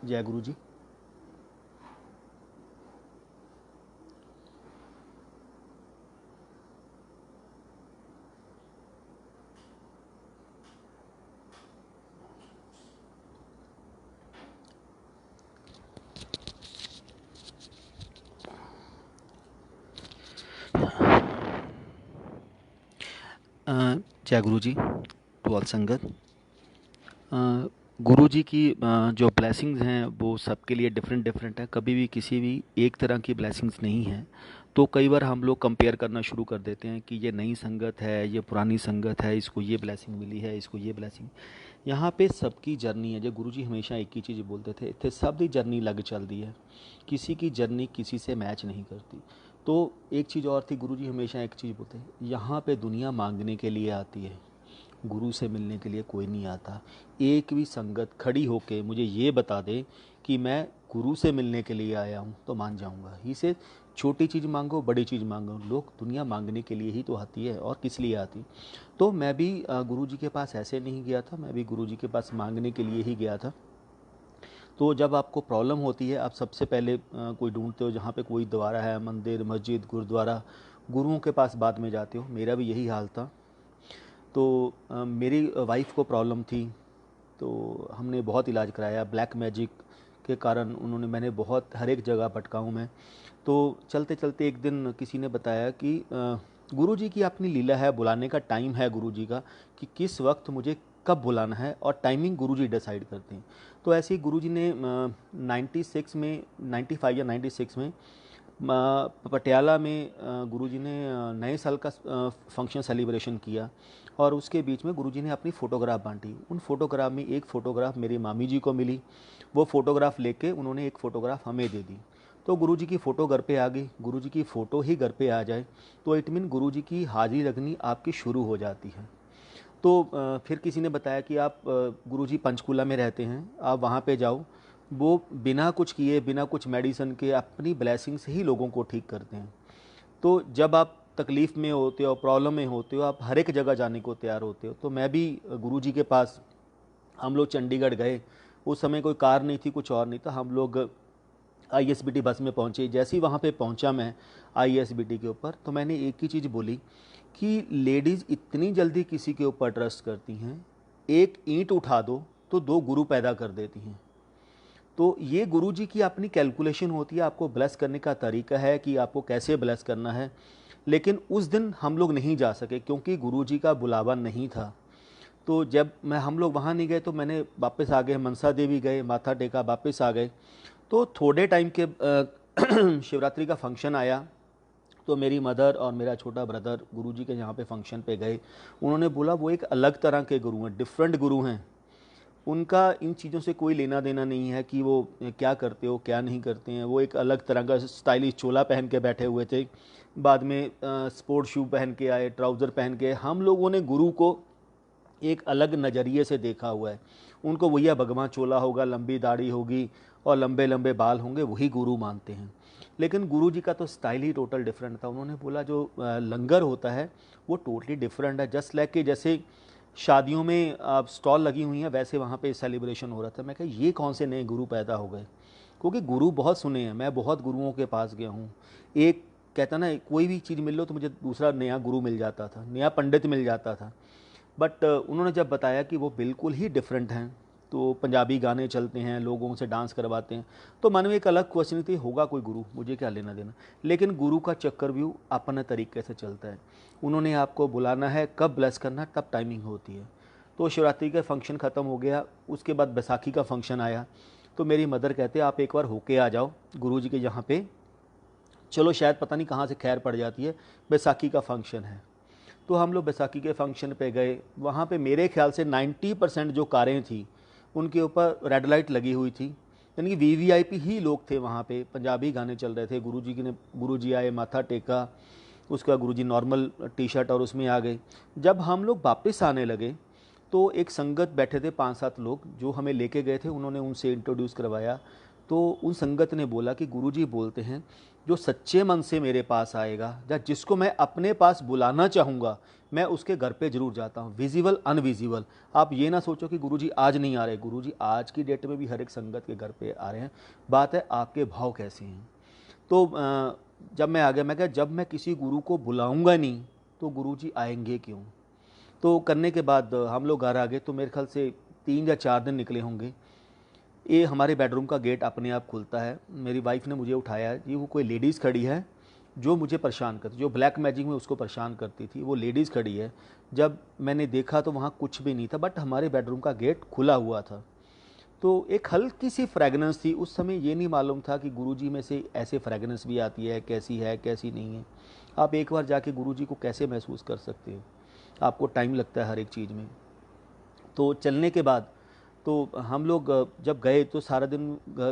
जय गुरु जी। जय गुरु जी to all संगत। गुरु जी की जो ब्लेसिंग्स हैं वो सबके लिए डिफरेंट डिफरेंट है। कभी भी किसी भी एक तरह की ब्लेसिंग्स नहीं है। तो कई बार हम लोग कंपेयर करना शुरू कर देते हैं कि ये नई संगत है, ये पुरानी संगत है, इसको ये ब्लेसिंग मिली है, इसको ये ब्लेसिंग। यहाँ पे सबकी जर्नी है। जो गुरु जी हमेशा एक ही चीज़ बोलते थे, इतने सब दी जर्नी लग चलती है, किसी की जर्नी किसी से मैच नहीं करती। तो एक चीज़ और थी, गुरु जी हमेशा एक चीज़ बोलते हैं, यहाँ पे दुनिया मांगने के लिए आती है, गुरु से मिलने के लिए कोई नहीं आता। एक भी संगत खड़ी होके मुझे ये बता दे कि मैं गुरु से मिलने के लिए आया हूँ तो मान जाऊँगा। ही से छोटी चीज़ मांगो बड़ी चीज़ मांगो, लोग दुनिया मांगने के लिए ही तो आती है और किस लिए आती। तो मैं भी गुरु जी के पास ऐसे नहीं गया था, मैं भी गुरु जी के पास मांगने के लिए ही गया था। तो जब आपको प्रॉब्लम होती है, आप सबसे पहले कोई ढूंढते हो जहाँ पे कोई द्वारा है, मंदिर मस्जिद गुरुद्वारा, गुरुओं के पास बाद में जाते हो। मेरा भी यही हाल था। तो मेरी वाइफ को प्रॉब्लम थी, तो हमने बहुत इलाज कराया। ब्लैक मैजिक के कारण उन्होंने, मैंने बहुत हर एक जगह भटका हूँ मैं। तो चलते चलते एक दिन किसी ने बताया कि गुरु जी की अपनी लीला है, बुलाने का टाइम है गुरु जी का, कि किस वक्त मुझे कब बुलाना है, और टाइमिंग गुरु जी डिसाइड करते हैं। तो ऐसे ही गुरु जी ने 96 में, 95 या 96 में पटियाला में गुरुजी ने नए साल का फंक्शन सेलिब्रेशन किया। और उसके बीच में गुरुजी ने अपनी फ़ोटोग्राफ बांटी। उन फ़ोटोग्राफ में एक फ़ोटोग्राफ मेरी मामी जी को मिली। वो फ़ोटोग्राफ लेके उन्होंने एक फ़ोटोग्राफ हमें दे दी। तो गुरुजी की फ़ोटो घर पे आ गई। गुरुजी की फ़ोटो ही घर पे आ जाए तो इट मीन गुरुजी की हाजिरी लगनी आपकी शुरू हो जाती है। तो फिर किसी ने बताया कि आप गुरुजी पंचकूला में रहते हैं, आप वहाँ पे जाओ। वो बिना कुछ किए, बिना कुछ मेडिसिन के अपनी ब्लेसिंग से ही लोगों को ठीक करते हैं। तो जब आप तकलीफ़ में होते हो, प्रॉब्लम में होते हो, आप हर एक जगह जाने को तैयार होते हो। तो मैं भी गुरुजी के पास, हम लोग चंडीगढ़ गए। उस समय कोई कार नहीं थी, कुछ और नहीं था। हम लोग आईएसबीटी बस में पहुंचे। जैसे ही वहाँ पे पहुंचा मैं आईएसबीटी के ऊपर, तो मैंने एक ही चीज़ बोली कि लेडीज़ इतनी जल्दी किसी के ऊपर ट्रस्ट करती हैं, एक ईंट उठा दो तो दो गुरु पैदा कर देती हैं। तो ये गुरु जी की अपनी कैलकुलेशन होती है, आपको ब्लेस करने का तरीका है कि आपको कैसे ब्लेस करना है। लेकिन उस दिन हम लोग नहीं जा सके क्योंकि गुरु जी का बुलावा नहीं था। तो जब मैं, हम लोग वहाँ नहीं गए तो मैंने वापस आ गए, मनसा देवी गए, माथा टेका, वापस आ गए। तो थोड़े टाइम के शिवरात्रि का फंक्शन आया। तो मेरी मदर और मेरा छोटा ब्रदर गुरुजी के यहाँ पे फंक्शन पे गए। उन्होंने बोला वो एक अलग तरह के गुरु हैं, डिफरेंट गुरु हैं। उनका इन चीज़ों से कोई लेना देना नहीं है कि वो क्या करते हो क्या नहीं करते हैं। वो एक अलग तरह का स्टाइलिश चोला पहन के बैठे हुए थे। बाद में स्पोर्ट शू पहन के आए, ट्राउज़र पहन के। हम लोगों ने गुरु को एक अलग नज़रिए से देखा हुआ है। उनको भैया भगवा चोला होगा, लंबी दाढ़ी होगी और लंबे लंबे बाल होंगे, वही गुरु मानते हैं। लेकिन गुरु जी का तो स्टाइल ही टोटल डिफरेंट था। उन्होंने बोला जो लंगर होता है वो टोटली डिफरेंट है। जस्ट लाइक कि जैसे शादियों में स्टॉल लगी हुई हैं, वैसे वहाँ पे सेलिब्रेशन हो रहा था। मैं कहा ये कौन से नए गुरु पैदा हो गए, क्योंकि गुरु बहुत सुने हैं, मैं बहुत गुरुओं के पास गया हूँ। एक कहता ना, कोई भी चीज़ मिल लो तो मुझे दूसरा नया गुरु मिल जाता था, नया पंडित मिल जाता था। बट उन्होंने जब बताया कि वो बिल्कुल ही डिफरेंट हैं, तो पंजाबी गाने चलते हैं, लोगों से डांस करवाते हैं, तो मन में एक अलग क्वेश्चन थी, होगा कोई गुरु, मुझे क्या लेना देना। लेकिन गुरु का चक्कर भी अपने तरीके से चलता है। उन्होंने आपको बुलाना है, कब ब्लेस करना, तब टाइमिंग होती है। तो शिवरात्रि का फंक्शन ख़त्म हो गया, उसके बाद बैसाखी का फंक्शन आया। तो मेरी मदर कहते आप एक बार होके आ जाओ गुरु जी के यहाँ पे, चलो शायद पता नहीं कहाँ से खैर पड़ जाती है, बैसाखी का फंक्शन है। तो हम लोग बैसाखी के फंक्शन पे गए। वहाँ पे मेरे ख्याल से 90% जो कारें थी उनके ऊपर रेड लाइट लगी हुई थी, यानी कि वीवीआईपी ही लोग थे वहाँ पे। पंजाबी गाने चल रहे थे। गुरुजी आए, माथा टेका, उसका गुरुजी नॉर्मल टी शर्ट और उसमें आ गए। जब हम लोग वापस आने लगे तो एक संगत बैठे थे 5-7 लोग जो हमें लेके गए थे, उन्होंने उनसे इंट्रोड्यूस करवाया। तो उन संगत ने बोला कि गुरुजी बोलते हैं जो सच्चे मन से मेरे पास आएगा या जिसको मैं अपने पास बुलाना चाहूँगा, मैं उसके घर पे ज़रूर जाता हूँ, विजिबल अनविजिबल। आप ये ना सोचो कि गुरुजी आज नहीं आ रहे, गुरुजी आज की डेट में भी हर एक संगत के घर पे आ रहे हैं। बात है आपके भाव कैसे हैं। तो जब मैं आ गया, मैं कहा जब मैं किसी गुरु को बुलाऊंगा नहीं तो गुरुजी आएंगे क्यों। तो करने के बाद हम लोग घर आ गए। तो मेरे ख्याल से 3 या 4 दिन निकले होंगे। ये हमारे बेडरूम का गेट अपने आप खुलता है। मेरी वाइफ ने मुझे उठाया, ये वो कोई लेडीज़ खड़ी है जो मुझे परेशान करती, जो ब्लैक मैजिक में उसको परेशान करती थी, वो लेडीज़ खड़ी है। जब मैंने देखा तो वहाँ कुछ भी नहीं था, बट हमारे बेडरूम का गेट खुला हुआ था। तो एक हल्की सी फ्रेगनेंस थी। उस समय ये नहीं मालूम था कि गुरुजी में से ऐसे फ्रेगनेंस भी आती है कैसी नहीं है। आप एक बार जाके गुरुजी को कैसे महसूस कर सकते हो, आपको टाइम लगता है हर एक चीज़ में। तो चलने के बाद तो हम लोग जब गए तो सारा दिन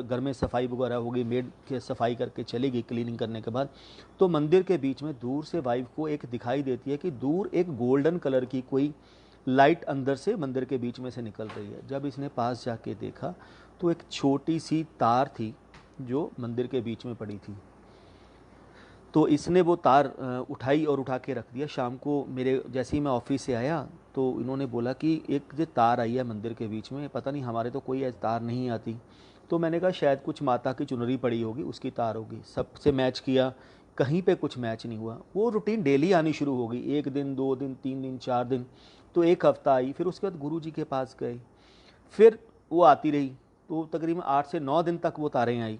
घर में सफाई वगैरह हो गई, मेड के सफाई करके चली गई क्लीनिंग करने के बाद। तो मंदिर के बीच में दूर से वाइफ को एक दिखाई देती है कि दूर एक गोल्डन कलर की कोई लाइट अंदर से मंदिर के बीच में से निकल रही है। जब इसने पास जाके देखा तो एक छोटी सी तार थी जो मंदिर के बीच में पड़ी थी। तो इसने वो तार उठाई और उठा के रख दिया। शाम को मेरे जैसे ही मैं ऑफिस से आया तो इन्होंने बोला कि एक जो तार आई है मंदिर के बीच में, पता नहीं हमारे तो कोई ऐसी तार नहीं आती। तो मैंने कहा शायद कुछ माता की चुनरी पड़ी होगी, उसकी तार होगी। सबसे मैच किया, कहीं पे कुछ मैच नहीं हुआ। वो रूटीन डेली आनी शुरू हो गई, 1 दिन 2 दिन 3 दिन 4 दिन, तो 1 हफ्ता आई। फिर उसके बाद गुरु जी के पास गए, फिर वो आती रही। तो तकरीबन 8 से 9 दिन तक वो तारें आई।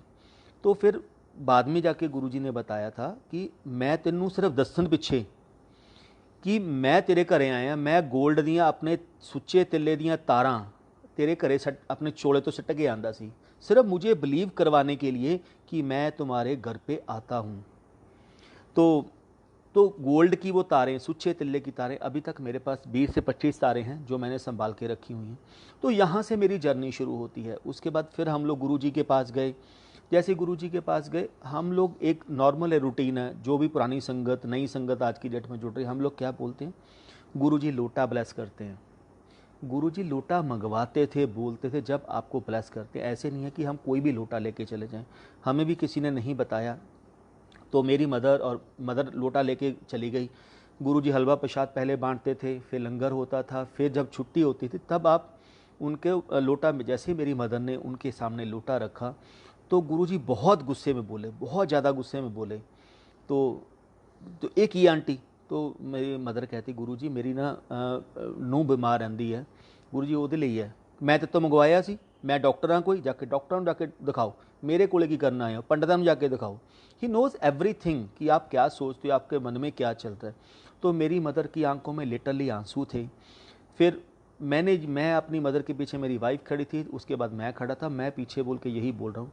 तो फिर बाद में जाके गुरुजी ने बताया था कि मैं तेनू सिर्फ दसन पिछे कि मैं तेरे घरे आया, मैं गोल्ड दियाँ अपने सुच्चे तिल्ले दियाँ तारां तेरे घरे अपने चोले तो सट के आंदा सी, सिर्फ मुझे बिलीव करवाने के लिए कि मैं तुम्हारे घर पे आता हूँ। तो गोल्ड की वो तारें, सुच्चे तिल्ले की तारें, अभी तक मेरे पास 20 से 25 तारें हैं जो मैंने संभाल के रखी हुई हैं। तो यहाँ से मेरी जर्नी शुरू होती है। उसके बाद फिर हम लोग गुरुजी के पास गए। जैसे गुरुजी के पास गए, हम लोग एक नॉर्मल रूटीन है, जो भी पुरानी संगत नई संगत आज की डेट में जुड़ रही है, हम लोग क्या बोलते हैं, गुरुजी लोटा ब्लेस करते हैं। गुरुजी लोटा मंगवाते थे, बोलते थे जब आपको ब्लेस करते हैं। ऐसे नहीं है कि हम कोई भी लोटा लेके चले जाएं, हमें भी किसी ने नहीं बताया। तो मेरी मदर लोटा लेके चली गई। गुरुजी हलवा प्रसाद पहले बांटते थे, फिर लंगर होता था, फिर जब छुट्टी होती थी तब आप उनके लोटा में, जैसे मेरी मदर ने उनके सामने लोटा रखा तो गुरुजी बहुत गुस्से में बोले, बहुत ज़्यादा गुस्से में बोले। तो एक ही आंटी, तो मेरी मदर कहती गुरुजी मेरी ना नूंह बीमार रहंदी है, गुरुजी ਉਹਦੇ ਲਈ है, मैं तो मंगवाया सी, मैं डॉक्टर हाँ, कोई जाके डॉक्टर जाके दिखाओ, मेरे को की करना है, पंडितां नूं जाके दिखाओ। ही नोज़ एवरीथिंग कि आप क्या सोचते हो, आपके मन में क्या चल रहा है। तो मेरी मदर की आंखों में लिटरली आंसू थे। फिर मैं अपनी मदर के पीछे, मेरी वाइफ खड़ी थी, उसके बाद मैं खड़ा था। मैं पीछे बोल के यही बोल रहा हूँ,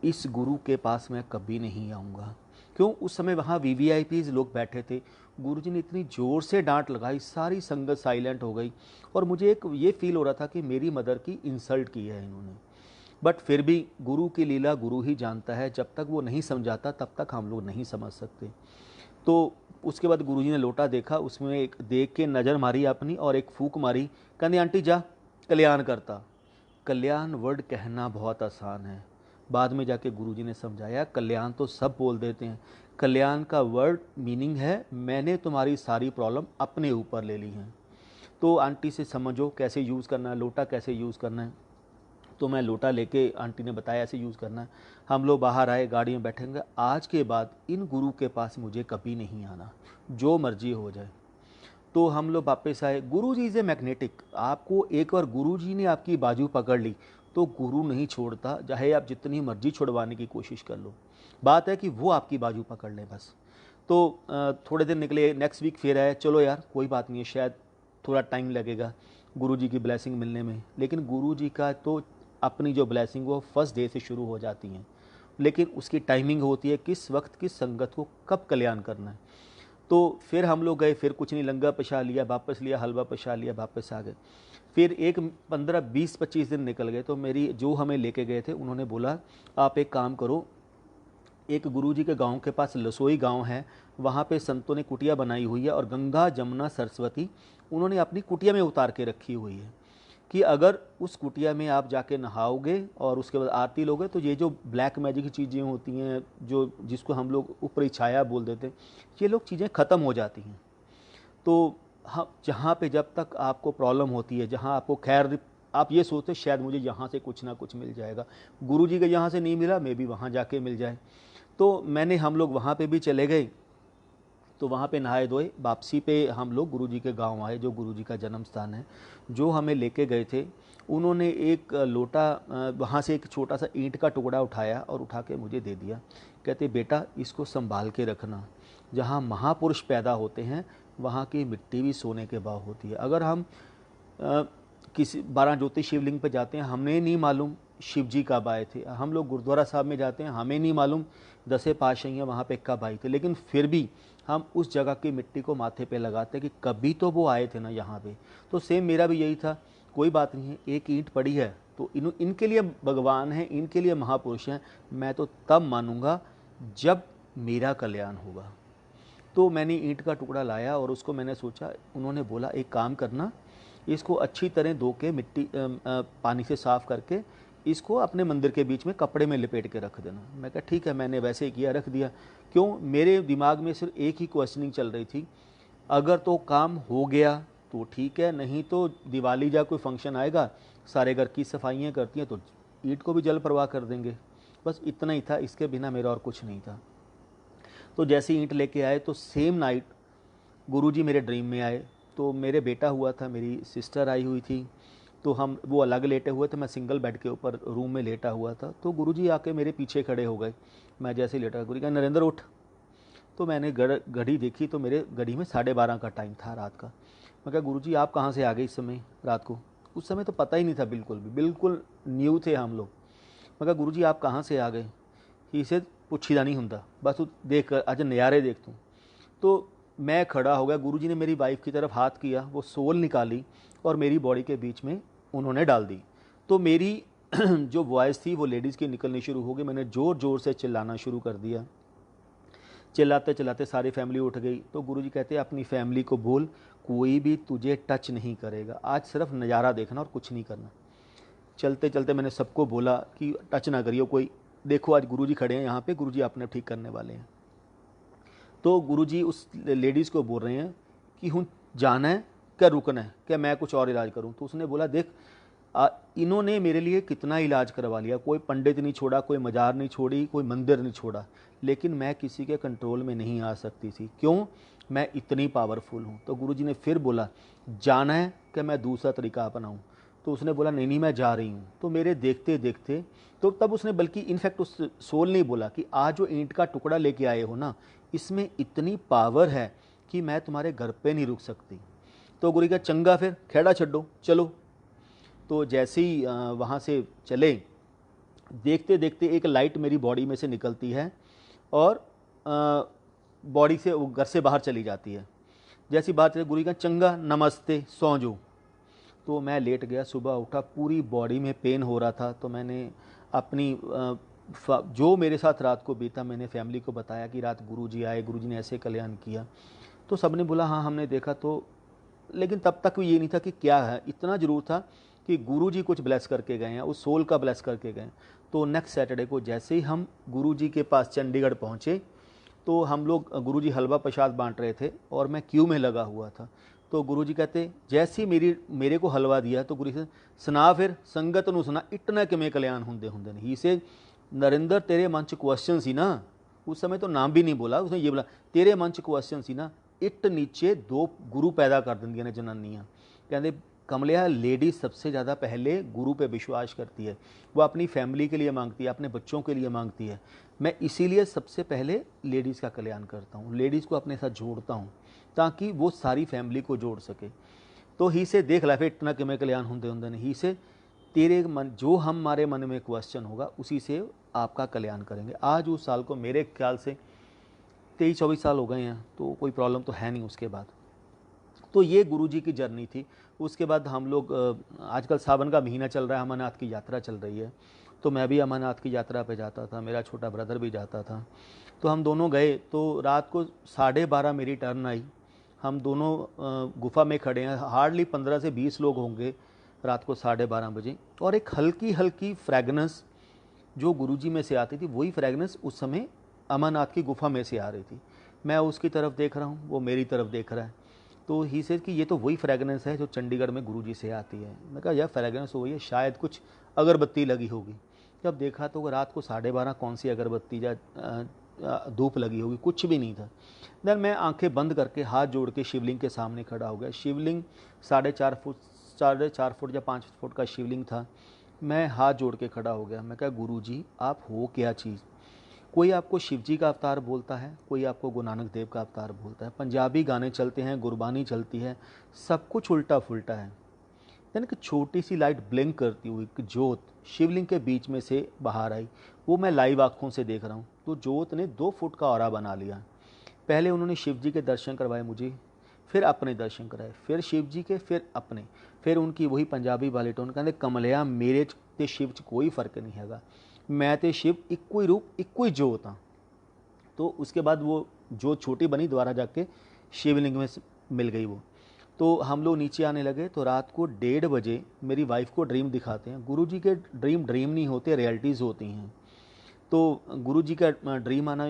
इस गुरु के पास मैं कभी नहीं आऊँगा। क्यों, उस समय वहाँ वीवीआईपीज़ लोग बैठे थे। गुरुजी ने इतनी ज़ोर से डांट लगाई, सारी संगत साइलेंट हो गई और मुझे एक ये फील हो रहा था कि मेरी मदर की इंसल्ट की है इन्होंने। बट फिर भी गुरु की लीला गुरु ही जानता है, जब तक वो नहीं समझाता तब तक हम लोग नहीं समझ सकते। तो उसके बाद गुरुजी ने लोटा देखा, उसमें एक देख के नज़र मारी अपनी और एक फूक मारी, कहते आंटी जा कल्याण करता। कल्याण वर्ड कहना बहुत आसान है, बाद में जाके गुरुजी ने समझाया कल्याण तो सब बोल देते हैं, कल्याण का वर्ड मीनिंग है मैंने तुम्हारी सारी प्रॉब्लम अपने ऊपर ले ली हैं। तो आंटी से समझो कैसे यूज़ करना है, लोटा कैसे यूज़ करना है। तो मैं लोटा लेके, आंटी ने बताया ऐसे यूज़ करना है। हम लोग बाहर आए, गाड़ी में बैठेंगे। आज के बाद इन गुरु के पास मुझे कभी नहीं आना, जो मर्जी हो जाए। तो हम लोग वापस आए। गुरु जी इज़ ए मैग्नेटिक, आपको एक बार गुरु जी ने आपकी बाजू पकड़ ली तो गुरु नहीं छोड़ता, चाहे आप जितनी मर्जी छुड़वाने की कोशिश कर लो। बात है कि वो आपकी बाजू पकड़ लें बस। तो थोड़े दिन निकले, नेक्स्ट वीक फिर आए, चलो यार कोई बात नहीं है, शायद थोड़ा टाइम लगेगा गुरु जी की ब्लेसिंग मिलने में। लेकिन गुरु जी का तो अपनी जो ब्लेसिंग वो फर्स्ट डे से शुरू हो जाती हैं, लेकिन उसकी टाइमिंग होती है किस वक्त किस संगत को कब कल्याण करना है। तो फिर हम लोग गए, फिर कुछ नहीं, लंगर प्रसाद लिया, वापस लिया, हलवा प्रसाद लिया, वापस आ गए। फिर एक 15-20-25 दिन निकल गए। तो मेरी जो हमें लेके गए थे उन्होंने बोला आप एक काम करो, एक गुरुजी के गांव के पास लसोई गांव है, वहाँ पे संतों ने कुटिया बनाई हुई है और गंगा जमुना सरस्वती उन्होंने अपनी कुटिया में उतार के रखी हुई है। कि अगर उस कुटिया में आप जाके नहाओगे और उसके बाद आरती लोगे तो ये जो ब्लैक मैजिक की चीज़ें होती हैं, जो जिसको हम लोग ऊपरी छाया बोल देते हैं, ये लोग चीज़ें ख़त्म हो जाती हैं। तो हाँ, जहाँ पे जब तक आपको प्रॉब्लम होती है, जहाँ आपको खैर आप ये सोचते शायद मुझे यहाँ से कुछ ना कुछ मिल जाएगा, गुरुजी के यहाँ से नहीं मिला, मैं भी वहाँ जाके मिल जाए। तो हम लोग वहाँ पे भी चले गए। तो वहाँ पे नहाए धोए वापसी पे हम लोग गुरुजी के गांव आए, जो गुरुजी का जन्म स्थान है। जो हमें लेके गए थे, उन्होंने एक लोटा वहाँ से एक छोटा सा ईंट का टुकड़ा उठाया और उठा के मुझे दे दिया। कहते बेटा इसको संभाल के रखना, जहाँ महापुरुष पैदा होते हैं वहाँ की मिट्टी भी सोने के भाव होती है। अगर हम किसी 12 ज्योतिष शिवलिंग पे जाते हैं, हमें नहीं मालूम शिव जी कब आए थे। हम लोग गुरुद्वारा साहब में जाते हैं, हमें नहीं मालूम 10 पातशाहियाँ वहाँ पे कब आई थे, लेकिन फिर भी हम उस जगह की मिट्टी को माथे पे लगाते हैं कि कभी तो वो आए थे ना यहाँ पे। तो सेम मेरा भी यही था, कोई बात नहीं है, एक ईंट पड़ी है तो इनके लिए भगवान है, इनके लिए महापुरुष हैं, मैं तो तब मानूंगा जब मेरा कल्याण होगा। तो मैंने ईंट का टुकड़ा लाया और उसको मैंने सोचा, उन्होंने बोला एक काम करना, इसको अच्छी तरह धो के मिट्टी पानी से साफ़ करके इसको अपने मंदिर के बीच में कपड़े में लपेट के रख देना। मैं कहा ठीक है, मैंने वैसे ही किया, रख दिया। क्यों, मेरे दिमाग में सिर्फ एक ही क्वेश्चनिंग चल रही थी, अगर तो काम हो गया तो ठीक है, नहीं तो दिवाली या कोई फंक्शन आएगा, सारे घर की सफाइयाँ करती हैं तो ईंट को भी जल प्रवाह कर देंगे। बस इतना ही था, इसके बिना मेरा और कुछ नहीं था। तो जैसे ईंट लेके आए तो सेम नाइट गुरुजी मेरे ड्रीम में आए। तो मेरे बेटा हुआ था, मेरी सिस्टर आई हुई थी, तो वो अलग लेटे हुए थे, मैं सिंगल बेड के ऊपर रूम में लेटा हुआ था। तो गुरुजी आके मेरे पीछे खड़े हो गए। मैं जैसे ही लेटा, गुरुजी कहा नरेंद्र उठ। तो मैंने घड़ी देखी तो मेरे घड़ी में 12:30 का टाइम था रात का। मैं कहा गुरुजी आप कहाँ से आ गए इस समय रात को? उस समय तो पता ही नहीं था बिल्कुल भी, बिल्कुल न्यू थे हम लोग। मैं कहा गुरुजी आप कहाँ से आ गए? ही से पुछीदा नहीं होंदा, बस तू देख अज नज़ारे देख तू। तो मैं खड़ा हो गया, गुरुजी ने मेरी वाइफ की तरफ हाथ किया, वो सोल निकाली और मेरी बॉडी के बीच में उन्होंने डाल दी। तो मेरी जो वॉइस थी वो लेडीज़ की निकलनी शुरू हो गई। मैंने ज़ोर ज़ोर से चिल्लाना शुरू कर दिया। चिल्लाते चिल्लाते सारी फैमिली उठ गई। तो गुरुजी कहते अपनी फैमिली को बोल, कोई भी तुझे टच नहीं करेगा, आज सिर्फ नज़ारा देखना और कुछ नहीं करना। चलते चलते मैंने सबको बोला कि टच ना करियो कोई, देखो आज गुरुजी खड़े हैं यहाँ पे, गुरुजी अपने ठीक करने वाले हैं। तो गुरुजी उस लेडीज़ को बोल रहे हैं कि हूँ जाना है क्या रुकना है, क्या मैं कुछ और इलाज करूँ? तो उसने बोला देख इन्होंने मेरे लिए कितना इलाज करवा लिया, कोई पंडित नहीं छोड़ा, कोई मजार नहीं छोड़ी, कोई मंदिर नहीं छोड़ा, लेकिन मैं किसी के कंट्रोल में नहीं आ सकती थी। क्यों? मैं इतनी पावरफुल हूँ। तो गुरुजी ने फिर बोला जाना है कि मैं दूसरा तरीका अपनाऊँ? तो उसने बोला नहीं नहीं मैं जा रही हूँ। तो मेरे देखते देखते, तो तब उसने बल्कि इनफैक्ट उस सोल ने बोला कि आज जो ईंट का टुकड़ा लेके आए हो ना, इसमें इतनी पावर है कि मैं तुम्हारे घर पे नहीं रुक सकती। तो गुरु का चंगा फिर खेड़ा छड्डो चलो। तो जैसे ही वहाँ से चले, देखते देखते एक लाइट मेरी बॉडी में से निकलती है और बॉडी से वो घर से बाहर चली जाती है। जैसी बात है गुरु का चंगा नमस्ते सौ जो। तो मैं लेट गया, सुबह उठा पूरी बॉडी में पेन हो रहा था। तो मैंने अपनी जो मेरे साथ रात को बीता मैंने फैमिली को बताया कि रात गुरुजी आए, गुरुजी ने ऐसे कल्याण किया। तो सबने बोला हाँ हमने देखा। तो लेकिन तब तक ये नहीं था कि क्या है, इतना ज़रूर था कि गुरुजी कुछ ब्लेस करके गए हैं, उस सोल का ब्लेस करके गए। तो नेक्स्ट सैटरडे को जैसे ही हम गुरुजी के पास चंडीगढ़ पहुँचे, तो हम लोग गुरुजी हलवा प्रसाद बांट रहे थे और मैं क्यू में लगा हुआ था। तो गुरुजी कहते जैसे ही मेरे को हलवा दिया तो गुरु से सुना फिर संगत नूं सुना इतना किमें कल्याण होंदे होंदे ने। ही से नरेंद्र तेरे मन च क्वेश्चन सी ना, उस समय तो नाम भी नहीं बोला, उसने ये बोला तेरे मन च क्वेश्चन सी ना, इट नीचे 2 गुरु पैदा कर देंगे ने जनानियाँ। कहते कमलिया लेडी सबसे ज़्यादा पहले गुरु पे विश्वास करती है, वो अपनी फैमिली के लिए मांगती है, अपने बच्चों के लिए मांगती है। मैं इसीलिए सबसे पहले लेडीज़ का कल्याण करता हूँ, लेडीज़ को अपने साथ जोड़ता हूँ ताकि वो सारी फैमिली को जोड़ सके। तो ही से देख ला फिर इतना कि मैं कल्याण होंदे होंदे नहीं, ही से तेरे मन जो हमारे मन में क्वेश्चन होगा उसी से आपका कल्याण करेंगे। आज उस साल को मेरे ख्याल से 23-24 साल हो गए हैं, तो कोई प्रॉब्लम तो है नहीं उसके बाद। तो ये गुरुजी की जर्नी थी। उसके बाद हम लोग आजकल सावन का महीना चल रहा है, अमरनाथ की यात्रा चल रही है, तो मैं भी अमरनाथ की यात्रा पे जाता था, मेरा छोटा ब्रदर भी जाता था। तो हम दोनों गए। तो रात को 12:30 मेरी टर्न आई। हम दोनों गुफा में खड़े हैं, हार्डली 15 से 20 लोग होंगे। रात को 12:30 बजे, और एक हल्की हल्की फ्रेगनेंस जो गुरुजी में से आती थी, वही फ्रेगनेंस उस समय अमरनाथ की गुफा में से आ रही थी। मैं उसकी तरफ देख रहा हूँ, वो मेरी तरफ देख रहा है। तो ही से कि ये तो वही फ्रेगनेंस है जो चंडीगढ़ में गुरुजी से आती है। मैं कहा यह फ्रेगनेंस वही है, शायद कुछ अगरबत्ती लगी होगी। जब देखा तो रात को 12:30 कौन सी अगरबत्ती या धूप लगी होगी, कुछ भी नहीं था। देन मैं आंखें बंद करके हाथ जोड़ के शिवलिंग के सामने खड़ा हो गया। शिवलिंग 4.5 फुट या 5 फुट का शिवलिंग था। मैं हाथ जोड़ के खड़ा हो गया। मैं कहा गुरुजी आप हो क्या चीज़। कोई आपको शिव जी का अवतार बोलता है, कोई आपको गुरु नानक देव का अवतार बोलता है, पंजाबी गाने चलते हैं, गुरबानी चलती है, सब कुछ उल्टा फुल्टा है। यानी कि छोटी सी लाइट ब्लिंक करती हुई एक जोत शिवलिंग के बीच में से बाहर आई। वो मैं लाइव आंखों से देख रहा हूँ। तो जोत ने 2 फुट का ऑरा बना लिया। पहले उन्होंने शिव जी के दर्शन करवाए मुझे, फिर अपने दर्शन कराए, फिर शिव जी के, फिर अपने, फिर उनकी वही पंजाबी वाली टोन, कहते कमलिया मेरे ते शिव च कोई फर्क नहीं हैगा, मैं ते शिव इक्को ही रूप इक्को ही जोत हाँ। तो उसके बाद वो जो छोटी बनी दोबारा जाके शिवलिंग में मिल गई वो। तो हम लोग नीचे आने लगे। तो रात को 1:30 बजे मेरी वाइफ को ड्रीम दिखाते हैं। गुरुजी के ड्रीम ड्रीम नहीं होते, रियलिटीज़ होती हैं। तो गुरुजी का ड्रीम आना,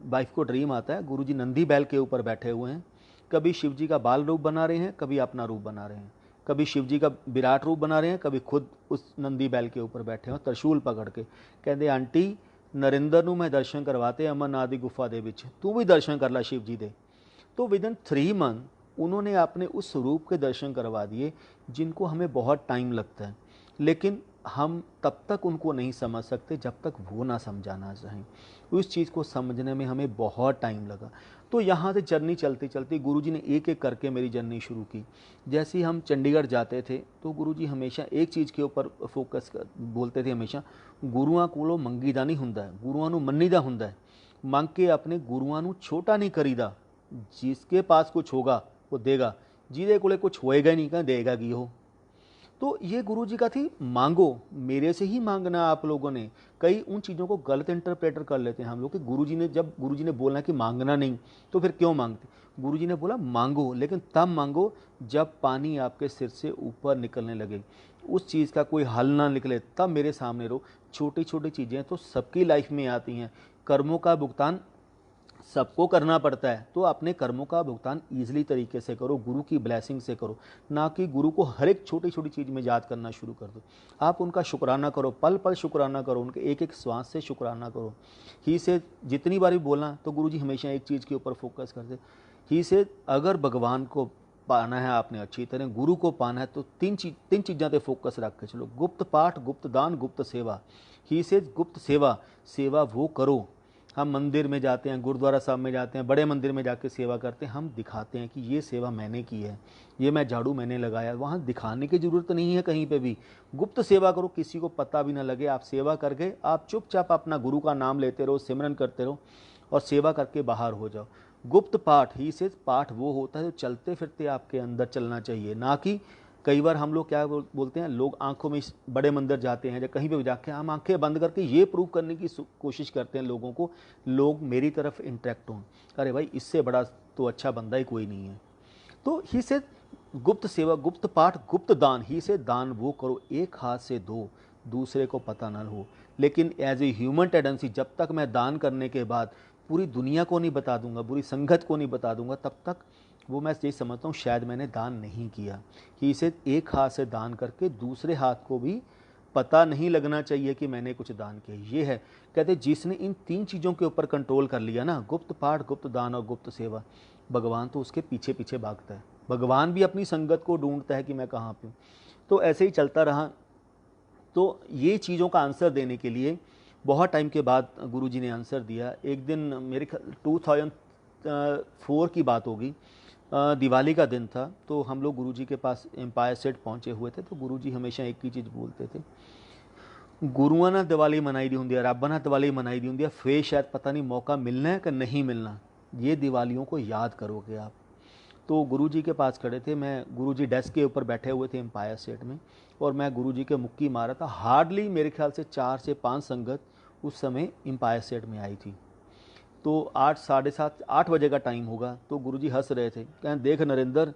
वाइफ को ड्रीम आता है गुरुजी नंदी बैल के ऊपर बैठे हुए हैं। कभी शिव जी का बाल रूप बना रहे हैं, कभी अपना रूप बना रहे हैं, कभी शिव जी का विराट रूप बना रहे हैं, कभी खुद उस नंदी बैल के ऊपर बैठे हैं त्रिशूल पकड़ के। कहते आंटी नरिंदर नूं मैं दर्शन करवाते अमरनाथ दी गुफा दे विच, तू भी दर्शन कर ला शिव जी दे। तो विद इन 3 मंथ उन्होंने अपने उस रूप के दर्शन करवा दिए जिनको हमें बहुत टाइम लगता है, लेकिन हम तब तक उनको नहीं समझ सकते जब तक वो ना समझाना चाहें। उस चीज़ को समझने में हमें बहुत टाइम लगा। तो यहाँ से जर्नी चलती चलती गुरुजी ने एक एक करके मेरी जर्नी शुरू की। जैसे ही हम चंडीगढ़ जाते थे तो गुरुजी हमेशा एक चीज़ के ऊपर फोकस बोलते थे हमेशा, गुरुआं कोलों मंगीदा नहीं हुंदा है, गुरुआं नूं मन्नीदा हुंदा है। मंग के अपने गुरुआं नूं छोटा नहीं करीदा। जिसके पास कुछ होगा वो देगा, जिहदे कोले कुछ होएगा ही नहीं कह देगा की हो। तो ये गुरुजी का थी, मांगो, मेरे से ही मांगना। आप लोगों ने कई उन चीज़ों को गलत इंटरप्रेटर कर लेते हैं हम लोग कि गुरुजी ने, जब गुरुजी ने बोलना कि मांगना नहीं तो फिर क्यों मांगते। गुरुजी ने बोला मांगो, लेकिन तब मांगो जब पानी आपके सिर से ऊपर निकलने लगे, उस चीज़ का कोई हल ना निकले, तब मेरे सामने रो। छोटी छोटी चीज़ें तो सबकी लाइफ में आती हैं। कर्मों का भुगतान सबको करना पड़ता है, तो अपने कर्मों का भुगतान ईजिली तरीके से करो, गुरु की ब्लेसिंग से करो, ना कि गुरु को हर एक छोटी छोटी चीज़ में याद करना शुरू कर दो। आप उनका शुक्राना करो, पल पल शुक्राना करो, उनके एक एक श्वास से शुक्राना करो। ही से जितनी बार भी बोलना तो गुरु जी हमेशा एक चीज़ के ऊपर फोकस करते। ही से अगर भगवान को पाना है आपने अच्छी तरह, गुरु को पाना है, तो तीन चीज़ों पर फोकस रख के चलो, गुप्त पाठ, गुप्त दान, गुप्त सेवा। ही से गुप्त सेवा, सेवा वो करो। हम मंदिर में जाते हैं, गुरुद्वारा साहब में जाते हैं, बड़े मंदिर में जाके सेवा करते हैं, हम दिखाते हैं कि ये सेवा मैंने की है, ये मैं झाड़ू मैंने लगाया। वहाँ दिखाने की ज़रूरत नहीं है कहीं पे भी। गुप्त सेवा करो, किसी को पता भी ना लगे। आप सेवा करके आप चुपचाप अपना गुरु का नाम लेते रहो, सिमरन करते रहो और सेवा करके बाहर हो जाओ। गुप्त पाठ ही से पाठ वो होता है जो चलते फिरते आपके अंदर चलना चाहिए, ना कि कई बार हम लोग क्या बोलते हैं, लोग आंखों में बड़े मंदिर जाते हैं या कहीं पे जाके हम आंखें बंद करके ये प्रूव करने की कोशिश करते हैं लोगों को, लोग मेरी तरफ इंटरेक्ट हों, अरे भाई इससे बड़ा तो अच्छा बंदा ही कोई नहीं है। तो ही से गुप्त सेवा, गुप्त पाठ, गुप्त दान। ही से दान वो करो एक हाथ से दो, दूसरे को पता ना हो। लेकिन एज ए ह्यूमन टेंडेंसी, जब तक मैं दान करने के बाद पूरी दुनिया को नहीं बता दूंगा, बुरी संगत को नहीं बता दूंगा, तब तक वो मैं ये समझता हूँ शायद मैंने दान नहीं किया। कि इसे एक हाथ से दान करके दूसरे हाथ को भी पता नहीं लगना चाहिए कि मैंने कुछ दान किया। ये है, कहते जिसने इन 3 चीज़ों के ऊपर कंट्रोल कर लिया ना, गुप्त पाठ, गुप्त दान और गुप्त सेवा, भगवान तो उसके पीछे पीछे भागता है। भगवान भी अपनी संगत को ढूंढता है कि मैं कहाँ पे हूँ। तो ऐसे ही चलता रहा। तो ये चीज़ों का आंसर देने के लिए बहुत टाइम के बाद गुरुजी ने आंसर दिया। एक दिन मेरे 2004 की बात होगी, दिवाली का दिन था। तो हम लोग गुरुजी के पास एम्पायर सेट पहुंचे हुए थे। तो गुरुजी हमेशा एक ही चीज़ बोलते थे, गुरुआं ना दिवाली मनाई दी होंगी, रब ना दिवाली मनाई दी होंगी, फिर शायद पता नहीं मौका मिलना है कि नहीं मिलना, ये दिवालियों को याद करोगे आप। तो गुरुजी के पास खड़े थे, मैं गुरुजी डेस्क के ऊपर बैठे हुए थे एम्पायर सेट में, और मैं गुरुजी के मुक्की मारा था। हार्डली मेरे ख्याल से 4 से 5 संगत उस समय एम्पायर सेट में आई थी। तो 8, 7:30, 8 बजे का टाइम होगा। तो गुरुजी हंस रहे थे, कहें देख नरेंद्र,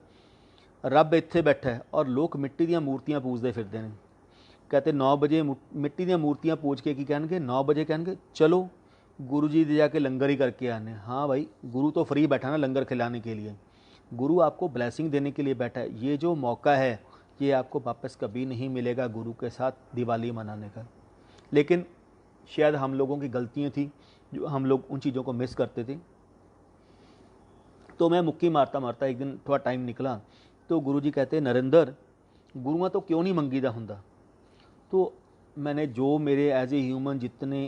ਰੱਬ ਇੱਥੇ ਬੈਠਾ ਹੈ ਔਰ ਲੋਕ ਮਿੱਟੀ ਦੀਆਂ ਮੂਰਤੀਆਂ ਪੂਜਦੇ ਫਿਰਦੇ ਨੇ। कहते 9 बजे मिट्टी ਦੀਆਂ ਮੂਰਤੀਆਂ ਪੂਜ ਕੇ ਕੀ ਕਹਿਣਗੇ, 9 बजे ਕਹਿਣਗੇ चलो गुरु जी दे जाके लंगर ही करके आने। हाँ भाई, गुरु तो फ्री बैठा ना लंगर खिलाने के लिए, गुरु आपको ब्लेसिंग देने के लिए बैठा है। ये जो मौका है ये आपको वापस कभी नहीं मिलेगा गुरु के साथ दिवाली मनाने का। लेकिन शायद हम लोगों की गलतियाँ थी जो हम लोग उन चीज़ों को मिस करते थे। तो मैं मुक्की मारता मारता एक दिन थोड़ा टाइम निकला तो गुरु जी कहते नरेंद्र गुरुआ तो क्यों नहीं मंगीदा हुंदा। तो मैंने जो मेरे एज ए ह्यूमन जितने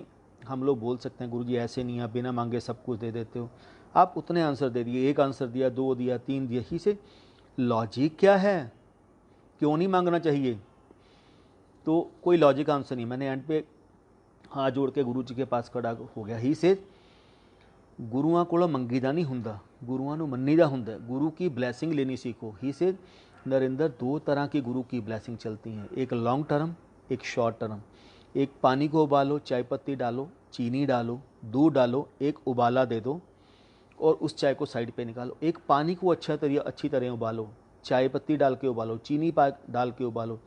हम लोग बोल सकते हैं, गुरु जी ऐसे नहीं, आप बिना मांगे सब कुछ दे देते हो, आप उतने आंसर दे दिए। एक आंसर दिया, 2 दिया, 3 दिया, ही से लॉजिक क्या है, क्यों नहीं मांगना चाहिए? तो कोई लॉजिक आंसर नहीं। मैंने एंड पे हाथ जोड़ के गुरु जी के पास खड़ा हो गया। ही से गुरुआ को मंगीदा नहीं हुंदा, गुरुआ नूं मन्नीदा हुंदा। गुरु की ब्लैसिंग लेनी सीखो। ही से नरेंद्र 2 तरह की गुरु की ब्लैसिंग चलती हैं, एक लॉन्ग टर्म, एक शॉर्ट टर्म। एक पानी को उबालो, चाय पत्ती डालो, चीनी डालो, दूध डालो, एक उबाला दे दो और उस चाय को साइड पे निकालो। एक पानी को अच्छी तरह उबालो, चाय पत्ती डाल के उबालो, चीनी डाल के उबालो,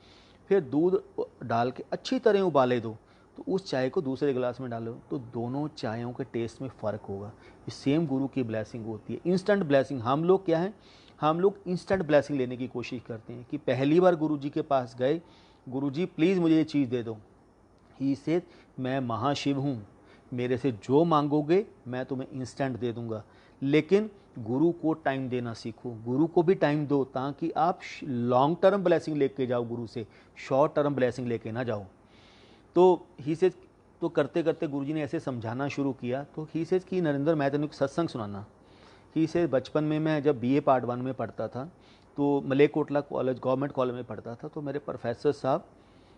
फिर दूध डाल के अच्छी तरह उबाले दो, तो उस चाय को दूसरे गिलास में डालो, तो दोनों चायों के टेस्ट में फ़र्क होगा। ये सेम गुरु की ब्लेसिंग होती है, इंस्टेंट ब्लेसिंग। हम लोग क्या है, हम लोग इंस्टेंट ब्लेसिंग लेने की कोशिश करते हैं कि पहली बार गुरु जी के पास गए, गुरु जी प्लीज़ मुझे ये चीज़ दे दो। ही से मैं महाशिव हूँ, मेरे से जो मांगोगे मैं तुम्हें इंस्टेंट दे दूंगा। लेकिन गुरु को टाइम देना सीखो, गुरु को भी टाइम दो ताकि आप लॉन्ग टर्म ब्लेसिंग लेके जाओ गुरु से, शॉर्ट टर्म ब्लेसिंग लेके ना जाओ। तो ही से तो करते करते गुरु जी ने ऐसे समझाना शुरू किया। तो ही से कि नरेंद्र मैं तेन एक सत्संग सुनाना। ही से बचपन में मैं जब BA पार्ट 1 में पढ़ता था तो मलेरकोटला कॉलेज, गवर्नमेंट कॉलेज में पढ़ता था, तो मेरे प्रोफेसर साहब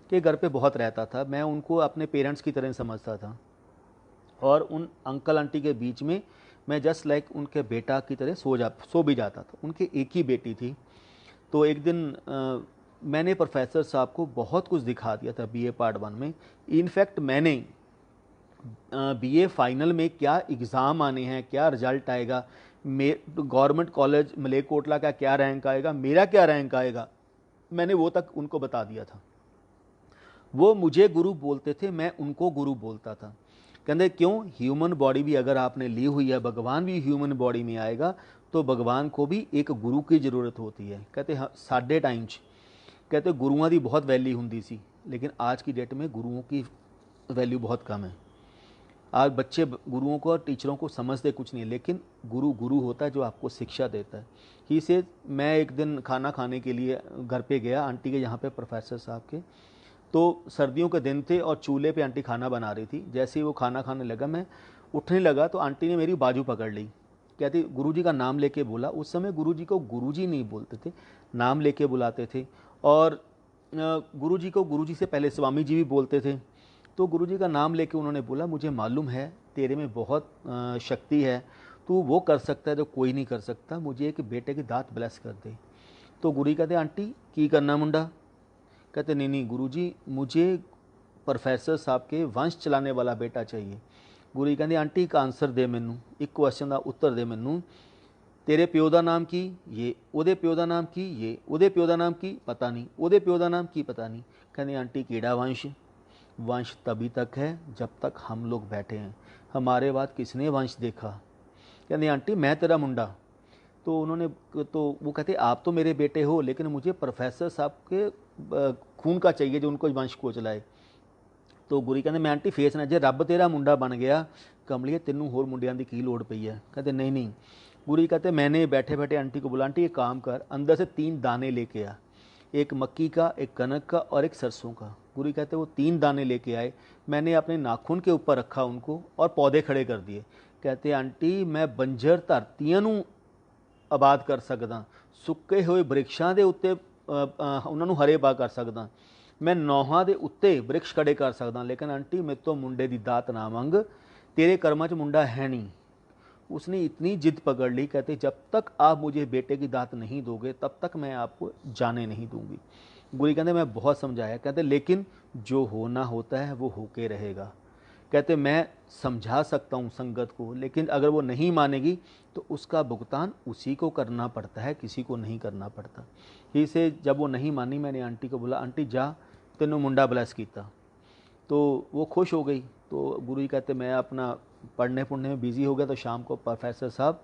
के घर पे बहुत रहता था। मैं उनको अपने पेरेंट्स की तरह समझता था और उन अंकल आंटी के बीच में मैं जस्ट लाइक उनके बेटा की तरह सो भी जाता था। उनके एक ही बेटी थी। तो एक दिन मैंने प्रोफेसर साहब को बहुत कुछ दिखा दिया था BA पार्ट 1 में। इनफैक्ट मैंने BA फाइनल में क्या एग्ज़ाम आने हैं, क्या रिजल्ट आएगा, गवर्नमेंट कॉलेज मलेरकोटला का क्या रैंक आएगा, मेरा क्या रैंक आएगा, मैंने वो तक उनको बता दिया था। वो मुझे गुरु बोलते थे, मैं उनको गुरु बोलता था। कहते क्यों, ह्यूमन बॉडी भी अगर आपने ली हुई है, भगवान भी ह्यूमन बॉडी में आएगा, तो भगवान को भी एक गुरु की ज़रूरत होती है। कहते साडे टाइम कहते गुरुओं की बहुत वैल्यू होंदी सी, लेकिन आज की डेट में गुरुओं की वैल्यू बहुत कम है। आज बच्चे गुरुओं को और टीचरों को समझते कुछ नहीं है, लेकिन गुरु गुरु होता है जो आपको शिक्षा देता है। ही से मैं एक दिन खाना खाने के लिए घर पे गया आंटी के यहाँ पे, प्रोफेसर साहब के। तो सर्दियों के दिन थे और चूल्हे पे आंटी खाना बना रही थी। जैसे ही वो खाना खाने लगा, मैं उठने लगा तो आंटी ने मेरी बाजू पकड़ ली। कहती गुरुजी का नाम लेके बोला। उस समय गुरुजी को गुरुजी नहीं बोलते थे, नाम लेके बुलाते थे। और गुरुजी को गुरुजी से पहले स्वामी जी भी बोलते थे। तो गुरुजी का नाम लेके उन्होंने बोला, मुझे मालूम है तेरे में बहुत शक्ति है, तू वो कर सकता है जो कोई नहीं कर सकता, मुझे एक बेटे की दात ब्लेस कर दे। तो गुरु कहते आंटी की करना मुंडा। कहते नहीं नहीं गुरुजी, मुझे प्रोफेसर साहब के वंश चलाने वाला बेटा चाहिए। गुरु कहते आंटी एक आंसर दे मैनू, एक क्वेश्चन का उत्तर दे मैनू, तेरे प्यो का नाम की, ये ਉਹਦੇ प्यो का नाम की, ये ਉਹਦੇ प्यो का नाम की, पता नहीं ਉਹਦੇ प्यो का नाम की, पता नहीं। कहते आंटी केड़ा वंश, वंश तभी तक है जब तक हम लोग बैठे हैं, हमारे बाद किसने वंश देखा। कहते आंटी मैं तेरा मुंडा। तो उन्होंने, तो वो कहते आप तो मेरे बेटे हो, लेकिन मुझे प्रोफेसर साहब के खून का चाहिए जो उनको वंश को चलाए। तो गुरु कहते मैं आंटी फेस ना, जे रब तेरा मुंडा बन गया कमलिए तेनू होर मुंडियां दी की लोड़ पई है। कहते नहीं नहीं। गुरु कहते मैंने बैठे बैठे आंटी को बोला, आंटी एक काम कर, अंदर से 3 दाने लेके आ, एक मक्की का, एक कनक का और एक सरसों का। गुरु कहते वो 3 दाने लेके आए, मैंने अपने नाखून के ऊपर रखा उनको और पौधे खड़े कर दिए। कहते आंटी मैं बंजर धरतियां नूं आबाद कर सकदा, सुक्के हुए वृक्षां दे उत्ते उन्हां नूं हरे भा कर सकदा, मैं नौहां दे उत्ते वृक्ष खड़े कर सकदा, लेकिन आंटी मेरे तो मुंडे दी दात ना मंग, तेरे कर्मां च मुंडा है नहीं। उसने इतनी जिद पकड़ ली। कहते जब तक आप मुझे बेटे की दात नहीं दोगे तब तक मैं आपको जाने नहीं दूंगी। गुरु कहते मैं बहुत समझाया। कहते लेकिन जो होना होता है वो होके रहेगा। कहते मैं समझा सकता हूँ संगत को, लेकिन अगर वो नहीं मानेगी तो उसका भुगतान उसी को करना पड़ता है, किसी को नहीं करना पड़ता। इसे जब वो नहीं मानी, मैंने आंटी को बोला आंटी जा तेनों मुंडा ब्लैस किया, तो वो खुश हो गई। तो गुरु जी कहते मैं अपना पढ़ने पुढ़ने में बिज़ी हो गया। तो शाम को प्रोफेसर साहब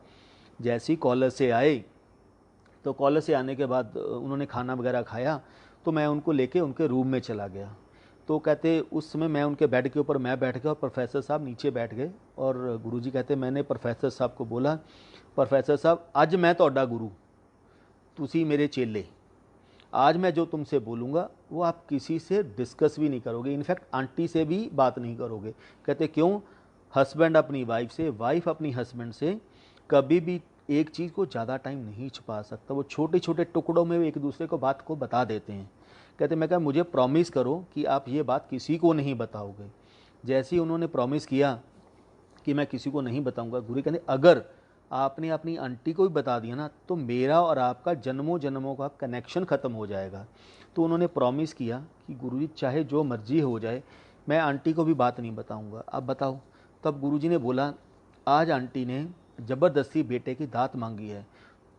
जैसे ही कॉलेज से आए, तो कॉलेज से आने के बाद उन्होंने खाना वगैरह खाया, तो मैं उनको लेके उनके रूम में चला गया। तो कहते उस समय मैं उनके बेड के ऊपर मैं बैठ गया और प्रोफेसर साहब नीचे बैठ गए। और गुरुजी कहते मैंने प्रोफेसर साहब को बोला, प्रोफेसर साहब अज मैं तोड़ा गुरु, तुसी मेरे चेले, आज मैं जो तुमसे बोलूँगा वो आप किसी से डिस्कस भी नहीं करोगे, इनफैक्ट आंटी से भी बात नहीं करोगे। कहते क्यों? हस्बैंड अपनी वाइफ से, वाइफ अपनी हस्बैंड से कभी भी एक चीज़ को ज़्यादा टाइम नहीं छुपा सकता। वो छोटे छोटे टुकड़ों में एक दूसरे को बात को बता देते हैं। कहते मैं कहा मुझे प्रॉमिस करो कि आप ये बात किसी को नहीं बताओगे। जैसे ही उन्होंने प्रॉमिस किया कि मैं किसी को नहीं बताऊंगा, गुरु कहते अगर आपने अपनी आंटी को भी बता दिया ना तो मेरा और आपका जन्मों जन्मों का कनेक्शन ख़त्म हो जाएगा। तो उन्होंने प्रॉमिस किया कि गुरुजी चाहे जो मर्जी हो जाए मैं आंटी को भी बात नहीं बताऊंगा। अब बताओ। तब गुरुजी ने बोला आज आंटी ने ज़बरदस्ती बेटे की दात मांगी है,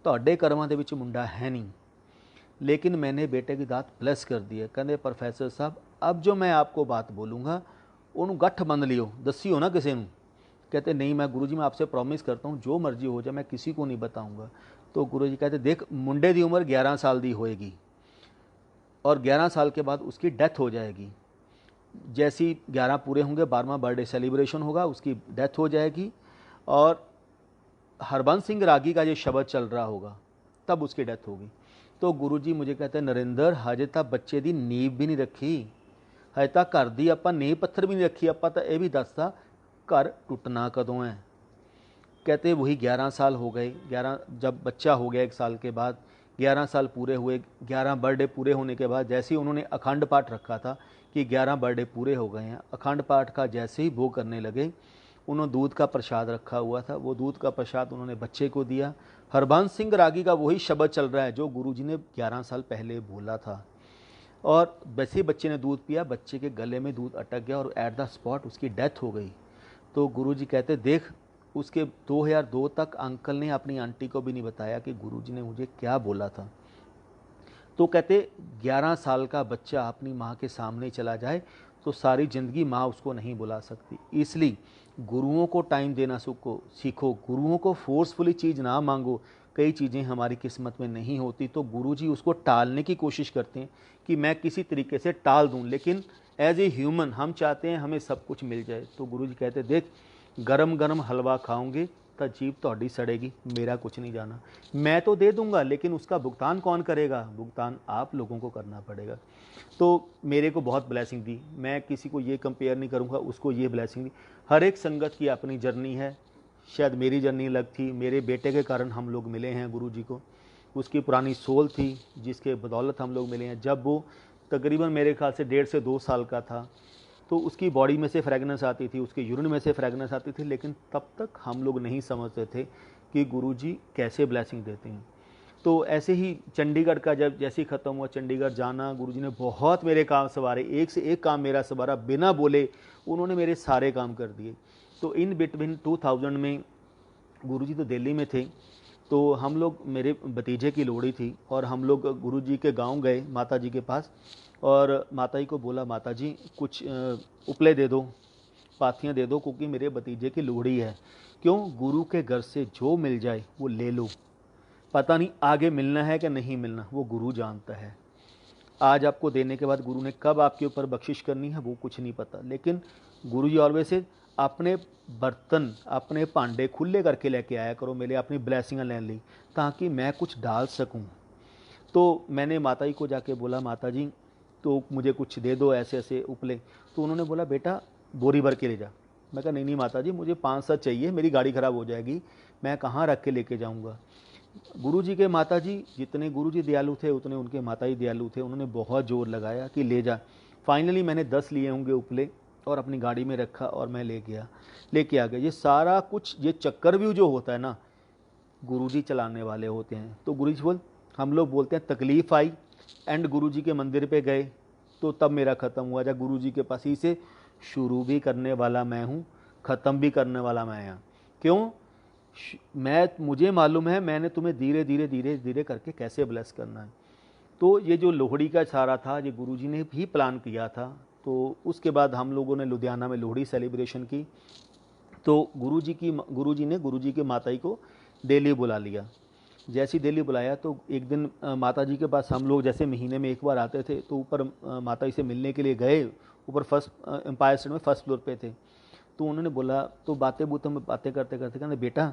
ਤੁਹਾਡੇ ਕਰਮਾਂ ਦੇ ਵਿੱਚ मुंडा है नहीं, लेकिन मैंने बेटे की दात प्लस कर दी है। कहते प्रोफेसर साहब अब जो मैं आपको बात बोलूँगा उन्होंने गठ बंद लियो, दसियो ना किसी को। कहते नहीं मैं गुरुजी मैं आपसे प्रॉमिस करता हूँ जो मर्जी हो जाए मैं किसी को नहीं बताऊँगा। तो गुरुजी कहते देख मुंडे की उम्र 11 साल की होएगी और 11 साल के बाद उसकी डेथ हो जाएगी। जैसी 11 पूरे होंगे 12वां बर्थडे सेलिब्रेशन होगा, उसकी डेथ हो जाएगी। और हरबंस सिंह रागी का ये शब्द चल रहा होगा तब उसकी डेथ होगी। तो गुरुजी मुझे कहते नरेंद्र हजे तक बच्चे की नींव भी नहीं रखी, हजे तक घर की आप नींव पत्थर भी नहीं रखी, आप तो यह भी दसता घर टुटना कदों है। कहते वही 11 साल हो गए, 11 जब बच्चा हो गया 1 साल के बाद 11 साल पूरे हुए, 11 बर्थडे पूरे होने के बाद जैसे ही उन्होंने अखंड पाठ रखा था कि 11 बर्थडे पूरे हो गए हैं, अखंड पाठ का जैसे ही भोग करने लगे उन्होंने दूध का प्रसाद रखा हुआ था, वो दूध का प्रसाद उन्होंने बच्चे को दिया। हरबंस सिंह रागी का वही शब्द चल रहा है जो गुरुजी ने 11 साल पहले बोला था। और वैसे ही बच्चे ने दूध पिया, बच्चे के गले में दूध अटक गया और एट द स्पॉट उसकी डेथ हो गई। तो गुरुजी कहते देख उसके 2002 तक अंकल ने अपनी आंटी को भी नहीं बताया कि गुरुजी ने मुझे क्या बोला था। तो कहते 11 साल का बच्चा अपनी माँ के सामने चला जाए तो सारी ज़िंदगी माँ उसको नहीं बुला सकती। इसलिए गुरुओं को टाइम देना सीखो, गुरुओं को फोर्सफुली चीज़ ना मांगो। कई चीज़ें हमारी किस्मत में नहीं होती तो गुरुजी उसको टालने की कोशिश करते हैं कि मैं किसी तरीके से टाल दूं, लेकिन एज ए ह्यूमन हम चाहते हैं हमें सब कुछ मिल जाए। तो गुरुजी कहते देख गरम गरम हलवा खाओगे तो जीभ तोड़ी सड़ेगी, मेरा कुछ नहीं जाना, मैं तो दे दूंगा लेकिन उसका भुगतान कौन करेगा? भुगतान आप लोगों को करना पड़ेगा। तो मेरे को बहुत ब्लेसिंग दी, मैं किसी को ये कंपेयर नहीं करूँगा, उसको ये ब्लेसिंग दी। हर एक संगत की अपनी जर्नी है, शायद मेरी जर्नी अलग थी, मेरे बेटे के कारण हम लोग मिले हैं गुरुजी को, उसकी पुरानी सोल थी जिसके बदौलत हम लोग मिले हैं। जब वो तकरीबन मेरे ख्याल से 1.5 से 2 साल का था तो उसकी बॉडी में से फ्रेगनेंस आती थी, उसके यूरिन में से फ्रेगनेंस आती थी, लेकिन तब तक हम लोग नहीं समझते थे कि गुरुजी कैसे ब्लेसिंग देते हैं। तो ऐसे ही चंडीगढ़ का जब जैसे ही ख़त्म हुआ, चंडीगढ़ जाना, गुरुजी ने बहुत मेरे काम सवारे, एक से एक काम मेरा सवारा, बिना बोले उन्होंने मेरे सारे काम कर दिए। तो इन बिटवीन 2000 में गुरुजी तो दिल्ली में थे, तो हम लोग मेरे भतीजे की लोहड़ी थी और हम लोग गुरुजी के गांव गए माता जी के पास और माता जी को बोला माता जी कुछ उपले दे दो, पाथियाँ दे दो, क्योंकि मेरे भतीजे की लोहड़ी है। क्यों? गुरु के घर से जो मिल जाए वो ले लो, पता नहीं आगे मिलना है कि नहीं मिलना, वो गुरु जानता है। आज आपको देने के बाद गुरु ने कब आपके ऊपर बख्शिश करनी है वो कुछ नहीं पता, लेकिन गुरु जी ऑलवेज से अपने बर्तन अपने भांडे खुले करके लेके आया करो, मेरे अपनी ब्लैसिंग लेने ली ताकि मैं कुछ डाल सकूं। तो मैंने माता जी को जाके बोला माता जी तो मुझे कुछ दे दो ऐसे ऐसे उपले। तो उन्होंने बोला बेटा बोरी भर के ले जा। मैं कहा नहीं नहीं माता जी मुझे 5-7 चाहिए, मेरी गाड़ी ख़राब हो जाएगी, मैं कहाँ रख के लेके जाऊँगा। गुरुजी के माताजी जितने गुरुजी दयालु थे उतने उनके माताजी दयालु थे, उन्होंने बहुत जोर लगाया कि ले जा। फाइनली मैंने 10 लिए होंगे उपले और अपनी गाड़ी में रखा और मैं लेके आ गया। ये सारा कुछ ये चक्रव्यूह जो होता है ना गुरुजी चलाने वाले होते हैं। तो गुरुजी हम लोग बोलते हैं तकलीफ़ आई एंड गुरुजी के मंदिर पे गए तो तब मेरा ख़त्म हुआ। जब गुरुजी के पास ही से शुरू भी करने वाला मैं हूँ, ख़त्म भी करने वाला मैं हूँ। क्यों? मुझे मालूम है मैंने तुम्हें धीरे धीरे धीरे धीरे करके कैसे ब्लेस करना है। तो ये जो लोहड़ी का सारा था ये गुरुजी ने भी प्लान किया था। तो उसके बाद हम लोगों ने लुधियाना में लोहड़ी सेलिब्रेशन की। तो गुरुजी के माताजी को दिल्ली बुला लिया। जैसे ही दिल्ली बुलाया तो एक दिन माता जी के पास हम लोग जैसे महीने में एक बार आते थे, तो ऊपर माता जी से मिलने के लिए गए। ऊपर फर्स्ट एम्पायर स्टेट में फर्स्ट फ्लोर पे थे। तो उन्होंने बोला, तो बातें करते करते कहते बेटा,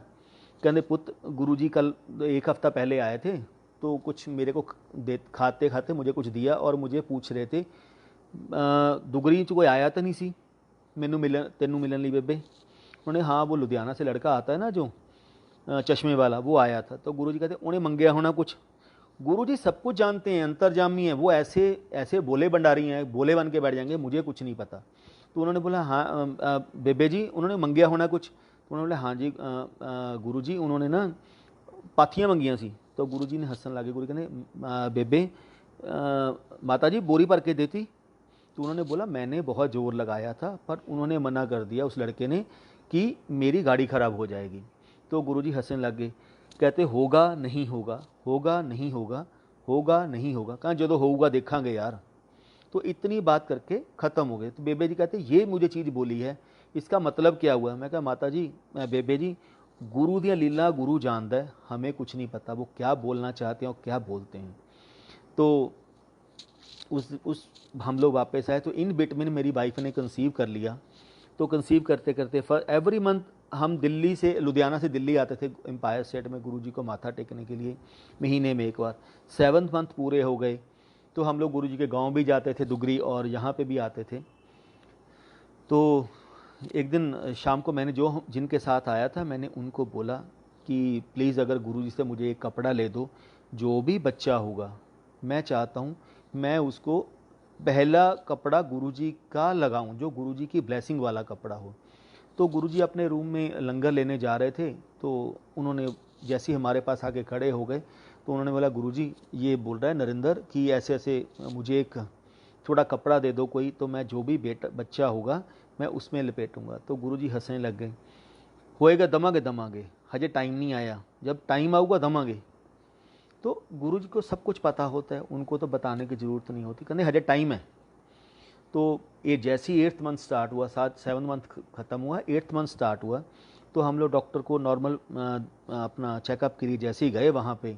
कहते पुत्र, गुरुजी कल 1 हफ्ता पहले आए थे, तो कुछ मेरे को खाते खाते मुझे कुछ दिया और मुझे पूछ रहे थे दुगरी च कोई आया तो नहीं सी मैनू मिलन तेनू मिलन ली बेबे। उन्होंने हाँ वो लुधियाना से लड़का आता है ना जो चश्मे वाला, वो आया था। तो गुरुजी कहते उन्हें मंगया होना कुछ। गुरुजी सब कुछ जानते हैं, अंतर्जामी हैं वो, ऐसे ऐसे बोले भंडारी हैं, बोले बन के बैठ जाएंगे, मुझे कुछ नहीं पता। तो उन्होंने बोला हाँ बेबे जी, उन्होंने मंगया होना कुछ। तो उन्होंने बोला हाँ जी गुरुजी उन्होंने ना पाथियाँ मंगियाँ सी। तो गुरुजी ने हंसन लगे। गुरु कहने बेबे माता जी बोरी भर के देती। तो उन्होंने बोला मैंने बहुत ज़ोर लगाया था पर उन्होंने मना कर दिया उस लड़के ने कि मेरी गाड़ी ख़राब हो जाएगी। तो गुरुजी हंसने लग गए, कहते होगा नहीं होगा, होगा नहीं होगा, होगा नहीं होगा, कहाँ जो होगा देखांगे यार। तो इतनी बात करके ख़त्म हो गए। तो बेबे जी कहते ये मुझे चीज़ बोली है, इसका मतलब क्या हुआ? मैं कहा माता जी बेबे जी गुरु दियाँ लीला गुरु जानता है, हमें कुछ नहीं पता वो क्या बोलना चाहते हैं और क्या बोलते हैं। तो उस हम लोग वापस आए। तो इन बिटवीन मेरी वाइफ ने कंसीव कर लिया। तो कंसीव करते करते एवरी मंथ हम दिल्ली से लुधियाना से दिल्ली आते थे एम्पायर स्टेट में गुरुजी को माथा टेकने के लिए, महीने में एक बार। 7th मंथ पूरे हो गए तो हम लोग गुरुजी के गांव भी जाते थे दुगरी, और यहाँ पे भी आते थे। तो एक दिन शाम को मैंने जिनके साथ आया था मैंने उनको बोला कि प्लीज़ अगर गुरुजी से मुझे एक कपड़ा ले दो, जो भी बच्चा होगा मैं चाहता हूँ मैं उसको पहला कपड़ा गुरुजी का लगाऊं, जो गुरुजी की ब्लेसिंग वाला कपड़ा हो। तो गुरुजी अपने रूम में लंगर लेने जा रहे थे। तो उन्होंने जैसे ही हमारे पास आके खड़े हो गए तो उन्होंने बोला गुरुजी ये बोल रहा है नरेंद्र कि ऐसे ऐसे मुझे एक थोड़ा कपड़ा दे दो कोई, तो मैं जो भी बच्चा होगा मैं उसमें लपेटूंगा। तो गुरुजी हंसने लग गए, होएगा दमागे दमागे, हजे टाइम नहीं आया, जब टाइम आऊगा दमागे। तो गुरुजी को सब कुछ पता होता है, उनको तो बताने की ज़रूरत नहीं होती, कहते हजे टाइम है। तो ये जैसे ही 8th मंथ स्टार्ट हुआ, 7th मंथ ख़त्म हुआ, 8th मंथ स्टार्ट हुआ, तो हम लोग डॉक्टर को नॉर्मल अपना चेकअप के लिए जैसे ही गए वहाँ पे,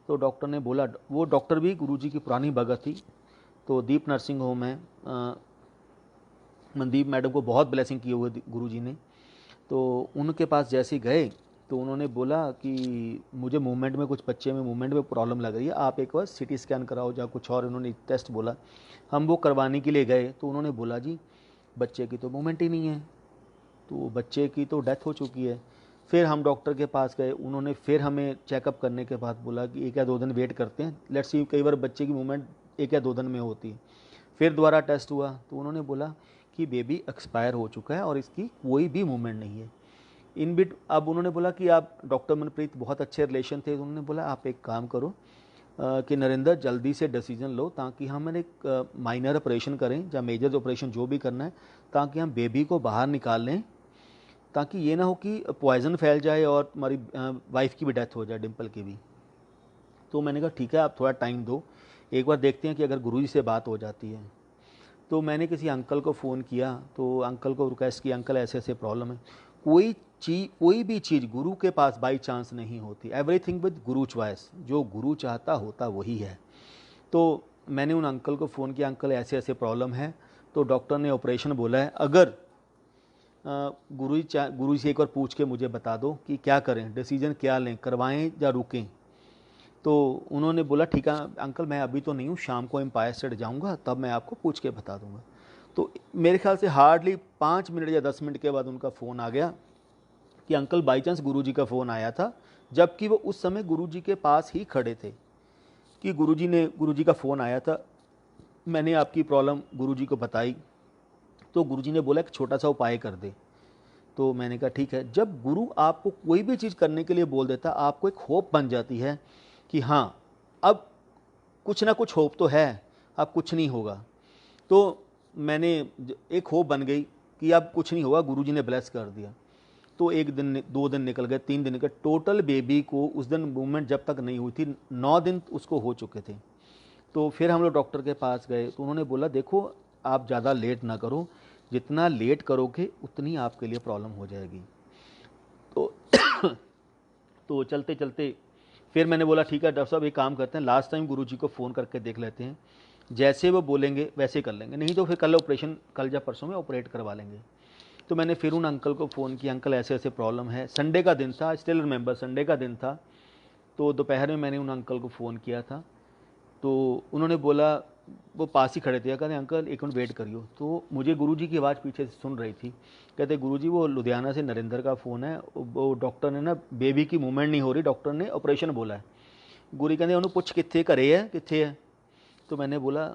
तो डॉक्टर ने बोला, वो डॉक्टर भी गुरुजी की पुरानी भगत थी। तो दीप नर्सिंग होम है, मनदीप मैडम को बहुत ब्लेसिंग की हुई गुरुजी ने। तो उनके पास जैसे ही गए तो उन्होंने बोला कि मुझे मूवमेंट में, कुछ बच्चे में मूवमेंट में प्रॉब्लम लग रही है, आप एक बार सिटी स्कैन कराओ या कुछ और उन्होंने टेस्ट बोला। हम वो करवाने के लिए गए तो उन्होंने बोला जी बच्चे की तो मूवमेंट ही नहीं है, तो बच्चे की तो डेथ हो चुकी है। फिर हम डॉक्टर के पास गए, उन्होंने फिर हमें चेकअप करने के बाद बोला कि 1 या 2 दिन वेट करते हैं, लेट्स सी कई बार बच्चे की मूवमेंट 1 या 2 दिन में होती है। फिर दोबारा टेस्ट हुआ तो उन्होंने बोला कि बेबी एक्सपायर हो चुका है और इसकी कोई भी मूवमेंट नहीं है। इन बिट अब उन्होंने बोला कि आप डॉक्टर मनप्रीत बहुत अच्छे रिलेशन थे, तो उन्होंने बोला आप एक काम करो कि नरेंद्र जल्दी से डिसीजन लो ताकि हम एक माइनर ऑपरेशन करें या मेजर ऑपरेशन जो भी करना है, ताकि हम बेबी को बाहर निकाल लें, ताकि ये ना हो कि पॉइजन फैल जाए और हमारी वाइफ की भी डेथ हो जाए, डिम्पल की भी। तो मैंने कहा ठीक है आप थोड़ा टाइम दो, एक बार देखते हैं कि अगर गुरुजी से बात हो जाती है। तो मैंने किसी अंकल को फ़ोन किया, तो अंकल को रिक्वेस्ट की अंकल ऐसे ऐसे प्रॉब्लम है। कोई भी चीज़ गुरु के पास बाई चांस नहीं होती, एवरीथिंग विद गुरु चॉइस, जो गुरु चाहता होता वही है। तो मैंने उन अंकल को फ़ोन किया, अंकल ऐसे ऐसे प्रॉब्लम है। तो डॉक्टर ने ऑपरेशन बोला है, अगर गुरु से एक बार पूछ के मुझे बता दो कि क्या करें, डिसीजन क्या लें, करवाएं या रुकें। तो उन्होंने बोला ठीक है अंकल मैं अभी तो नहीं हूँ, शाम को एम्पायर स्टेट जाऊँगा तब मैं आपको पूछ के बता दूँगा। तो मेरे ख्याल से हार्डली 5 मिनट या 10 मिनट के बाद उनका फ़ोन आ गया कि अंकल बाई चांस गुरुजी का फ़ोन आया था, जबकि वो उस समय गुरुजी के पास ही खड़े थे, कि गुरुजी का फ़ोन आया था, मैंने आपकी प्रॉब्लम गुरुजी को बताई। तो गुरुजी ने बोला एक छोटा सा उपाय कर दे। तो मैंने कहा ठीक है। जब गुरु आपको कोई भी चीज़ करने के लिए बोल देता, आपको एक होप बन जाती है कि हाँ अब कुछ ना कुछ होप तो है, अब कुछ नहीं होगा। तो मैंने एक होप बन गई कि अब कुछ नहीं होगा, गुरुजी ने ब्लेस कर दिया। तो 1 दिन 2 दिन निकल गए, 3 दिन निकल, टोटल बेबी को उस दिन मूवमेंट जब तक नहीं हुई थी 9 दिन उसको हो चुके थे। तो फिर हम लोग डॉक्टर के पास गए तो उन्होंने बोला देखो आप ज़्यादा लेट ना करो, जितना लेट करोगे उतनी आपके लिए प्रॉब्लम हो जाएगी। तो तो चलते चलते फिर मैंने बोला ठीक है डॉक्टर साहब एक काम करते हैं, लास्ट टाइम गुरुजी को फ़ोन करके देख लेते हैं, जैसे वो बोलेंगे वैसे कर लेंगे, नहीं तो फिर कल ऑपरेशन, कल या परसों में ऑपरेट करवा लेंगे। तो मैंने फिर उन अंकल को फ़ोन किया, अंकल ऐसे ऐसे प्रॉब्लम है। संडे का दिन था, स्टिल रिमेंबर संडे का दिन था। तो दोपहर में मैंने उन अंकल को फ़ोन किया था, तो उन्होंने बोला, वो पास ही खड़े थे, कहते अंकल एक मिनट वेट करियो। तो मुझे गुरुजी की आवाज़ पीछे से सुन रही थी, कहते गुरुजी वो लुधियाना से नरेंद्र का फ़ोन है, वो डॉक्टर ने ना बेबी की मूवमेंट नहीं हो रही, डॉक्टर ने ऑपरेशन बोला है। गुरु कहते उन्होंने पूछ कितने घरे है, कितने है। तो मैंने बोला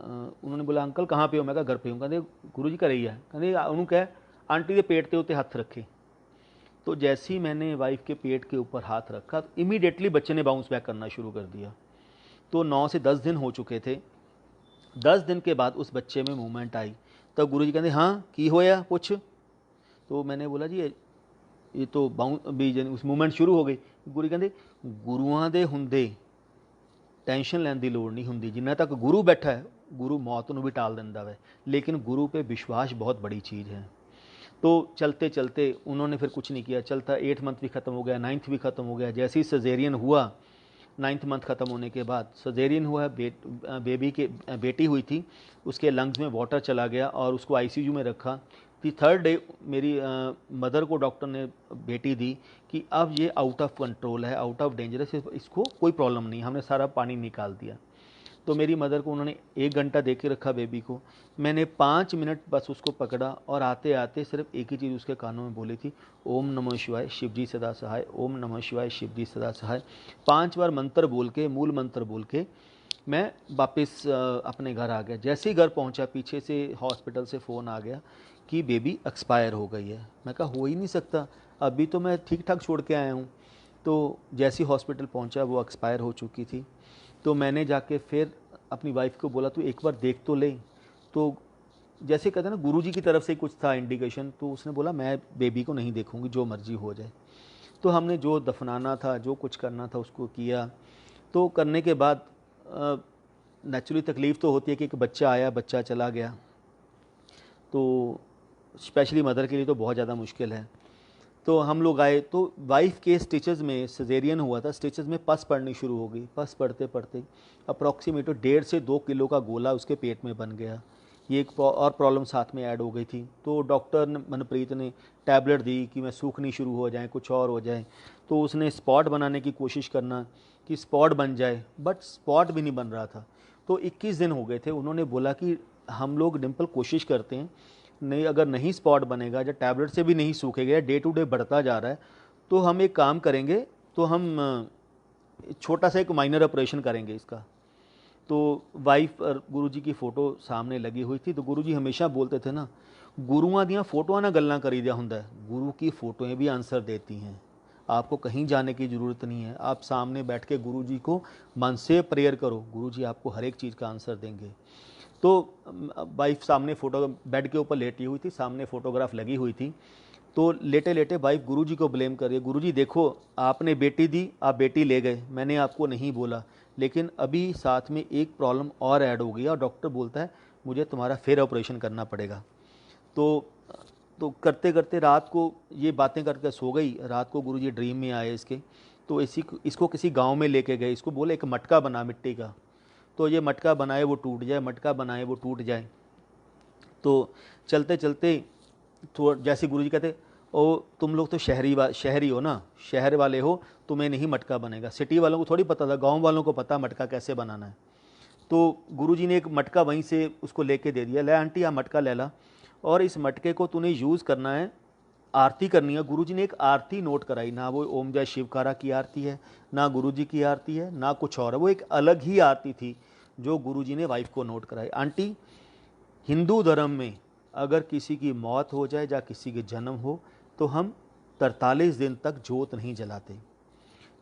उन्होंने बोला अंकल कहाँ पे हो, मैं कहा घर पे हूँ। कहते गुरु जी घरे ही है। कहते उन्होंने कहा आंटी के पेट के उत्ते हाथ रखे। तो जैसे ही मैंने वाइफ के पेट के ऊपर हाथ रखा तो इमीडिएटली बच्चे ने बाउंस बैक करना शुरू कर दिया। तो 9 से 10 दिन हो चुके थे। 10 दिन के बाद उस बच्चे में मूवमेंट आई। तब गुरु जी कहते हाँ की होया पूछ। तो मैंने बोला जी ये तो बाउंस भी उस मूवमेंट शुरू हो गई। गुरु कहते गुरुआं दे हुंदे टेंशन लैन की लोड़ नहीं होंगी, जिन्ना तक गुरु बैठा है गुरु मौत को भी टाल देंदा है, लेकिन गुरु पे विश्वास बहुत बड़ी चीज़ है। तो चलते चलते उन्होंने फिर कुछ नहीं किया, चलता 8 मंथ भी ख़त्म हो गया, 9th भी ख़त्म हो गया। जैसे ही सजेरियन हुआ 9th मंथ ख़त्म होने के बाद सजेरियन हुआ, बेबी के बेटी हुई थी, उसके लंग्स में वाटर चला गया और उसको आईसीयू में रखा। फिर 3rd डे मेरी मदर को डॉक्टर ने बेटी दी कि अब ये आउट ऑफ कंट्रोल है, आउट ऑफ डेंजरस, इसको कोई प्रॉब्लम नहीं। हमने सारा पानी निकाल दिया। तो मेरी मदर को उन्होंने 1 घंटा दे के रखा बेबी को। मैंने 5 मिनट बस उसको पकड़ा और आते आते सिर्फ एक ही चीज़ उसके कानों में बोली थी, ओम नमः शिवाय शिव जी सदा सहाय, ओम नमः शिवाय शिव जी सदा सहाय। 5 बार मंत्र बोल के, मूल मंत्र बोल के मैं वापस अपने घर आ गया। जैसे ही घर पहुंचा पीछे से हॉस्पिटल से फ़ोन आ गया कि बेबी एक्सपायर हो गई है। मैं कहा हो ही नहीं सकता, अभी तो मैं ठीक ठाक छोड़ के आया हूँ। तो जैसे ही हॉस्पिटल पहुंचा वो एक्सपायर हो चुकी थी। तो मैंने जाके फिर अपनी वाइफ को बोला तू एक बार देख तो ले। तो जैसे कहते हैं ना गुरुजी की तरफ से कुछ था इंडिकेशन, तो उसने बोला मैं बेबी को नहीं देखूंगी, जो मर्जी हो जाए। तो हमने जो दफनाना था, जो कुछ करना था उसको किया। तो करने के बाद नेचुरली तकलीफ़ तो होती है कि एक बच्चा आया, बच्चा चला गया, तो स्पेशली मदर के लिए तो बहुत ज़्यादा मुश्किल है। तो हम लोग आए तो वाइफ के स्टिचेस में, सजेरियन हुआ था, स्टिचेस में पस पड़नी शुरू हो गई। पस पड़ते पड़ते अप्रॉक्सीमेट 1.5 से 2 किलो का गोला उसके पेट में बन गया। ये एक और प्रॉब्लम साथ में ऐड हो गई थी। तो डॉक्टर मनप्रीत ने टैबलेट दी कि मैं सूखनी शुरू हो जाए, कुछ और हो जाए। तो उसने स्पॉट बनाने की कोशिश करना कि स्पॉट बन जाए, बट स्पॉट भी नहीं बन रहा था। तो 21 दिन हो गए थे। उन्होंने बोला कि हम लोग डिम्पल कोशिश करते हैं, नहीं अगर नहीं स्पॉट बनेगा, जब टैबलेट से भी नहीं सूखेगा, डे टू डे बढ़ता जा रहा है, तो हम एक काम करेंगे, तो हम छोटा सा एक माइनर ऑपरेशन करेंगे इसका। तो वाइफ और गुरुजी की फ़ोटो सामने लगी हुई थी। तो गुरुजी हमेशा बोलते थे ना, गुरुआं दियाँ फोटोआं ना गल्लां करी दिया हुंदा है, गुरु की फ़ोटोएँ भी आंसर देती हैं। आपको कहीं जाने की ज़रूरत नहीं है, आप सामने बैठ के गुरुजी को मन से प्रेयर करो, गुरुजी आपको हर एक चीज़ का आंसर देंगे। तो वाइफ सामने फ़ोटो बेड के ऊपर लेटी हुई थी, सामने फ़ोटोग्राफ लगी हुई थी। तो लेटे लेटे वाइफ गुरुजी को ब्लेम कर रही है, गुरुजी देखो आपने बेटी दी, आप बेटी ले गए, मैंने आपको नहीं बोला, लेकिन अभी साथ में एक प्रॉब्लम और ऐड हो गई और डॉक्टर बोलता है मुझे तुम्हारा फिर ऑपरेशन करना पड़ेगा। तो करते करते रात को ये बातें करके सो गई। रात को गुरुजी ड्रीम में आए इसके। तो इसको किसी गाँव में लेके गए, इसको बोले एक मटका बना मिट्टी का, तो ये मटका बनाए वो टूट जाए, मटका बनाए वो टूट जाए। तो चलते चलते तो जैसे गुरुजी कहते ओ तुम लोग तो शहरी हो ना, शहर वाले हो, तुम्हें नहीं मटका बनेगा। सिटी वालों को थोड़ी पता था, गांव वालों को पता मटका कैसे बनाना है। तो गुरुजी ने एक मटका वहीं से उसको लेके दे दिया, ले आंटी आ मटका ले ला, और इस मटके को तूने यूज़ करना है, आरती करनी है। गुरुजी ने एक आरती नोट कराई, ना वो ओम जय शिवकारा की आरती है, ना गुरुजी की आरती है, ना कुछ और है, वो एक अलग ही आरती थी जो गुरुजी ने वाइफ को नोट कराई। आंटी, हिंदू धर्म में अगर किसी की मौत हो जाए या किसी के जन्म हो तो हम 43 दिन तक जोत नहीं जलाते।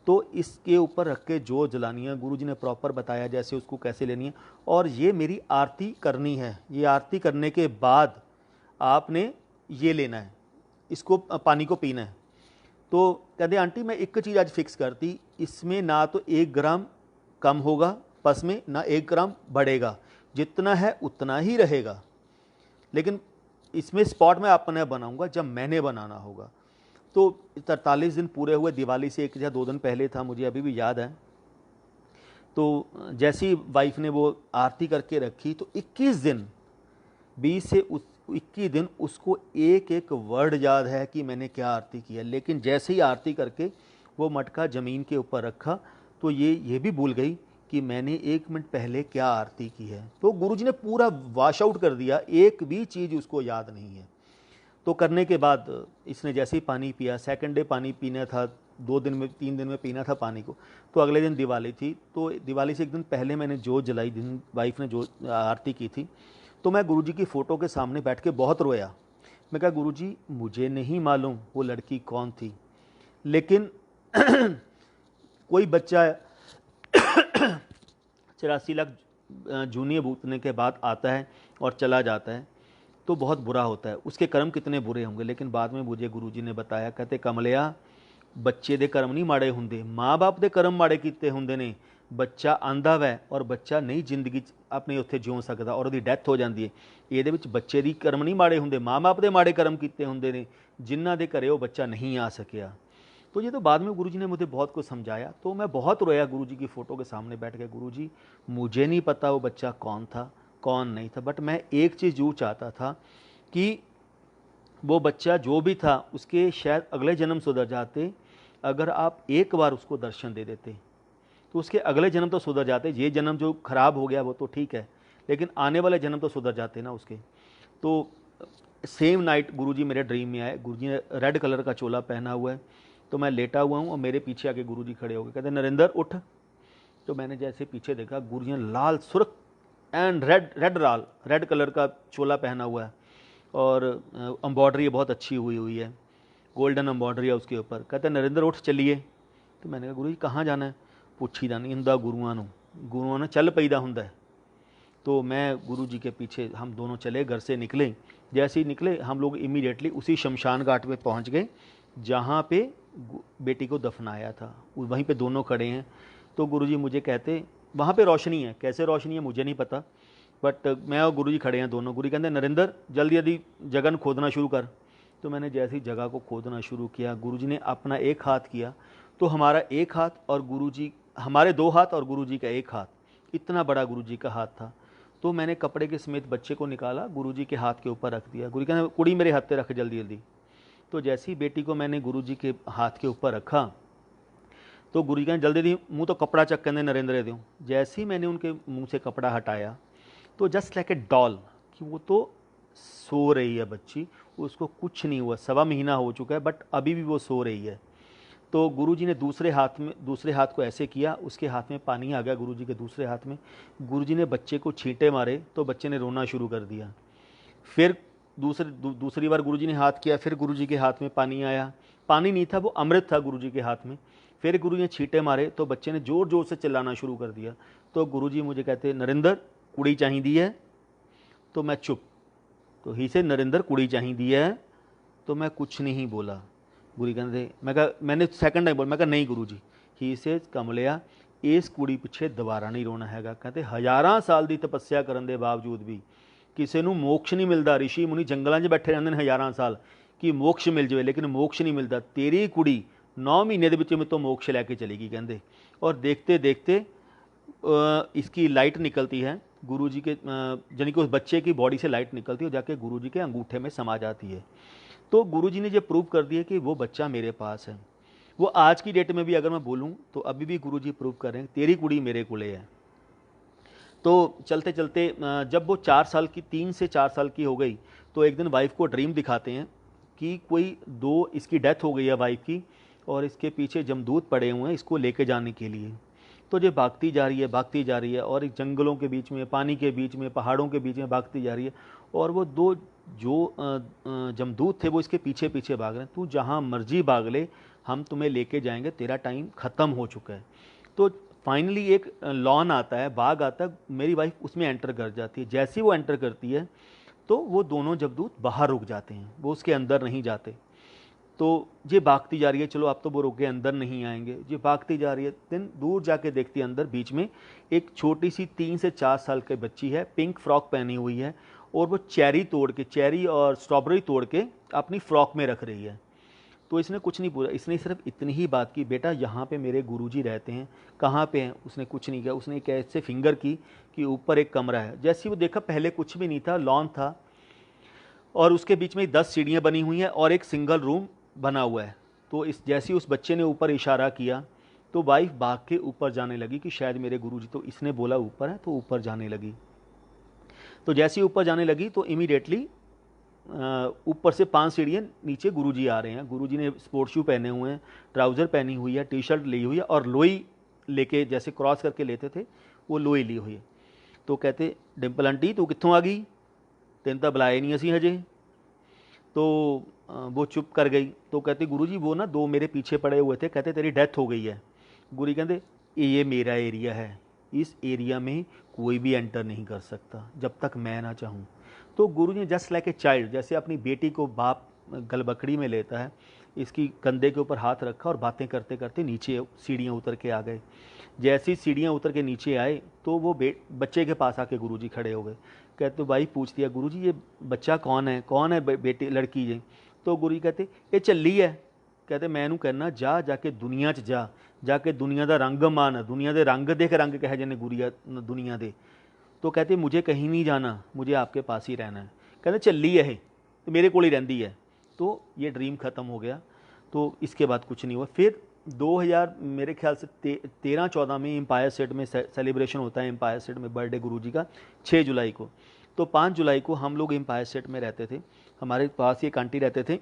तो इसके ऊपर रख के जोत जलानी है। गुरुजी ने प्रॉपर बताया जैसे उसको कैसे लेनी है, और ये मेरी आरती करनी है। ये आरती करने के बाद आपने ये लेना है, इसको पानी को पीना है। तो कहते आंटी मैं एक चीज़ आज फिक्स करती, इसमें ना तो 1 ग्राम कम होगा पस में, ना 1 ग्राम बढ़ेगा, जितना है उतना ही रहेगा, लेकिन इसमें स्पॉट में अपने बनाऊंगा जब मैंने बनाना होगा। तो 43 दिन पूरे हुए, दिवाली से 1 या 2 दिन पहले था, मुझे अभी भी याद है। तो जैसी वाइफ ने वो आरती करके रखी, तो 21 दिन 20 से 21 दिन उसको एक एक वर्ड याद है कि मैंने क्या आरती किया, लेकिन जैसे ही आरती करके वो मटका ज़मीन के ऊपर रखा तो ये भी भूल गई कि मैंने 1 मिनट पहले क्या आरती की है। तो गुरुजी ने पूरा वॉश आउट कर दिया, एक भी चीज़ उसको याद नहीं है। तो करने के बाद इसने जैसे ही पानी पिया, सेकंड डे पानी पीना था, 2 दिन में 3 दिन में पीना था पानी को। तो अगले दिन दिवाली थी, तो दिवाली से 1 दिन पहले मैंने जोत जलाई, दिन वाइफ ने जो आरती की थी, तो मैं गुरुजी की फ़ोटो के सामने बैठ के बहुत रोया। मैं कहा गुरुजी मुझे नहीं मालूम वो लड़की कौन थी, लेकिन कोई बच्चा 84 लाख जूनियर बूतने के बाद आता है और चला जाता है तो बहुत बुरा होता है, उसके कर्म कितने बुरे होंगे। लेकिन बाद में मुझे गुरुजी ने बताया, कहते कमलिया ਬੱਚੇ ਦੇ ਕਰਮ ਨਹੀਂ ਮਾੜੇ ਹੁੰਦੇ, ਮਾਂ-ਬਾਪ ਦੇ ਕਰਮ ਮਾੜੇ ਕੀਤੇ ਹੁੰਦੇ ਨੇ। ਬੱਚਾ ਆਂਦਾ ਵੈ ਔਰ ਬੱਚਾ ਨਹੀਂ ਜ਼ਿੰਦਗੀ 'ਚ ਆਪਣੇ ਉੱਥੇ ਜਿਉ ਸਕਦਾ ਔਰ ਉਹਦੀ ਡੈਥ ਹੋ ਜਾਂਦੀ ਹੈ। ਇਹਦੇ ਵਿੱਚ ਬੱਚੇ ਦੀ ਕਰਮ ਨਹੀਂ ਮਾੜੇ ਹੁੰਦੇ, ਮਾਂ-ਬਾਪ ਦੇ ਮਾੜੇ ਕਰਮ ਕੀਤੇ ਹੁੰਦੇ ਨੇ जिन्ना दे घरे वो बच्चा नहीं आ सकिया। तो ये तो बाद में गुरुजी ने मुझे बहुत कुछ समझाया, तो मैं बहुत रोया गुरुजी की फ़ोटो के सामने बैठ के। गुरुजी मुझे नहीं पता वो बच्चा कौन था कौन नहीं था, बट मैं एक चीज़ जरूर चाहता था कि वो बच्चा जो भी था उसके शायद अगले जन्म सुधर जाते, अगर आप एक बार उसको दर्शन दे देते तो उसके अगले जन्म तो सुधर जाते। ये जन्म जो खराब हो गया वो तो ठीक है, लेकिन आने वाले जन्म तो सुधर जाते ना उसके। तो सेम नाइट गुरुजी मेरे ड्रीम में आए। गुरुजी ने रेड कलर का चोला पहना हुआ है, तो मैं लेटा हुआ हूँ और मेरे पीछे आके गुरुजी खड़े हो गए, कहते नरेंद्र उठ। तो मैंने जैसे पीछे देखा, गुरुजी ने लाल सुर्ख एंड रेड कलर का चोला पहना हुआ है और एम्ब्रॉयडरी बहुत अच्छी हुई है, गोल्डन एम्ब्रॉयडरी है उसके ऊपर। कहते नरेंद्र उठ चलिए। तो मैंने कहा गुरुजी कहाँ जाना है? पुछी दा नहीं हुंदा गुरुआं नूं चल पईदा हुंदा है। तो मैं गुरुजी के पीछे हम दोनों चले, घर से निकले। जैसे ही निकले हम लोग इमीडिएटली उसी शमशान घाट पे पहुंच गए जहाँ पे बेटी को दफनाया था, वहीं पे दोनों खड़े हैं। तो गुरुजी मुझे कहते वहाँ पे रोशनी है, कैसे रोशनी है मुझे नहीं पता, बट मैं और गुरुजी खड़े हैं दोनों। गुरुजी कहते नरेंद्र जल्दी जल्दी जगह खोदना शुरू कर। तो मैंने जैसे ही जगह को खोदना शुरू किया, गुरुजी ने अपना एक हाथ किया तो हमारा एक हाथ और गुरुजी, हमारे 2 हाथ और गुरुजी का एक हाथ, इतना बड़ा गुरुजी का हाथ था। तो मैंने कपड़े के समेत बच्चे को निकाला, गुरुजी के हाथ के ऊपर रख दिया। गुरुजी कहते कुड़ी मेरे हाथ पे रख जल्दी जल्दी। तो जैसे ही बेटी को मैंने गुरुजी के हाथ के ऊपर रखा तो गुरुजी कहते जल्दी दी मुँह तो कपड़ा चक कहते नरेंद्र दूँ। जैसे ही मैंने उनके मुँह से कपड़ा हटाया तो जस्ट लाइक ए डॉल कि वो तो सो रही है बच्ची, उसको कुछ नहीं हुआ, 1.25 महीना हो चुका है बट अभी भी वो सो रही है। तो गुरुजी ने दूसरे हाथ को ऐसे किया, उसके हाथ में पानी आ गया गुरुजी के दूसरे हाथ में। गुरुजी ने बच्चे को छींटे मारे तो बच्चे ने रोना शुरू कर दिया। फिर दूसरी बार गुरुजी ने हाथ किया, फिर गुरुजी के हाथ में पानी आया, पानी नहीं था वो अमृत था गुरुजी के हाथ में। फिर गुरुजी ने छींटे मारे तो बच्चे ने ज़ोर ज़ोर से चिल्लाना शुरू कर दिया। तो गुरुजी मुझे कहते नरेंद्र कुड़ी चाहिदी है। तो मैं चुप। तो ही से नरेंद्र कुड़ी चाहिदी है। तो मैं कुछ नहीं बोला। गुरु कहते मैं कहा, मैंने सैकंड टाइम बोला, मैं कहा नहीं गुरुजी। ही से कमलिया इस कुड़ी पिछे दोबारा नहीं रोना हैगा। कहते 1000 साल की तपस्या करने के बावजूद भी किसी को मोक्ष नहीं मिलता। ऋषि मुनि जंगलों 'ਚ बैठे रहते हैं 1000 साल कि मोक्ष मिल जाए, लेकिन मोक्ष नहीं मिलता। तेरी कुड़ी 9 महीने के मेरे तो मोक्ष लैके चलेगी कहते। और देखते देखते इसकी लाइट निकलती है गुरुजी के, यानी कि उस बच्चे की बॉडी से लाइट निकलती है और जाके गुरुजी के अंगूठे में समा जाती है। तो गुरुजी ने ये प्रूव कर दिया कि वो बच्चा मेरे पास है। वो आज की डेट में भी अगर मैं बोलूँ तो अभी भी गुरुजी प्रूव कर रहे हैं तेरी कुड़ी मेरे कुले है। तो चलते चलते जब वो 3 से 4 साल की हो गई तो एक दिन वाइफ को ड्रीम दिखाते हैं कि कोई 2 इसकी डेथ हो गई है वाइफ की और इसके पीछे जमदूत पड़े हुए हैं इसको लेके जाने के लिए। तो ये भागती जा रही है और एक जंगलों के बीच में, पानी के बीच में, पहाड़ों के बीच में भागती जा रही है और वो 2 जो जमदूत थे वो इसके पीछे पीछे भाग रहे हैं। तू जहाँ मर्जी भाग ले, हम तुम्हें लेके जाएंगे, तेरा टाइम ख़त्म हो चुका है। तो फाइनली एक लॉन आता है, बाग आता है, मेरी वाइफ उसमें एंटर कर जाती है। जैसे ही वो एंटर करती है तो वो दोनों जमदूत बाहर रुक जाते हैं, वो उसके अंदर नहीं जाते। तो ये भागती जा रही है, चलो अब तो वो रुक के अंदर नहीं आएंगे, ये भागती जा रही है। दिन दूर जाके देखती है अंदर बीच में एक छोटी सी 3 से 4 साल की बच्ची है, पिंक फ्रॉक पहनी हुई है, और वो चेरी और स्ट्रॉबेरी तोड़ के अपनी फ्रॉक में रख रही है। तो इसने कुछ नहीं पूछा, इसने सिर्फ इतनी ही बात की, बेटा यहाँ पे मेरे गुरुजी रहते हैं। कहाँ पे हैं? उसने कुछ नहीं किया, उसने एक ऐसे फिंगर की कि ऊपर एक कमरा है। जैसे ही वो देखा, पहले कुछ भी नहीं था, लॉन था, और उसके बीच में 10 सीढ़ियाँ बनी हुई हैं और एक सिंगल रूम बना हुआ है। तो इस जैसे ही उस बच्चे ने ऊपर इशारा किया, तो वाइफ भाग के ऊपर जाने लगी कि शायद मेरे गुरुजी, तो इसने बोला ऊपर है, तो ऊपर जाने लगी। तो जैसे ही ऊपर जाने लगी तो इमीडिएटली ऊपर से 5 सीढ़ियाँ नीचे गुरुजी आ रहे हैं। गुरुजी ने स्पोर्ट्स शू पहने हुए हैं, ट्राउज़र पहनी हुई है, टी शर्ट ली हुई है, और लोई लेके जैसे क्रॉस करके लेते थे वो लोई ली हुई है। तो कहते, डिंपल आंटी तू कित्थों आ गई, तेन तो बुलाया नहीं असी हजे। तो वो चुप कर गई। तो कहते, गुरुजी वो ना 2 मेरे पीछे पड़े हुए थे, कहते तेरी डेथ हो गई है। गुरु कहते, ये मेरा एरिया है, इस एरिया में कोई भी एंटर नहीं कर सकता जब तक मैं ना चाहूँ। तो गुरु जी जस्ट लाइक ए चाइल्ड, जैसे अपनी बेटी को बाप गलबकड़ी में लेता है, इसकी कंधे के ऊपर हाथ रखा और बातें करते करते नीचे सीढ़ियाँ उतर के आ गए। जैसी सीढ़ियाँ उतर के नीचे आए तो वो बच्चे के पास आके गुरुजी खड़े हो गए। कहते, तो भाई पूछ दिया, गुरुजी ये बच्चा कौन है बेटी लड़की ये? तो गुरुजी कहते, ये झल्ली है। कहते, मैं इहनूं कहना जा जाके दुनिया च जा, जाके दुनिया का रंग मान, दुनिया के रंग देख, रंग कहे जने दुनिया दे। तो कहते, मुझे कहीं नहीं जाना, मुझे आपके पास ही रहना है। कहते, चली है तो मेरे को ही रहती है। तो ये ड्रीम ख़त्म हो गया। तो इसके बाद कुछ नहीं हुआ। फिर 2000 मेरे ख्याल से 13-14 में एम्पायर स्टेट में सेलिब्रेशन होता है, एम्पायर स्टेट में बर्थडे गुरुजी का 6 जुलाई को। तो 5 जुलाई को हम लोग एम्पायर स्टेट में रहते थे, हमारे पास ही एक आंटी रहते थे।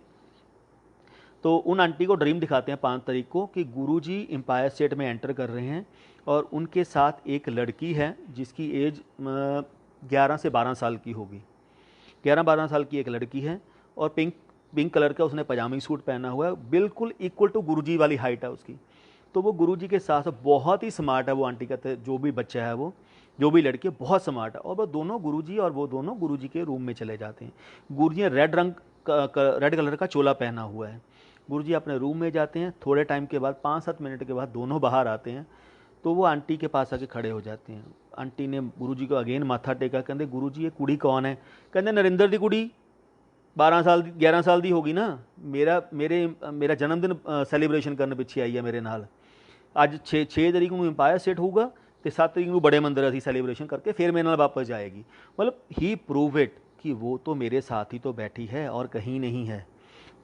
तो उन आंटी को ड्रीम दिखाते हैं 5 तारीख को कि गुरुजी एम्पायर स्टेट में एंटर कर रहे हैं, और उनके साथ एक लड़की है जिसकी एज 11 से 12 साल की होगी। 11-12 साल की एक लड़की है, और पिंक कलर का उसने पजामी सूट पहना हुआ है, बिल्कुल इक्वल टू गुरुजी वाली हाइट है उसकी। तो वो गुरुजी के साथ बहुत ही स्मार्ट है वो आंटी, कहते हैं जो भी बच्चा है वो, जो भी लड़की है बहुत स्मार्ट है। और वो दोनों गुरुजी के रूम में चले जाते हैं। गुरुजी ने रेड कलर का चोला पहना हुआ है। गुरुजी अपने रूम में जाते हैं। थोड़े टाइम के बाद 5-7 मिनट के बाद दोनों बाहर आते हैं। तो वो आंटी के पास आके खड़े हो जाते हैं। आंटी ने गुरुजी को अगेन माथा टेका, कहते, गुरुजी ये कुड़ी कौन है? कहते, नरिंदर दी कुड़ी, 11 साल दी होगी ना, मेरा जन्मदिन सैलीब्रेशन करने पिछे आई है मेरे नाल। अज 6 तरीक को एम्पायर स्टेट होगा, तो 7 तरीक को बड़े मंदिर असी सैलीब्रेशन करके फिर मेरे नाल वापस जाएगी। मतलब ही प्रूव इट कि वो तो मेरे साथ ही तो बैठी है और कहीं नहीं है।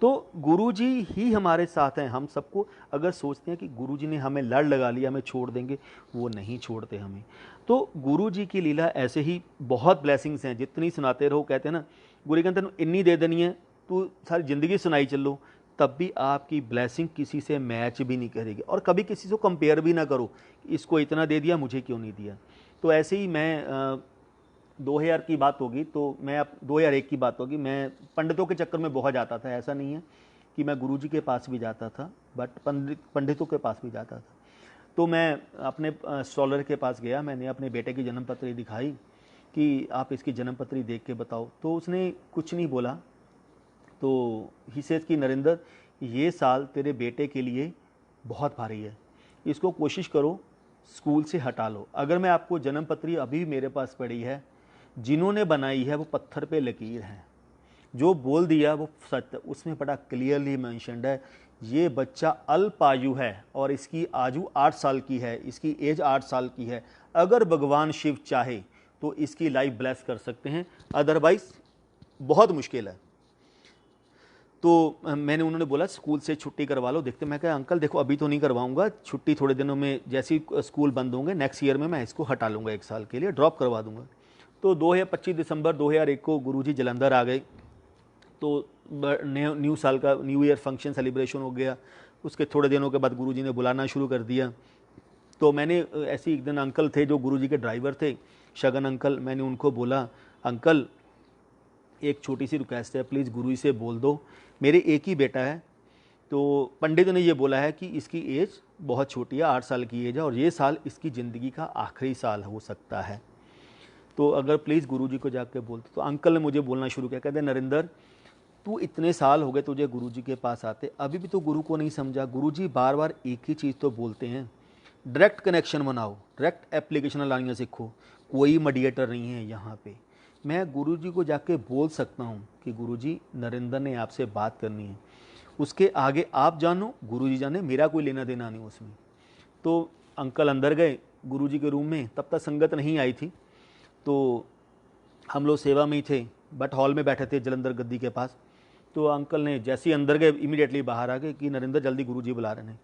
तो गुरुजी ही हमारे साथ हैं। हम सबको अगर सोचते हैं कि गुरुजी ने हमें लड़ लगा लिया, हमें छोड़ देंगे, वो नहीं छोड़ते हमें। तो गुरुजी की लीला ऐसे ही बहुत ब्लेसिंग्स हैं, जितनी सुनाते रहो। कहते हैं ना, गुरु कहते हैं इन्नी दे देनी है, तू सारी ज़िंदगी सुनाई चलो, तब भी आपकी ब्लेसिंग किसी से मैच भी नहीं करेगी। और कभी किसी से कंपेयर भी ना करो, इसको इतना दे दिया, मुझे क्यों नहीं दिया। तो ऐसे ही मैं 2000 की बात होगी, तो मैं अब 2001 की बात होगी, मैं पंडितों के चक्कर में बहुत जाता था। ऐसा नहीं है कि मैं गुरुजी के पास भी जाता था, बट पंडितों के पास भी जाता था। तो मैं अपने स्टॉलर के पास गया, मैंने अपने बेटे की जन्मपत्री दिखाई कि आप इसकी जन्मपत्री देख के बताओ। तो उसने कुछ नहीं बोला। तो ही सेज कि नरेंद्र, ये साल तेरे बेटे के लिए बहुत भारी है, इसको कोशिश करो स्कूल से हटा लो। अगर मैं आपको जन्मपत्री अभी मेरे पास पड़ी है, जिन्होंने बनाई है वो पत्थर पे लकीर है, जो बोल दिया वो सत्य। उसमें बड़ा क्लियरली मेंशन्ड है, ये बच्चा अल्पायु है और इसकी आयु 8 साल की है, इसकी एज 8 साल की है। अगर भगवान शिव चाहे तो इसकी लाइफ ब्लेस कर सकते हैं, अदरवाइज बहुत मुश्किल है। तो मैंने उन्होंने बोला स्कूल से छुट्टी करवा लो, देखते। मैं कहा अंकल देखो अभी तो नहीं करवाऊंगा, छुट्टी थोड़े दिनों में, जैसे ही स्कूल बंद होंगे नेक्स्ट ईयर में मैं इसको हटा लूँगा, 1 साल के लिए ड्रॉप करवा दूंगा। तो 25 दिसंबर 2001 को गुरुजी जलंधर आ गए। तो न्यू साल का न्यू ईयर फंक्शन सेलिब्रेशन हो गया। उसके थोड़े दिनों के बाद गुरुजी ने बुलाना शुरू कर दिया। तो मैंने ऐसे एक दिन, अंकल थे जो गुरुजी के ड्राइवर थे, शगन अंकल, मैंने उनको बोला अंकल एक छोटी सी रिक्वेस्ट है, प्लीज़ गुरुजी से बोल दो, मेरे एक ही बेटा है। तो पंडित ने ये बोला है कि इसकी एज बहुत छोटी है, 8 साल की एज है, और ये साल इसकी ज़िंदगी का आखिरी साल हो सकता है। तो अगर प्लीज़ गुरुजी को जाके बोलते। तो अंकल ने मुझे बोलना शुरू किया, कहते नरेंद्र तू इतने साल हो गए तुझे गुरुजी के पास आते, अभी भी तो गुरु को नहीं समझा। गुरुजी बार बार एक ही चीज़ तो बोलते हैं, डायरेक्ट कनेक्शन बनाओ, डायरेक्ट एप्लीकेशन लानियाँ सीखो, कोई मीडिएटर नहीं है यहाँ पे। मैं गुरुजी को जाके बोल सकता हूँ कि गुरुजी नरेंद्र ने आपसे बात करनी है, उसके आगे आप जानो गुरुजी जाने, मेरा कोई लेना देना नहीं उसमें। तो अंकल अंदर गए गुरुजी के रूम में, तब तक संगत नहीं आई थी, तो हम लोग सेवा में ही थे, बट हॉल में बैठे थे जलंधर गद्दी के पास। तो अंकल ने जैसे ही अंदर गए इमीडिएटली बाहर आ गए कि नरेंद्र जल्दी गुरुजी बुला रहे हैं।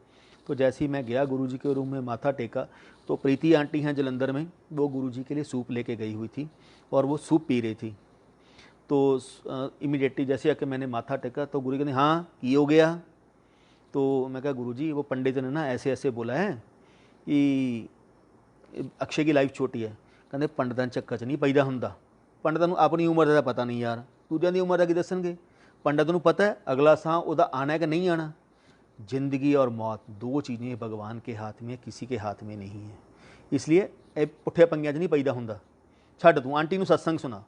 तो जैसे ही मैं गया गुरुजी के रूम में, माथा टेका, तो प्रीति आंटी हैं जलंधर में, वो गुरुजी के लिए सूप लेके गई हुई थी और वो सूप पी रही थी। तो इमीडिएटली जैसे आके मैंने माथा टेका तो गुरु कहते हाँ ये हो गया। तो मैं कहा गुरुजी वो पंडित ने ना ऐसे ऐसे बोला है कि अक्षय की लाइफ छोटी है। कहते पंडितां ਚੱਕਰ 'ਚ ਨਹੀਂ ਪੈਦਾ ਹੁੰਦਾ, ਪੰਡਤਾਂ ਨੂੰ ਆਪਣੀ ਉਮਰ ਦਾ ਪਤਾ ਨਹੀਂ ਯਾਰ, ਦੂਜਿਆਂ ਦੀ ਉਮਰ ਦਾ ਕੀ ਦੱਸਣਗੇ। पंडित ਨੂੰ पता है अगला साह ਉਹਦਾ आना है कि नहीं आना। जिंदगी और मौत दो चीज़ें भगवान के हाथ में, किसी के हाथ में नहीं है। इसलिए पुठे पंगियां 'ਚ नहीं पैदा ਹੁੰਦਾ। ਛੱਡ तू आंटी ਨੂੰ सत्संग सुना।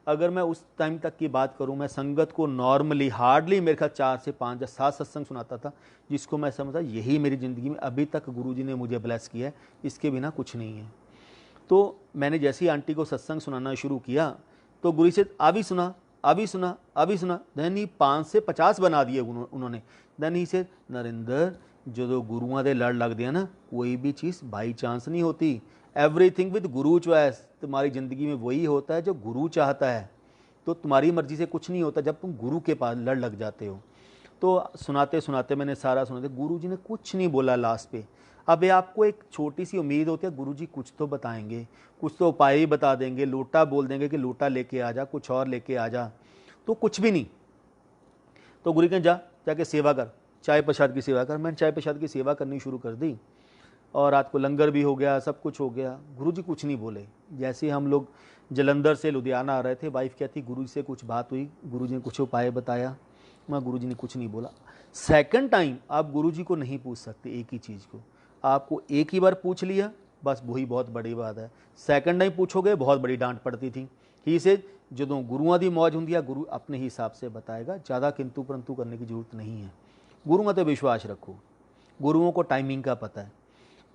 अगर मैं उस टाइम तक की बात करूं, मैं संगत को नॉर्मली हार्डली मेरे ख्याल 4 से 5 या 7 सत्संग सुनाता था, जिसको मैं समझा यही मेरी ज़िंदगी में अभी तक गुरुजी ने मुझे ब्लेस किया है, इसके बिना कुछ नहीं है। तो मैंने जैसे ही आंटी को सत्संग सुनाना शुरू किया तो गुरु से अभी सुना, अभी सुना, अभी सुना, देन ही 5 से 50 बना दिए उन्होंने। देन ही से नरेंद्र जो गुरुआं दे लड़ लगते हैं ना, कोई भी चीज़ बाई चांस नहीं होती, एवरीथिंग विद गुरु चॉइस। तुम्हारी ज़िंदगी में वही होता है जो गुरु चाहता है, तो तुम्हारी मर्जी से कुछ नहीं होता जब तुम गुरु के पास लड़ लग जाते हो। तो सुनाते सुनाते मैंने सारा सुनाते, गुरुजी ने कुछ नहीं बोला लास्ट पे। अब आपको एक छोटी सी उम्मीद होती है गुरुजी कुछ तो बताएंगे, कुछ तो उपाय ही बता देंगे, लोटा बोल देंगे कि लोटा लेके आ जा, कुछ और लेके आ जा, तो कुछ भी नहीं। तो गुरु कहें जाके सेवा कर, चाय प्रसाद की सेवा कर। मैंने चाय प्रसाद की सेवा करनी शुरू कर दी और रात को लंगर भी हो गया, सब कुछ हो गया। गुरुजी कुछ नहीं बोले। जैसे हम लोग जलंधर से लुधियाना आ रहे थे, वाइफ कहती गुरुजी से कुछ बात हुई, गुरुजी ने कुछ उपाय बताया, मैं गुरुजी ने कुछ नहीं बोला। सेकंड टाइम आप गुरुजी को नहीं पूछ सकते एक ही चीज़ को, आपको एक ही बार पूछ लिया बस वही बहुत बड़ी बात है। सेकंड टाइम पूछोगे बहुत बड़ी डांट पड़ती थी। ही से जो गुरुआं दी मौज होंगी है, गुरु अपने हिसाब से बताएगा, ज़्यादा किंतु परंतु करने की जरूरत नहीं है। गुरुआं तो विश्वास रखो, गुरुओं को टाइमिंग का पता है।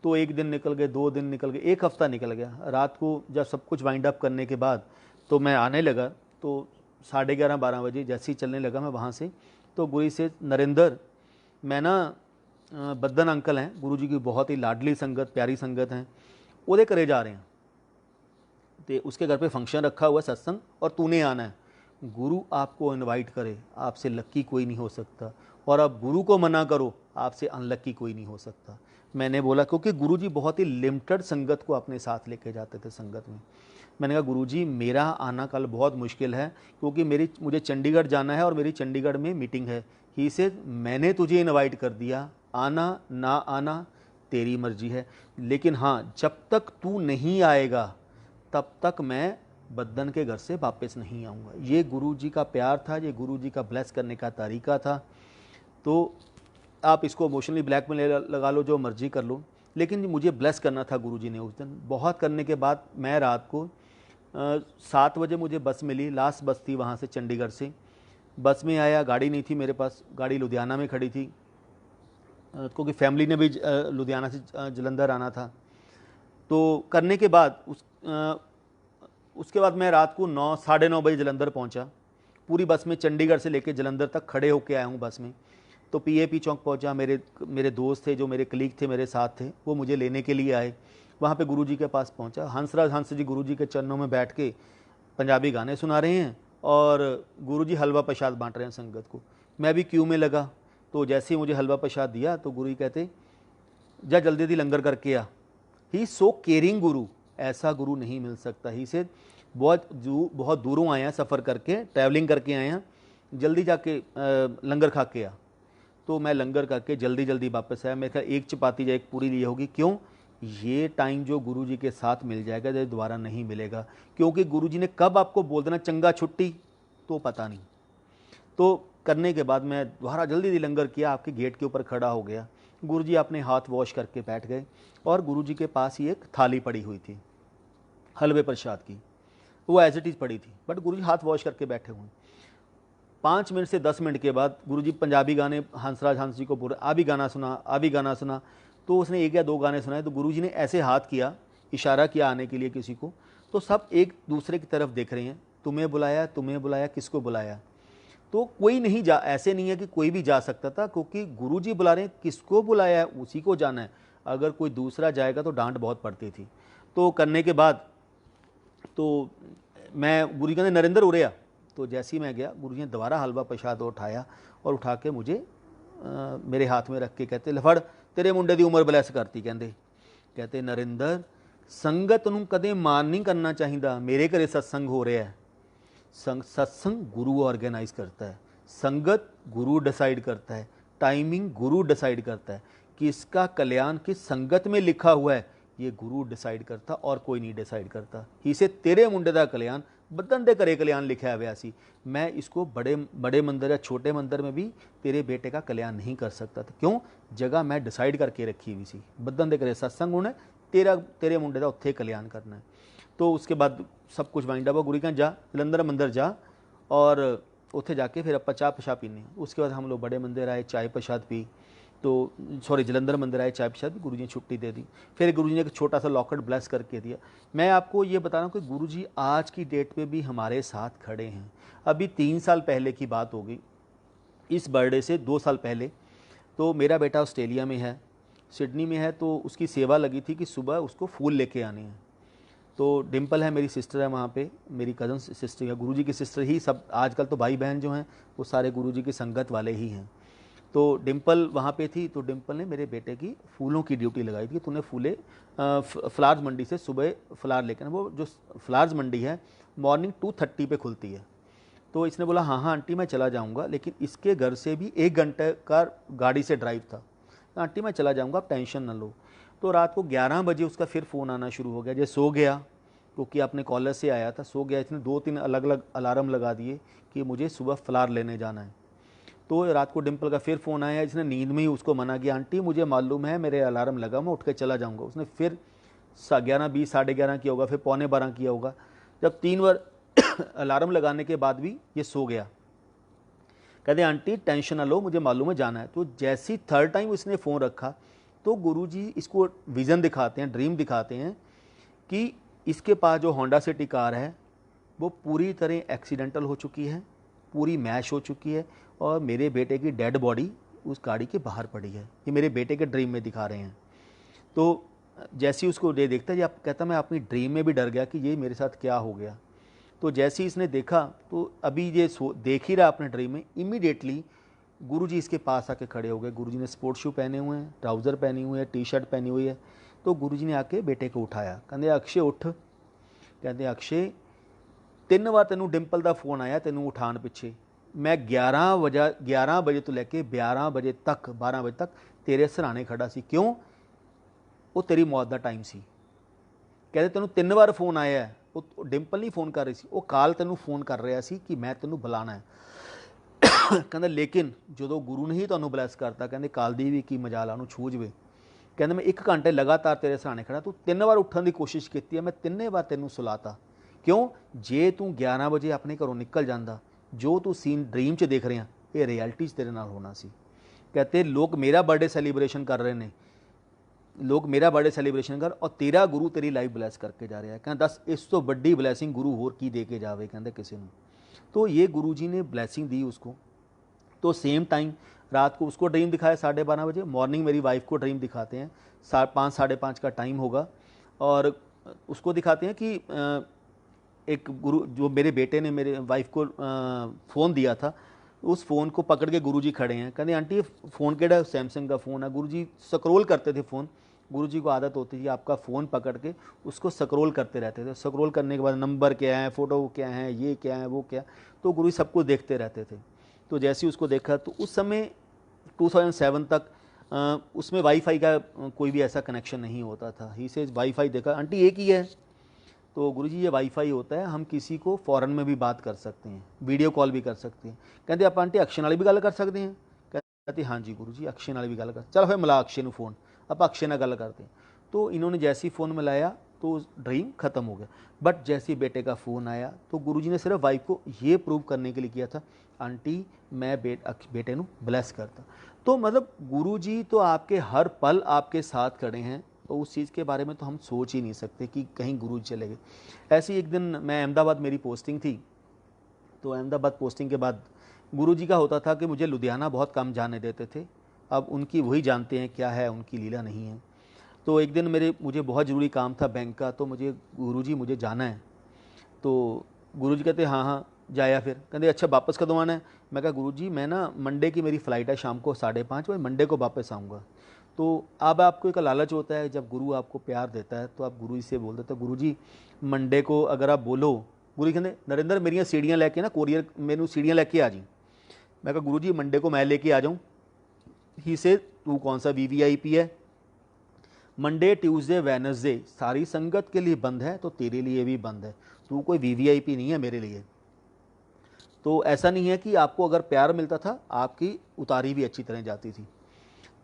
तो एक दिन निकल गए, 2 दिन निकल गए, एक हफ्ता निकल गया। रात को जब सब कुछ वाइंड अप करने के बाद तो मैं आने लगा, तो 11:30-12 बजे जैसे ही चलने लगा मैं वहाँ से, तो गुरु से नरेंद्र मैं ना बद्दन अंकल हैं, गुरुजी की बहुत ही लाडली संगत, प्यारी संगत हैं, ਉਹਦੇ ਘਰੇ जा रहे हैं, तो उसके घर पे फंक्शन रखा हुआ सत्संग और तूने आना है। गुरु आपको इनवाइट करे, आपसे लक्की कोई नहीं हो सकता, और आप गुरु को मना करो, आपसे अनलक्की कोई नहीं हो सकता। मैंने बोला क्योंकि गुरुजी बहुत ही लिमिटेड संगत को अपने साथ लेके जाते थे संगत में। मैंने कहा गुरुजी मेरा आना कल बहुत मुश्किल है क्योंकि मुझे चंडीगढ़ जाना है और मेरी चंडीगढ़ में मीटिंग है। ही से मैंने तुझे इनवाइट कर दिया, आना ना आना तेरी मर्जी है, लेकिन हाँ जब तक तू नहीं आएगा तब तक मैं बद्दन के घर से वापस नहीं आऊँगा। ये गुरुजी का प्यार था, ये गुरुजी का ब्लेस करने का तरीका था। तो आप इसको इमोशनली ब्लैकमेल लगा लो, जो मर्जी कर लो, लेकिन मुझे ब्लेस करना था गुरुजी ने उस दिन। बहुत करने के बाद मैं रात को 7 बजे मुझे बस मिली, लास्ट बस थी वहाँ से चंडीगढ़ से। बस में आया, गाड़ी नहीं थी मेरे पास, गाड़ी लुधियाना में खड़ी थी क्योंकि फैमिली ने भी लुधियाना से जलंधर आना था। तो करने के बाद उसके बाद मैं रात को 9-9:30 बजे जलंधर पहुंचा। पूरी बस में चंडीगढ़ से लेकर जलंधर तक खड़े होके आया हूं बस में। तो पीएपी चौक पहुंचा, मेरे दोस्त थे, जो मेरे कलीग थे मेरे साथ थे, वो मुझे लेने के लिए आए। वहाँ पे गुरुजी के पास पहुंचा, हंसराज हंस जी गुरुजी के चरणों में बैठ के पंजाबी गाने सुना रहे हैं और गुरुजी हलवा प्रसाद बांट रहे हैं संगत को। मैं भी क्यू में लगा, तो जैसे ही मुझे हलवा प्रसाद दिया तो गुरु कहते जा जल्दी जल्दी लंगर करके आ। ही सो केयरिंग गुरु, ऐसा गुरु नहीं मिल सकता। ही से बहुत दूरों आए हैं, सफ़र करके ट्रैवलिंग करके आए हैं, जल्दी जाके लंगर खा के आ। तो मैं लंगर करके जल्दी जल्दी वापस आया। मेरे ख्याल एक चपाती या एक पूरी ली होगी। क्यों? ये टाइम जो गुरुजी के साथ मिल जाएगा जो दोबारा नहीं मिलेगा, क्योंकि गुरुजी ने कब आपको बोल देना चंगा छुट्टी तो पता नहीं। तो करने के बाद मैं दोबारा जल्दी जल्दी लंगर किया, आपके गेट के ऊपर खड़ा हो गया। गुरुजी अपने हाथ वॉश करके बैठ गए और गुरुजी के पास ही एक थाली पड़ी हुई थी हलवे प्रसाद की। वो एज इट इज़ पड़ी थी, बट गुरुजी हाथ वॉश करके बैठे हुए हैं। 5 मिनट से 10 मिनट के बाद गुरुजी पंजाबी गाने हंसराज हंस जी को बोल रहे, आ भी गाना सुना, आ भी गाना सुना। तो उसने 1 या 2 गाने सुनाए, तो गुरुजी ने ऐसे हाथ किया, इशारा किया आने के लिए किसी को, तो सब एक दूसरे की तरफ देख रहे हैं, तुम्हें बुलाया, किसको बुलाया। तो कोई नहीं जा, ऐसे नहीं है कि कोई भी जा सकता था, क्योंकि गुरुजी बुला रहे हैं, किसको बुलाया है उसी को जाना है। अगर कोई दूसरा जाएगा तो डांट बहुत पड़ती थी। तो करने के बाद तो मैं, गुरुजी कहते नरेंद्र उरे आ। तो जैसे ही मैं गया, गुरुजी ने दोबारा हलवा प्रसाद उठाया और उठा के मुझे मेरे हाथ में रख के कहते लफड़ तेरे मुंडे की उम्र ब्लैस करती। कहते नरेंद्र संगत नूं कदे मान नहीं करना चाहिए। मेरे घरे सत्संग हो रहा है, सत्संग गुरु ऑर्गेनाइज करता है, संगत गुरु डिसाइड करता है, टाइमिंग गुरु डिसाइड करता है, किसका कल्याण किस संगत में लिखा हुआ है ये गुरु डिसाइड करता और कोई नहीं डिसाइड करता। इसे तेरे मुंडे का कल्याण बदन दे घरे कल्याण लिखा हुआ सी, मैं इसको बड़े बड़े मंदिर या छोटे मंदिर में भी तेरे बेटे का कल्याण नहीं कर सकता था। क्यों? जगह मैं डिसाइड करके रखी हुई सी, बदन दे घरे सत्संग होना, तेरे मुंडे का उत्थे कल्याण करना है। तो उसके बाद सब कुछ वाइंड अप, गुरु कहना जा जलंधर मंदिर जा और उत्थे जाके फिर आप चाह प्रशाद पीने। उसके बाद हम लोग बड़े मंदिर आए, चाय प्रसाद पी, तो सॉरी जलंधर मंदिर आए, चाय प्रसाद, गुरु जी ने छुट्टी दे दी। फिर गुरु जी ने एक छोटा सा लॉकेट ब्लेस करके दिया। मैं आपको ये बता रहा हूँ कि गुरु जी आज की डेट में भी हमारे साथ खड़े हैं। अभी 3 साल पहले की बात होगी, इस बर्थडे से 2 साल पहले, तो मेरा बेटा ऑस्ट्रेलिया में है, सिडनी में है, तो उसकी सेवा लगी थी कि सुबह उसको फूल लेके आने हैं। तो डिम्पल है, मेरी सिस्टर है वहाँ पे, मेरी कज़न सिस्टर है, गुरुजी की सिस्टर ही सब। आजकल तो भाई बहन जो हैं वो सारे गुरुजी की संगत वाले ही हैं। तो डिम्पल वहाँ पे थी, तो डिम्पल ने मेरे बेटे की फूलों की ड्यूटी लगाई थी। तूने फूले फ्लावर्स मंडी से सुबह फ्लावर लेकर, वो जो फ्लावर्स मंडी है मॉर्निंग 2:30 पे खुलती है। तो इसने बोला हाँ हाँ आंटी मैं चला जाऊँगा, लेकिन इसके घर से भी 1 घंटे का गाड़ी से ड्राइव था। आंटी मैं चला जाऊँगा, आप टेंशन ना लो। तो रात को 11 बजे उसका फिर फ़ोन आना शुरू हो गया। जैसे सो गया, क्योंकि अपने कॉलेज से आया था, सो गया, इसने 2-3 अलग अलग अलार्म लगा दिए कि मुझे सुबह फ्लावर लेने जाना है। तो रात को डिम्पल का फिर फ़ोन आया, इसने नींद में ही उसको मना किया, आंटी मुझे मालूम है मेरे अलार्म लगा, मैं उठ के चला जाऊँगा। उसने फिर 11:20 11:30 किया होगा, फिर 11:45 किया होगा। जब 3 बार अलार्म लगाने के बाद भी ये सो गया। कहते आंटी टेंशन ना लो, मुझे मालूम है जाना है। तो जैसी थर्ड टाइम इसने फ़ोन रखा, तो गुरुजी इसको विज़न दिखाते हैं, ड्रीम दिखाते हैं कि इसके पास जो होंडा सिटी कार है वो पूरी तरह एक्सीडेंटल हो चुकी है, पूरी मैश हो चुकी है, और मेरे बेटे की डेड बॉडी उस गाड़ी के बाहर पड़ी है। ये मेरे बेटे के ड्रीम में दिखा रहे हैं। तो जैसे ही उसको ये देखता है, आप कहता मैं अपनी ड्रीम में भी डर गया कि ये मेरे साथ क्या हो गया। तो जैसे ही इसने देखा, तो अभी ये देख ही रहा अपने ड्रीम में, इमीडिएटली गुरुजी इसके पास आके खड़े हो गए। गुरुजी ने स्पोर्ट्स शू पहने हुए हैं, ट्राउज़र पहनी हुई है, टी शर्ट पहनी हुई है। तो गुरुजी ने आके बेटे को उठाया, कहते अक्षय उठ। कहते अक्षय 3 बार तेनों डिंपल का फोन आया तेनों उठाने पिछे, मैं 11 बजे तो लैके 12 बजे तक तेरे सराहने खड़ा सी। क्यों? वो तेरी मौत का टाइम सी। कहते तेनों 3 बार फोन आया है, वो डिंपल नहीं फोन कर रही सी, वो काल तेनों फोन कर रहा सी कि मैं तेनों बुलाना है। कहते लेकिन जो गुरु ने ही तुहानूं ब्लैस करता, कहते काल दी भी की मजाल आ, छू जवे। कहते मैं 1 घंटे लगातार तेरे सराहने खड़ा, तू 3 बार उठने की कोशिश की है, मैं 3 बार तेनों सुलाता। क्यों? जे तू 11 बजे अपने घरों निकल जाता, जो तू सीन ड्रीम च देख रहे हैं ये रियलिटी तेरे नाल होना सी। कहते लोग मेरा बर्थडे सैलीब्रेशन कर रहे हैं, लोग मेरा बर्थडे सैलीब्रेशन कर, और तेरा गुरु तेरी लाइफ ब्लैस करके जा रहा है। कहते दस इस तो बड़ी ब्लैसिंग गुरु होर की दे के जावे, कहते किसी को। तो ये गुरु जी ने ब्लैसिंग दी उसको। तो सेम टाइम रात को उसको ड्रीम दिखाया 12:30 बजे, मॉर्निंग मेरी वाइफ को ड्रीम दिखाते हैं 5 5:30 का टाइम होगा, और उसको दिखाते हैं कि एक गुरु जो मेरे बेटे ने मेरे वाइफ को फ़ोन दिया था, उस फ़ोन को पकड़ के गुरुजी खड़े हैं। कहते आंटी ये फ़ोन केड़ा? सैमसंग का फ़ोन है। गुरुजी स्क्रॉल करते थे फ़ोन, गुरुजी को आदत होती थी आपका फ़ोन पकड़ के उसको स्क्रॉल करते रहते थे। स्क्रॉल करने के बाद नंबर क्या है, फ़ोटो क्या है, ये क्या है, वो क्या, तो गुरुजी सब कुछ देखते रहते थे। तो जैसे ही उसको देखा, तो उस समय 2007 तक उसमें वाईफाई का कोई भी ऐसा कनेक्शन नहीं होता था। ही से वाईफाई देखा, आंटी एक ही है। तो गुरुजी ये वाईफाई होता है, हम किसी को फ़ॉरेन में भी बात कर सकते हैं, वीडियो कॉल भी कर सकते हैं। कहते आप आंटी अक्षय नाल भी गल कर सकते हैं? कहते हाँ जी गुरुजी अक्षय नाल भी गल कर। चलो फिर मिला अक्षय को फ़ोन, आप अक्षय नाल गल करते हैं। तो इन्होंने जैसे ही फ़ोन मिलाया, तो तो ड्रीम ख़त्म हो गया। बट जैसे ही बेटे का फ़ोन आया तो गुरुजी ने सिर्फ वाइफ को ये प्रूव करने के लिए किया था, आंटी मैं बेटे ਨੂੰ ब्लेस करता। तो मतलब गुरुजी तो आपके हर पल आपके साथ खड़े हैं, तो उस चीज़ के बारे में तो हम सोच ही नहीं सकते कि कहीं गुरुजी चले गए। ऐसे ही एक दिन मैं अहमदाबाद, मेरी पोस्टिंग थी, तो अहमदाबाद पोस्टिंग के बाद गुरुजी का होता था कि मुझे लुधियाना बहुत कम जाने देते थे। अब उनकी वही जानते हैं क्या है, उनकी लीला नहीं है। तो एक दिन मुझे बहुत ज़रूरी काम था बैंक का, तो गुरुजी मुझे जाना है। तो गुरुजी कहते हाँ हाँ जाया। फिर कहते अच्छा वापस कदों आना है। मैं कहा गुरुजी मैं ना मंडे की मेरी फ़्लाइट है शाम को 5:30 बजे, मंडे को वापस आऊँगा। तो अब आपको एक लालच होता है, जब गुरु आपको प्यार देता है तो आप गुरु जी से बोल देते हो गुरुजी मंडे को अगर आप बोलो। गुरु जी कहते नरेंद्र मेरिया सीढ़ियाँ लेके ना कोरियर मैनू सीढ़ियाँ लेके आ जी। मैं कहा गुरुजी मंडे को मैं लेके आ जाऊँ। ही से तू कौन सा वीवीआईपी है, मंडे ट्यूसडे वेडनेसडे सारी संगत के लिए बंद है तो तेरे लिए भी बंद है, तू कोई वीवीआईपी नहीं है मेरे लिए। तो ऐसा नहीं है कि आपको अगर प्यार मिलता था आपकी उतारी भी अच्छी तरह जाती थी।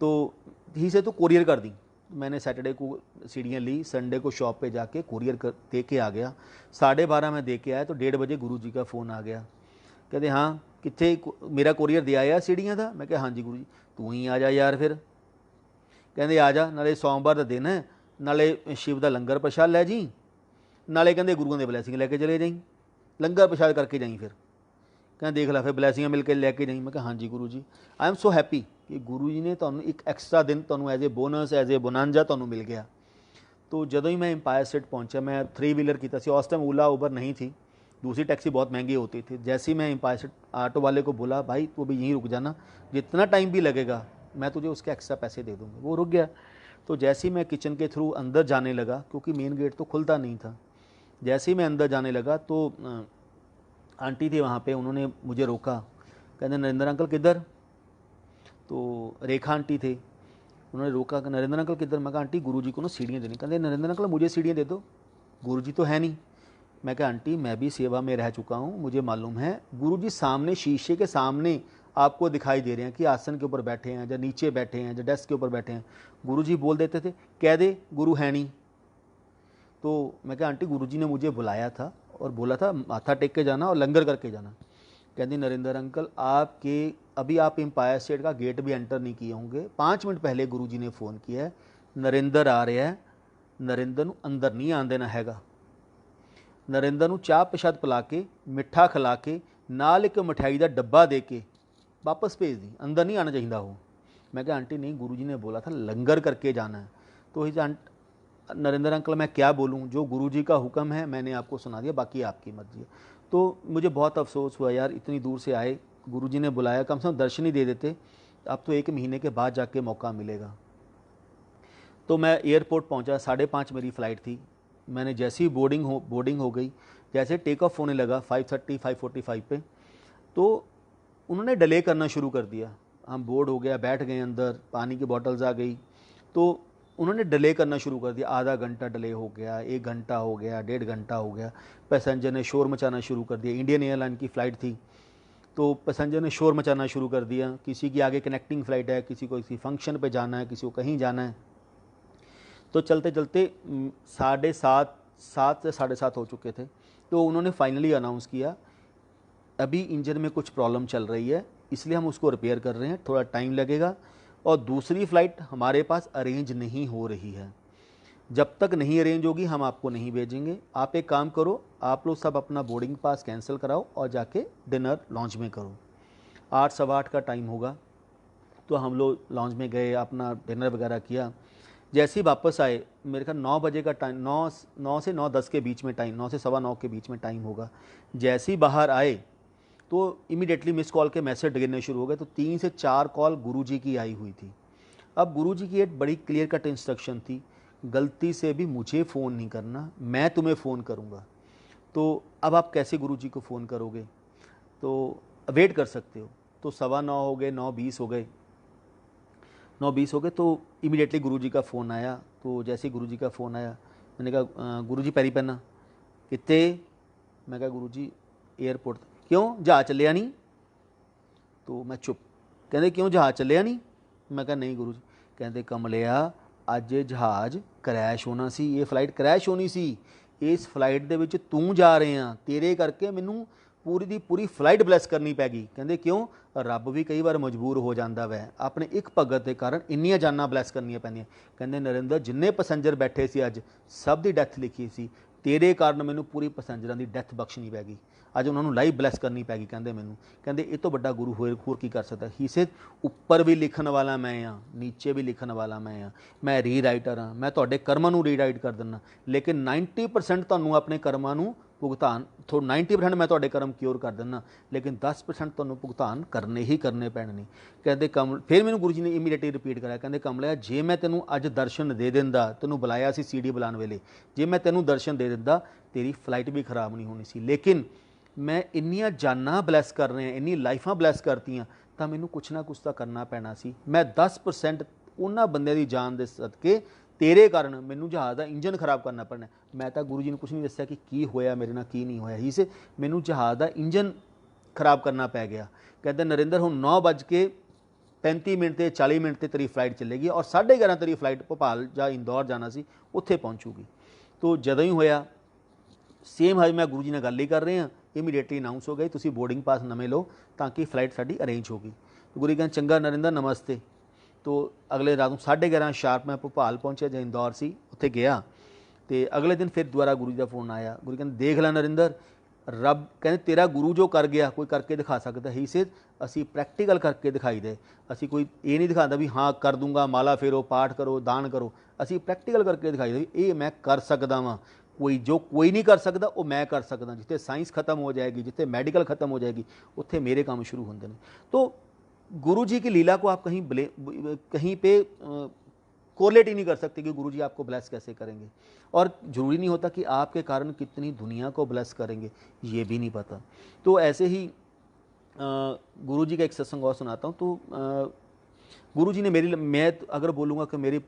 तो ही से तो कोरियर कर दी। मैंने सैटरडे को सीढ़ियाँ ली, संडे को शॉप पे जाके कोरियर कर दे के आ गया। 12:30 में दे के आया तो 1:30 बजे गुरुजी का फ़ोन आ गया। कहते हाँ कितने मेरा कोरियर दे आया सीढ़ियाँ था। मैं कहा हाँ जी गुरुजी। तू ही आ जा यार। फिर कहते आ जा, नाले सोमवार का दिन है, नाले शिव का लंगर प्रशाद लै जी, नाले कहते गुरुओं के ब्लैसिंग लैके चले जाई, लंगर प्रशाद करके जाई। फिर कहते देख ला फिर ब्लैसिंग मिल के लैके जाई। मैं कहा हाँ जी गुरु जी। आई एम सो हैप्पी कि गुरु जी ने तुहानू एक एक्सट्रा दिन तुहानू as a bonus as a bonanza तुहानू मिल गया। तो जदों ही मैं एम्पायर स्टेट पहुंचा, मैं 3 व्हीलर किया सी, उस टाइम ओला उबर नहीं थी, दूसरी टैक्सी बहुत महंगी होती थी। जैसे ही मैं एम्पायर स्टेट ऑटो वाले को बोला भाई तू अभी यहीं रुक जाना, जितना टाइम भी लगेगा मैं तुझे उसके एक्स्ट्रा पैसे दे दूँगा। वो रुक गया। तो जैसे ही मैं किचन के थ्रू अंदर जाने लगा, क्योंकि मेन गेट तो खुलता नहीं था, जैसे ही मैं अंदर जाने लगा तो आंटी थी वहाँ पे, उन्होंने मुझे रोका। कहते नरेंद्र अंकल किधर। तो रेखा आंटी थे, उन्होंने रोका कि नरेंद्र अंकल किधर। मैं कहा आंटी गुरुजी को ना सीढ़ियाँ देनी। कहते नरेंद्र अंकल मुझे सीढ़ियाँ दे दो, गुरुजी तो है नहीं। मैं कहा आंटी मैं भी सेवा में रह चुका हूँ, मुझे मालूम है। गुरुजी सामने शीशे के सामने आपको दिखाई दे रहे हैं कि आसन के ऊपर बैठे हैं या नीचे बैठे हैं या डेस्क के ऊपर बैठे हैं। गुरुजी बोल देते थे कह दे गुरु है नहीं। तो मैं कहा आंटी गुरुजी ने मुझे बुलाया था और बोला था माथा टेक के जाना और लंगर करके जाना। कहती नरेंद्र अंकल आपके अभी आप एम्पायर स्टेट का गेट भी एंटर नहीं किए होंगे, 5 मिनट पहले गुरुजी ने फ़ोन किया है नरेंद्र आ रहा है, नरेंद्र ਨੂੰ अंदर नहीं आन देना हैगा। नरेंद्र ਨੂੰ चाह प्रशाद पिला के मिठा खिला के नाल एक मिठाई का डब्बा दे के वापस भेज दी, अंदर नहीं आना चाहिए वो। मैं कहा आंटी नहीं गुरुजी ने बोला था लंगर करके जाना है। तो ही नरेंद्र अंकल मैं क्या बोलूँ, जो गुरुजी का हुक्म है मैंने आपको सुना दिया, बाकी आपकी मर्जी है। तो मुझे बहुत अफसोस हुआ यार, इतनी दूर से आए, गुरुजी ने बुलाया, कम से कम दर्शन ही दे देते। अब तो 1 महीने के बाद जाके मौका मिलेगा। तो मैं एयरपोर्ट पहुंचा, 5:30 मेरी फ़्लाइट थी। मैंने जैसे ही बोर्डिंग हो गई, जैसे टेक ऑफ होने लगा 5:30 5:45 पे, तो उन्होंने डिले करना शुरू कर दिया। हम बोर्ड हो गया, बैठ गए अंदर, पानी की बॉटल्स आ गई, तो उन्होंने डिले करना शुरू कर दिया। आधा घंटा डिले हो गया, 1 घंटा हो गया, 1.5 घंटा हो गया। पैसेंजर ने शोर मचाना शुरू कर दिया। इंडियन एयरलाइन की फ़्लाइट थी, तो पैसेंजर ने शोर मचाना शुरू कर दिया। किसी की आगे कनेक्टिंग फ़्लाइट है, किसी को किसी फंक्शन पे जाना है, किसी को कहीं जाना है। तो चलते चलते 7:30 से 7:30 हो चुके थे। तो उन्होंने फाइनली अनाउंस किया अभी इंजन में कुछ प्रॉब्लम चल रही है, इसलिए हम उसको रिपेयर कर रहे हैं, थोड़ा टाइम लगेगा और दूसरी फ़्लाइट हमारे पास अरेंज नहीं हो रही है। जब तक नहीं अरेंज होगी हम आपको नहीं भेजेंगे। आप एक काम करो, आप लोग सब अपना बोर्डिंग पास कैंसिल कराओ और जाके डिनर लॉन्च में करो। 8 सवा 8 का टाइम होगा। तो हम लोग लॉन्च में गए, अपना डिनर वगैरह किया। जैसे ही वापस आए, मेरे ख्याल 9 बजे का टाइम, 9 से 9:10 के बीच में टाइम, 9 से सवा 9 के बीच में टाइम होगा। जैसे ही बाहर आए तो इमीडिएटली मिस कॉल के मैसेज गिरने शुरू हो गए। तो 3 से 4 कॉल गुरुजी की आई हुई थी। अब गुरुजी की एक बड़ी क्लियर कट इंस्ट्रक्शन थी, गलती से भी मुझे फ़ोन नहीं करना, मैं तुम्हें फ़ोन करूँगा। तो अब आप कैसे गुरुजी को फ़ोन करोगे, तो वेट कर सकते हो। तो सवा 9 हो गए, 9:20 हो गए, 9:20 हो गए, तो इमीडिएटली गुरुजी का फ़ोन आया। तो जैसे ही गुरुजी का फ़ोन आया, मैंने कहा गुरुजी पैरी पैना कितने। मैं कहा गुरुजी एयरपोर्ट। क्यों जहाज़ चलिया नहीं। तो मैं चुप। कहते क्यों जहाज़ चलिया नहीं। मैं कहा नहीं गुरुजी। कहते कमलिया ਅੱਜ ਇਹ ਜਹਾਜ਼ ਕਰੈਸ਼ ਹੋਣਾ ਸੀ, ਇਹ ਫਲਾਈਟ ਕਰੈਸ਼ ਹੋਣੀ ਸੀ। ਇਸ ਫਲਾਈਟ ਦੇ ਵਿੱਚ ਤੂੰ ਜਾ ਰਹੇ ਆ, ਤੇਰੇ ਕਰਕੇ ਮੈਨੂੰ ਪੂਰੀ ਦੀ ਪੂਰੀ ਫਲਾਈਟ ਬਲੈਸ ਕਰਨੀ ਪੈ ਗਈ। ਕਹਿੰਦੇ ਕਿਉਂ? ਰੱਬ ਵੀ ਕਈ ਵਾਰ ਮਜਬੂਰ ਹੋ ਜਾਂਦਾ ਵੈ, ਆਪਣੇ ਇੱਕ ਭਗਤ ਦੇ ਕਾਰਨ ਇੰਨੀਆਂ ਜਾਨਾਂ ਬਲੈਸ ਕਰਨੀਆਂ ਪੈਂਦੀਆਂ। ਕਹਿੰਦੇ ਨਰਿੰਦਰ, ਜਿੰਨੇ ਪੈਸੰਜਰ ਬੈਠੇ ਸੀ ਅੱਜ ਸਭ ਦੀ ਡੈਥ ਲਿਖੀ ਸੀ, ਤੇਰੇ ਕਾਰਨ ਮੈਨੂੰ ਪੂਰੀ ਪੈਸੰਜਰਾਂ ਦੀ ਡੈਥ ਬਖਸ਼ਣੀ ਪੈ ਗਈ, ਅੱਜ ਉਹਨਾਂ ਨੂੰ ਲਾਈਫ ਬਲੈਸ ਕਰਨੀ ਪੈ ਗਈ। ਕਹਿੰਦੇ ਮੈਨੂੰ, ਕਹਿੰਦੇ ਇਹ ਤੋਂ ਵੱਡਾ ਗੁਰੂ ਹੋਰ ਕੀ ਕਰ ਸਕਦਾ। ਹੀ ਸੇ ਉੱਪਰ ਵੀ ਲਿਖਣ ਵਾਲਾ ਮੈਂ ਆ, ਨੀਚੇ ਵੀ ਲਿਖਣ ਵਾਲਾ ਮੈਂ ਆ, ਮੈਂ ਰੀਰਾਈਟਰ ਹਾਂ, ਮੈਂ ਤੁਹਾਡੇ ਕਰਮਾਂ ਨੂੰ ਰੀਰਾਈਟ ਕਰ ਦਿੰਦਾ, ਲੇਕਿਨ 90% ਤੁਹਾਨੂੰ ਆਪਣੇ ਕਰਮਾਂ ਨੂੰ ਭੁਗਤਾਨ 90% ਮੈਂ ਤੁਹਾਡੇ ਕਰਮ ਕਿਉਰ ਕਰ ਦਿੰਦਾ, ਲੇਕਿਨ 10% ਤੁਹਾਨੂੰ ਭੁਗਤਾਨ ਕਰਨੇ ਹੀ ਕਰਨੇ ਪੈਣੇ ਨੇ। ਕਹਿੰਦੇ ਫਿਰ ਮੈਨੂੰ ਗੁਰੂ ਜੀ ਨੇ ਇਮੀਡੀਏਟਲੀ ਰਿਪੀਟ ਕਰਾਇਆ, ਕਹਿੰਦੇ ਕਮਲਿਆ, ਜੇ ਮੈਂ ਤੈਨੂੰ ਅੱਜ ਦਰਸ਼ਨ ਦੇ ਦਿੰਦਾ, ਤੈਨੂੰ ਬੁਲਾਇਆ ਸੀ CD ਬੁਲਾਉਣ ਵੇਲੇ, ਜੇ ਮੈਂ ਤੈਨੂੰ ਦਰਸ਼ਨ ਦੇ ਦਿੰਦਾ ਤੇਰੀ ਫਲਾਈਟ ਵੀ ਖਰਾਬ ਨਹੀਂ ਹੋਣੀ ਸੀ, ਲੇਕਿਨ ਮੈਂ ਇੰਨੀਆਂ ਜਾਨਾਂ ਬਲੈਸ ਕਰ ਰਿਹਾ, ਇੰਨੀ ਲਾਈਫਾਂ ਬਲੈਸ ਕਰਤੀਆਂ, ਤਾਂ ਮੈਨੂੰ ਕੁਛ ਨਾ ਕੁਛ ਤਾਂ ਕਰਨਾ ਪੈਣਾ ਸੀ। ਮੈਂ 10% ਉਹਨਾਂ ਬੰਦਿਆਂ ਦੀ ਜਾਨ ਦੇ ਸਦਕੇ ਤੇਰੇ ਕਾਰਨ ਮੈਨੂੰ ਜਹਾਜ਼ ਦਾ ਇੰਜਨ ਖਰਾਬ ਕਰਨਾ ਪੈਣਾ। ਮੈਂ ਤਾਂ ਗੁਰੂ ਜੀ ਨੂੰ ਕੁਛ ਨਹੀਂ ਦੱਸਿਆ ਕਿ ਕੀ ਹੋਇਆ ਮੇਰੇ ਨਾਲ, ਕੀ ਨਹੀਂ ਹੋਇਆ। ਹੀ ਸੇ ਮੈਨੂੰ ਜਹਾਜ਼ ਦਾ ਇੰਜਨ ਖਰਾਬ ਕਰਨਾ ਪੈ ਗਿਆ। ਕਹਿੰਦੇ ਨਰਿੰਦਰ, ਹੁਣ 9:35 ਤੇ 40 ਮਿੰਟ ਤੇ ਤੇਰੀ ਫਲਾਈਟ ਚੱਲੇਗੀ ਔਰ 11:30 ਤੇਰੀ ਫਲਾਈਟ ਭੋਪਾਲ ਜਾਂ ਇੰਦੌਰ ਜਾਣਾ ਸੀ, ਉੱਥੇ ਪਹੁੰਚੂਗੀ। ਤੋ ਜਦੋਂ ਹੀ ਹੋਇਆ ਸੇਮ ਅੱਜ ਮੈਂ ਗੁਰੂ ਜੀ ਨਾਲ ਗੱਲ ਹੀ ਕਰ ਰਹੇ ਹਾਂ, ਇਮੀਡੀਏਟਲੀ ਅਨਾਊਂਸ ਹੋ ਗਈ ਤੁਸੀਂ ਬੋਰਡਿੰਗ ਪਾਸ ਨਵੇਂ ਲਓ ਤਾਂ ਕਿ ਫਲਾਈਟ ਸਾਡੀ ਅਰੇਂਜ ਹੋ ਗਈ। ਗੁਰੂ ਜੀ ਕਹਿੰਦੇ ਚੰਗਾ ਨਰਿੰਦਰ, ਨਮਸਤੇ। तो अगले रात 11:30 शार्प मैं भोपाल पहुँचा, जो इंदौर से उत्थे गया। तो अगले दिन फिर दोबारा गुरु जी का फोन आया, गुरु कहते देख ला नरिंदर, रब कहते तेरा गुरु जो कर गया कोई करके दिखा सकता ही से, असी प्रैक्टिकल करके दिखाई दे। असी कोई ये नहीं दिखाता भी हाँ कर दूंगा, माला फेरो, पाठ करो, दान करो, असी प्रैक्टिकल करके दिखाई दे ये मैं कर सकता वाँ। कोई नहीं कर सकता वो मैं कर सकता। जिथे साइंस खत्म हो जाएगी, जिथे मैडिकल खत्म हो जाएगी, उत्थे मेरे काम शुरू होंगे। तो गुरु जी की लीला को आप कहीं पे कोरिलेट ही नहीं कर सकते कि गुरु जी आपको ब्लेस कैसे करेंगे, और ज़रूरी नहीं होता कि आपके कारण कितनी दुनिया को ब्लेस करेंगे, ये भी नहीं पता। तो ऐसे ही गुरु जी का एक सत्संग और सुनाता हूँ। तो गुरु जी ने मैं अगर बोलूँगा कि मेरी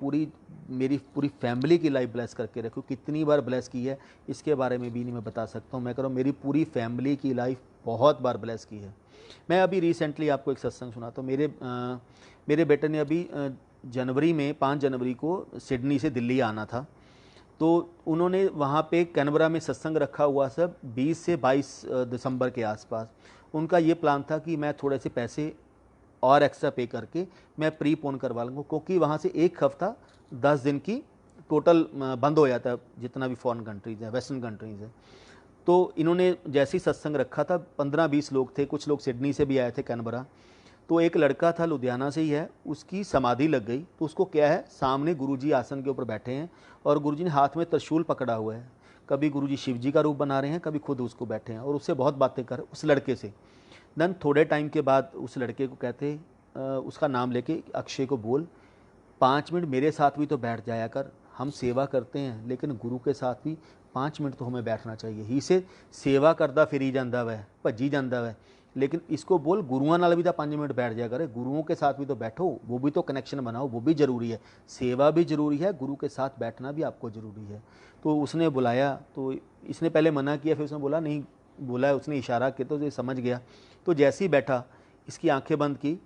पूरी फैमिली की लाइफ ब्लेस करके रखो, कितनी बार ब्लेस की है इसके बारे में भी नहीं मैं बता सकता हूँ। मैं कह रहा हूँ मेरी पूरी फैमिली की लाइफ बहुत बार ब्लेस की है। मैं अभी रिसेंटली आपको एक सत्संग सुनाता हूँ। मेरे बेटे ने अभी जनवरी में 5 जनवरी को सिडनी से दिल्ली आना था। तो उन्होंने वहाँ पे कैनबरा में सत्संग रखा हुआ सब 20 से 22 दिसंबर के आसपास। उनका ये प्लान था कि मैं थोड़े से पैसे और एक्स्ट्रा पे करके मैं प्री पोन करवा लूँगा, क्योंकि वहाँ से एक हफ्ता 10 दिन की टोटल बंद हो जाता है जितना भी फॉरेन कंट्रीज़ है, वेस्टर्न कंट्रीज़ है। तो इन्होंने जैसे ही सत्संग रखा था 15-20 लोग थे, कुछ लोग सिडनी से भी आए थे कैनबरा। तो एक लड़का था लुधियाना से ही है, उसकी समाधि लग गई। तो उसको क्या है, सामने गुरुजी आसन के ऊपर बैठे हैं और गुरुजी ने हाथ में त्रिशूल पकड़ा हुआ है। कभी गुरुजी शिव जी का रूप बना रहे हैं, कभी खुद उसको बैठे हैं और उससे बहुत बातें कर उस लड़के से। देन थोड़े टाइम के बाद उस लड़के को कहते उसका नाम लेके अक्षय को बोल 5 मिनट मेरे साथ भी तो बैठ जाया कर, हम सेवा करते हैं लेकिन गुरु के साथ भी 5 मिनट तो हमें बैठना चाहिए। ही से सेवा करता फिरी जाता वै, भजी जाता वै, लेकिन इसको बोल गुरुओं नाल भी तो 5 मिनट बैठ जाया करे, गुरुओं के साथ भी तो बैठो, वो भी तो कनेक्शन बनाओ, वो भी ज़रूरी है, सेवा भी ज़रूरी है, गुरु के साथ बैठना भी आपको ज़रूरी है। तो उसने बुलाया, तो इसने पहले मना किया, फिर उसने बोला नहीं, बोला उसने इशारा किया तो ये समझ गया। तो जैसे ही बैठा, इसकी आंखें बंद की,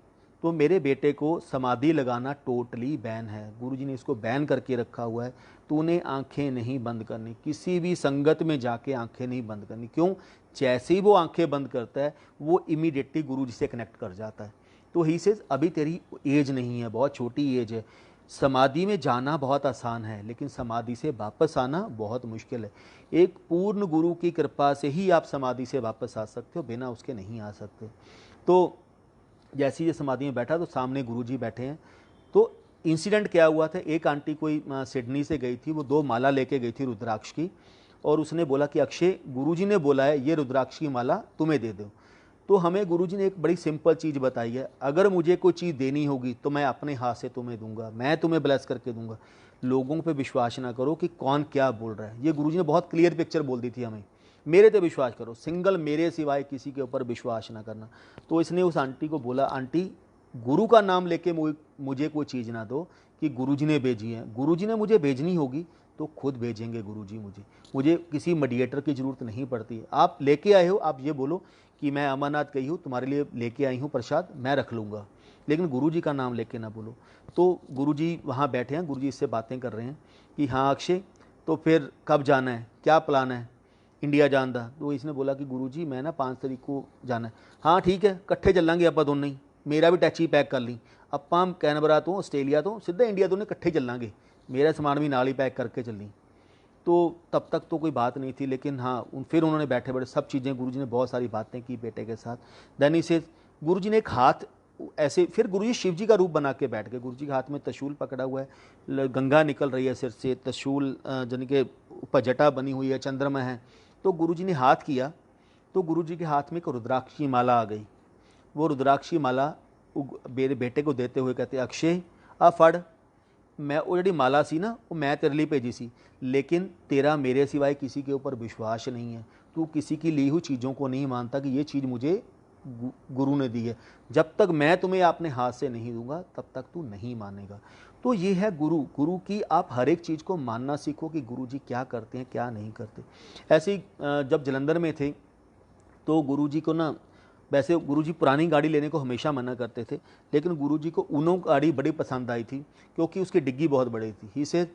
तो मेरे बेटे को समाधि लगाना टोटली बैन है, गुरुजी ने इसको बैन करके रखा हुआ है। तूने आंखें नहीं बंद करनी, किसी भी संगत में जाके आंखें नहीं बंद करनी। क्यों? जैसे ही वो आंखें बंद करता है वो इमीडिएटली गुरुजी से कनेक्ट कर जाता है। तो ही से अभी तेरी एज नहीं है, बहुत छोटी एज है, समाधि में जाना बहुत आसान है लेकिन समाधि से वापस आना बहुत मुश्किल है। एक पूर्ण गुरु की कृपा से ही आप समाधि से वापस आ सकते हो, बिना उसके नहीं आ सकते। तो जैसे ही समाधि में बैठा तो सामने गुरुजी बैठे हैं। तो इंसिडेंट क्या हुआ था, एक आंटी कोई सिडनी से गई थी, वो 2 माला लेके गई थी रुद्राक्ष की, और उसने बोला कि अक्षय गुरुजी ने बोला है ये रुद्राक्ष की माला तुम्हें दे दो। तो हमें गुरुजी ने एक बड़ी सिंपल चीज़ बताई है, अगर मुझे कोई चीज़ देनी होगी तो मैं अपने हाथ से तुम्हें दूंगा, मैं तुम्हें ब्लेस करके दूंगा। लोगों पे विश्वास ना करो कि कौन क्या बोल रहा है, ये गुरुजी ने बहुत क्लियर पिक्चर बोल दी थी हमें, मेरे पे विश्वास करो, सिंगल मेरे सिवाय किसी के ऊपर विश्वास ना करना। तो इसने उस आंटी को बोला, आंटी गुरु का नाम लेके मुझे कोई चीज़ ना दो कि गुरुजी ने भेजी है, गुरुजी ने मुझे भेजनी होगी तो खुद भेजेंगे गुरुजी, मुझे किसी मीडिएटर की ज़रूरत नहीं पड़ती। आप लेके आए हो, आप ये बोलो कि मैं अमरनाथ गई हूँ, तुम्हारे लिए लेके आई हूँ प्रसाद, मैं रख लूँगा, लेकिन गुरुजी का नाम लेके ना बोलो। तो गुरुजी वहाँ बैठे हैं, गुरुजी इससे बातें कर रहे हैं कि हाँ अक्षय, तो फिर कब जाना है, क्या प्लान है, इंडिया जान दा। तो इसने बोला कि गुरुजी मैं ना 5 तरीक को जाना है। हाँ ठीक है, इकट्ठे चलांगे आप दोनों ही, मेरा भी टैक्सी पैक कर ली, ਆਪਾਂ कैनबरा तो आस्ट्रेलिया तो सीधा इंडिया दोनों इकट्ठे चलांगे, मेरा सामान भी नाल ही पैक करके चलनी। तो तब तक तो कोई बात नहीं थी, लेकिन हाँ फिर उन्होंने बैठे बैठे सब चीज़ें, गुरुजी ने बहुत सारी बातें की बेटे के साथ। देन इसे गुरुजी ने एक हाथ ऐसे, फिर गुरुजी शिव जी का रूप बना के बैठ गए। गुरुजी के हाथ में त्रिशूल पकड़ा हुआ है, गंगा निकल रही है सिर से, त्रिशूल यानी कि ऊपर जटा बनी हुई है, चंद्रमा है। तो गुरुजी ने हाथ किया तो गुरुजी के हाथ में एक रुद्राक्षी माला आ गई। वो रुद्राक्षी माला मेरे बेटे को देते हुए कहते अक्षय आ फड़, मैं वो जी माला सी ना वो मैं तेरे लिए भेजी सी, लेकिन तेरा मेरे सिवाय किसी के ऊपर विश्वास नहीं है, तू किसी की ली हुई चीज़ों को नहीं मानता कि ये चीज़ मुझे गुरु ने दी है, जब तक मैं तुम्हें अपने हाथ से नहीं दूंगा तब तक तू नहीं मानेगा। तो ये है गुरु। गुरु की आप हर एक चीज़ को मानना सीखो कि गुरु जी क्या करते हैं क्या नहीं करते। ऐसे ही जब जलंधर में थे तो गुरु जी को ना, वैसे गुरुजी पुरानी गाड़ी लेने को हमेशा मना करते थे, लेकिन गुरुजी को उनो गाड़ी बड़ी पसंद आई थी क्योंकि उसकी डिग्गी बहुत बड़ी थी। ही से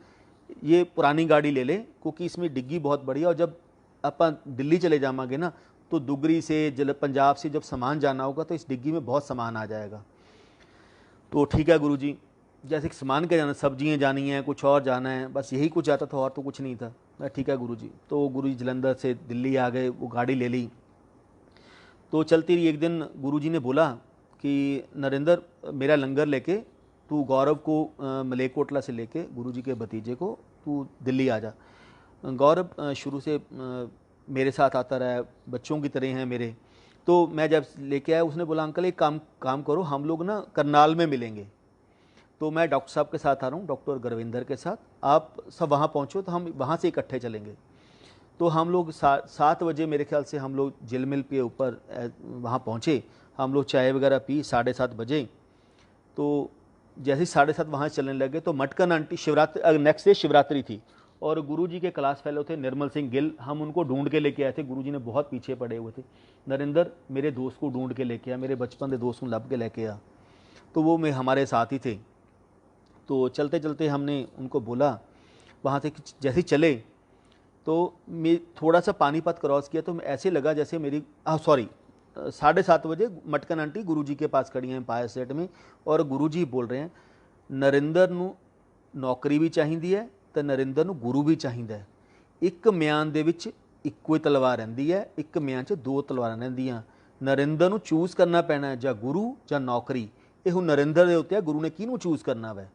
ये पुरानी गाड़ी ले ले क्योंकि इसमें डिग्गी बहुत बड़ी है, और जब अपन दिल्ली चले जावांगे ना तो दुगरी से पंजाब से जब सामान जाना होगा तो इस डिग्गी में बहुत सामान आ जाएगा। तो ठीक है गुरुजी, जैसे कि सामान क्या जाना, सब्जियाँ जानी हैं, कुछ और जाना है, बस यही कुछ आता था और तो कुछ नहीं था। ठीक है गुरुजी। तो गुरुजी जलंधर से दिल्ली आ गए, वो गाड़ी ले ली। तो चलती रही। एक दिन गुरुजी ने बोला कि नरेंद्र मेरा लंगर लेके तू गौरव को मलेरकोटला से लेके गुरुजी के भतीजे को तू दिल्ली आ जा। गौरव शुरू से मेरे साथ आता रहा है, बच्चों की तरह हैं मेरे। तो मैं जब लेके आया उसने बोला अंकल एक काम करो, हम लोग ना करनाल में मिलेंगे। तो मैं डॉक्टर साहब के साथ आ रहा हूँ, डॉक्टर गुरविंदर के साथ, आप सब वहाँ पहुँचो तो हम वहाँ से इकट्ठे चलेंगे। तो हम लोग 7 बजे मेरे ख्याल से हम लोग झील मिल के ऊपर वहाँ पहुँचे। हम लोग चाय वगैरह पी 7:30 बजे। तो जैसे ही 7:30 वहाँ चलने लगे तो Matkan aunty, Shivratri next day Shivratri थी, और गुरुजी के क्लास फेलो थे निर्मल सिंह गिल, हम उनको ढूंढ के लेके आए थे। गुरुजी ने बहुत पीछे पड़े हुए थे, नरेंद्र मेरे दोस्त को ढूंढ के लेके आ, मेरे बचपन के दोस्त को लब के लेके आ। तो वो मैं हमारे साथ ही थे। तो चलते चलते हमने उनको बोला वहाँ से जैसे ही चले तो मैं थोड़ा सा पानीपत क्रॉस किया तो ऐसे लगा जैसे मेरी 7:30 बजे मटकन आंटी गुरुजी के पास खड़ी हैं एम्पायर स्टेट में, और गुरुजी बोल रहे हैं नरेंद्र ਨੂੰ नौकरी भी चाहिए है तो नरेंद्र ਨੂੰ गुरु भी चाहिए है। एक म्यान ਦੇ ਵਿੱਚ ਇੱਕੋ ਹੀ ਤਲਵਾਰ ਰਹਿੰਦੀ ਹੈ, ਇੱਕ म्यान 'ਚ 2 ਤਲਵਾਰਾਂ ਰਹਿੰਦੀਆਂ। नरेंद्र ਨੂੰ चूज़ करना पैना है ਜਾਂ गुरु ਜਾਂ नौकरी। ये ਹੁਣ नरेंद्र ਦੇ ਉੱਤੇ है गुरु ने किहनूं चूज़ करना वै।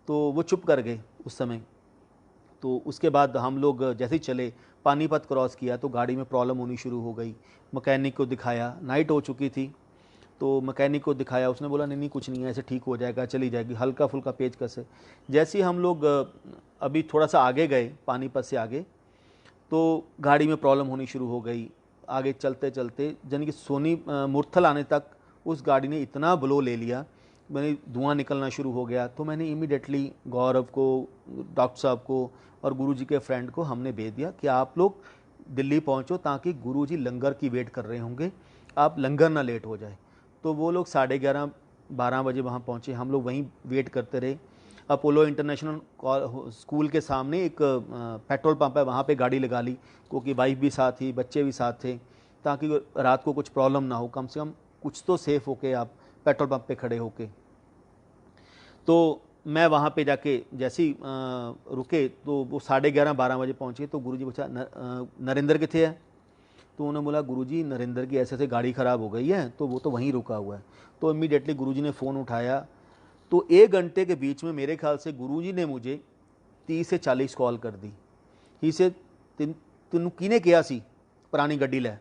तो वो चुप कर गए उस समय। तो उसके बाद हम लोग जैसे ही चले, पानीपत क्रॉस किया तो गाड़ी में प्रॉब्लम होनी शुरू हो गई। मकैनिक को दिखाया, नाइट हो चुकी थी, तो मकैनिक को दिखाया, उसने बोला नहीं नहीं कुछ नहीं है, ऐसे ठीक हो जाएगा, चली जाएगी, हल्का फुल्का पेचकस है। जैसे ही हम लोग अभी थोड़ा सा आगे गए, पानीपत से आगे, तो गाड़ी में प्रॉब्लम होनी शुरू हो गई। आगे चलते चलते यानी कि सोनी मुरथल आने तक उस गाड़ी ने इतना ब्लो ले लिया, मैंने धुआं निकलना शुरू हो गया। तो मैंने इमीडिएटली गौरव को, डॉक्टर साहब को और गुरुजी के फ्रेंड को हमने भेज दिया कि आप लोग दिल्ली पहुंचो ताकि गुरुजी लंगर की वेट कर रहे होंगे, आप लंगर ना लेट हो जाए। तो वो लोग 11:30-12 बजे वहाँ पहुँचे, हम लोग वहीं वेट करते रहे। अपोलो इंटरनेशनल स्कूल के सामने एक पेट्रोल पंप है, वहाँ पे गाड़ी लगा ली क्योंकि वाइफ भी साथ थी, बच्चे भी साथ थे, ताकि रात को कुछ प्रॉब्लम ना हो, कम से कम कुछ तो सेफ़ होके आप पेट्रोल पंप पे खड़े होके। तो मैं वहाँ पे जाके जैसे ही रुके तो वो 11:30-12 बजे पहुँचे। तो गुरुजी पूछा नरेंद्र किथे है? तो उन्होंने बोला गुरुजी नरेंद्र की ऐसे ऐसे गाड़ी ख़राब हो गई है, तो वो तो वहीं रुका हुआ है। तो इमीडिएटली गुरुजी ने फ़ोन उठाया। तो 1 घंटे के बीच में मेरे ख्याल से गुरुजी ने मुझे 30 से 40 कॉल कर दी। ही से तेनू किने कहा सी पुरानी गड्डी लै?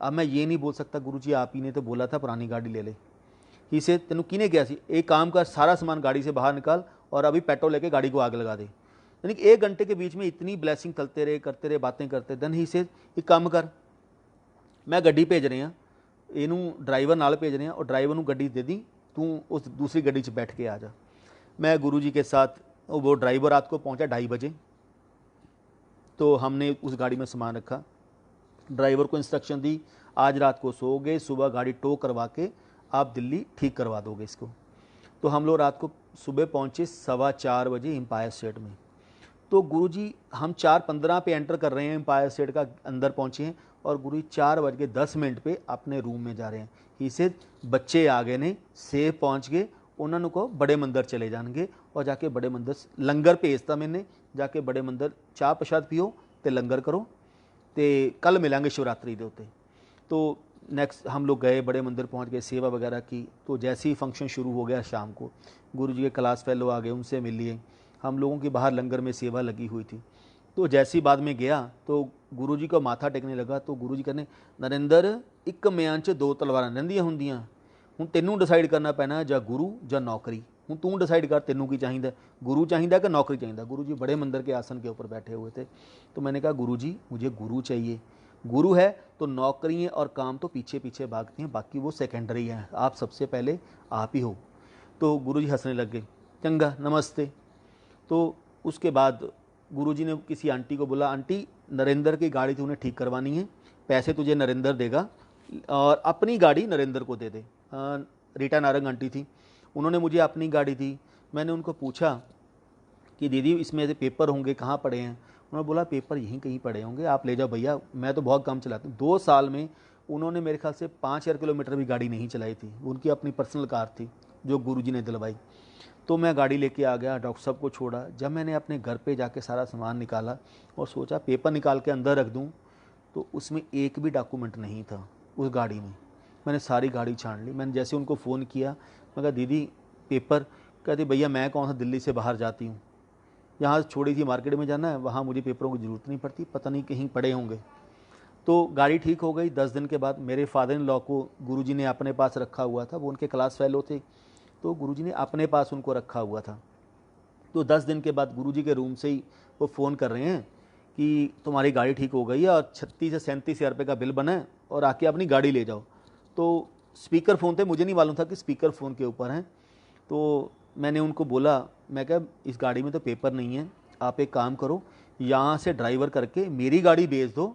अब मैं ये नहीं बोल सकता गुरुजी आप ही ने तो बोला था पुरानी गाड़ी ले ले। ही से तेनू किने कहा सी एक काम कर, सारा सामान गाड़ी से बाहर निकाल और अभी पेट्रोल लेके गाड़ी को आग लगा दे। यानी कि 1 घंटे के बीच में इतनी ब्लैसिंग करते रहे बातें करते। देन ही से एक काम कर, मैं गड्डी भेज रहे हैं, इनू ड्राइवर नाल भेज रहे हैं और ड्राइवर को गड्डी दे दी, तू उस दूसरी गड्डी 'च बैठ के आ जा। मैं गुरुजी के साथ, वो ड्राइवर रात को पहुंचा 2:30 बजे। तो हमने उस गाड़ी में सामान रखा, ड्राइवर को इंस्ट्रक्शन दी आज रात को सो गए, सुबह गाड़ी टो करवा के आप दिल्ली ठीक करवा दोगे इसको। तो हम लोग रात को सुबह पहुँचे 4:15 बजे एम्पायर स्टेट में। तो गुरुजी हम 4:15 पे एंटर कर रहे हैं, एम्पायर स्टेट का अंदर पहुँचे हैं और गुरुजी 4:10 पे अपने रूम में जा रहे हैं। ही से बच्चे आ गए ने, सेफ पहुँच गए, उन्होंने को बड़े मंदिर चले जाएंगे और जाके बड़े मंदिर लंगर भेजता मैंने, जाके बड़े मंदिर चाह प्रसाद पियो तो लंगर करो, तो कल मिलेंगे शिवरात्रि के उत्ते। तो नेक्स्ट हम लोग गए, बड़े मंदिर पहुंच गए, सेवा वगैरह की। तो जैसे ही फंक्शन शुरू हो गया शाम को, गुरुजी के क्लास फेलो आ गए, उनसे मिल लिए। हम लोगों की बाहर लंगर में सेवा लगी हुई थी। तो जैसी बाद में गया तो गुरुजी को माथा टेकने लगा। तो गुरुजी कहने, नरेंद्र एक म्यान च दो तलवारां रहिंदियां हुंदियां, हुण तैनूं डिसाइड करना पैना जां गुरु जां नौकरी। हुण तू डिसाइड कर तैनूं की चाहिए, गुरु चाहिए कि नौकरी चाहिए। गुरु जी बड़े मंदिर के आसन के ऊपर बैठे हुए थे। तो मैंने कहा, गुरु जी मुझे गुरु चाहिए। गुरु है तो नौकरियाँ और काम तो पीछे पीछे भागती हैं, बाकी वो सेकेंडरी हैं, आप सबसे पहले आप ही हो। तो गुरु जी हंसने लग गए, चंगा नमस्ते। तो उसके बाद गुरुजी ने किसी आंटी को बोला, आंटी नरेंद्र की गाड़ी तूने ठीक करवानी है, पैसे तुझे नरेंद्र देगा और अपनी गाड़ी नरेंद्र को दे दे। रीटा नारंग आंटी थी, उन्होंने मुझे अपनी गाड़ी दी। मैंने उनको पूछा कि दीदी इसमें से पेपर होंगे, कहाँ पड़े हैं? उन्होंने बोला पेपर यहीं कहीं पड़े होंगे, आप ले जाओ भैया, मैं तो बहुत कम चलाता हूँ। 2 साल में उन्होंने मेरे ख्याल से 5000 किलोमीटर भी गाड़ी नहीं चलाई थी। उनकी अपनी पर्सनल कार थी जो गुरुजी ने दिलवाई। तो मैं गाड़ी लेके आ गया, डॉक्टर साहब को छोड़ा। जब मैंने अपने घर पे जाके सारा सामान निकाला और सोचा पेपर निकाल के अंदर रख दूं, तो उसमें एक भी डॉक्यूमेंट नहीं था उस गाड़ी में। मैंने सारी गाड़ी छान ली। मैंने जैसे उनको फ़ोन किया, मैं कहा दीदी पेपर, कहती भैया मैं कौन सा दिल्ली से बाहर जाती हूँ, यहाँ छोड़ी थी मार्केट में जाना है, वहाँ मुझे पेपरों की ज़रूरत नहीं पड़ती, पता नहीं कहीं पड़े होंगे। तो गाड़ी ठीक हो गई। 10 दिन के बाद मेरे फादर इन लॉ को गुरुजी ने अपने पास रखा हुआ था, वो उनके क्लास फेलो थे, तो गुरुजी ने अपने पास उनको रखा हुआ था। तो 10 दिन के बाद गुरुजी के रूम से ही वो फ़ोन कर रहे हैं कि तुम्हारी गाड़ी ठीक हो गई है और 36 से 37 हज़ार रुपये का बिल बना है और आके अपनी गाड़ी ले जाओ। तो स्पीकर फ़ोन थे, मुझे नहीं मालूम था कि स्पीकर फ़ोन के ऊपर हैं। तो मैंने उनको बोला, मैं क्या इस गाड़ी में तो पेपर नहीं है, आप एक काम करो, यहाँ से ड्राइवर करके मेरी गाड़ी भेज दो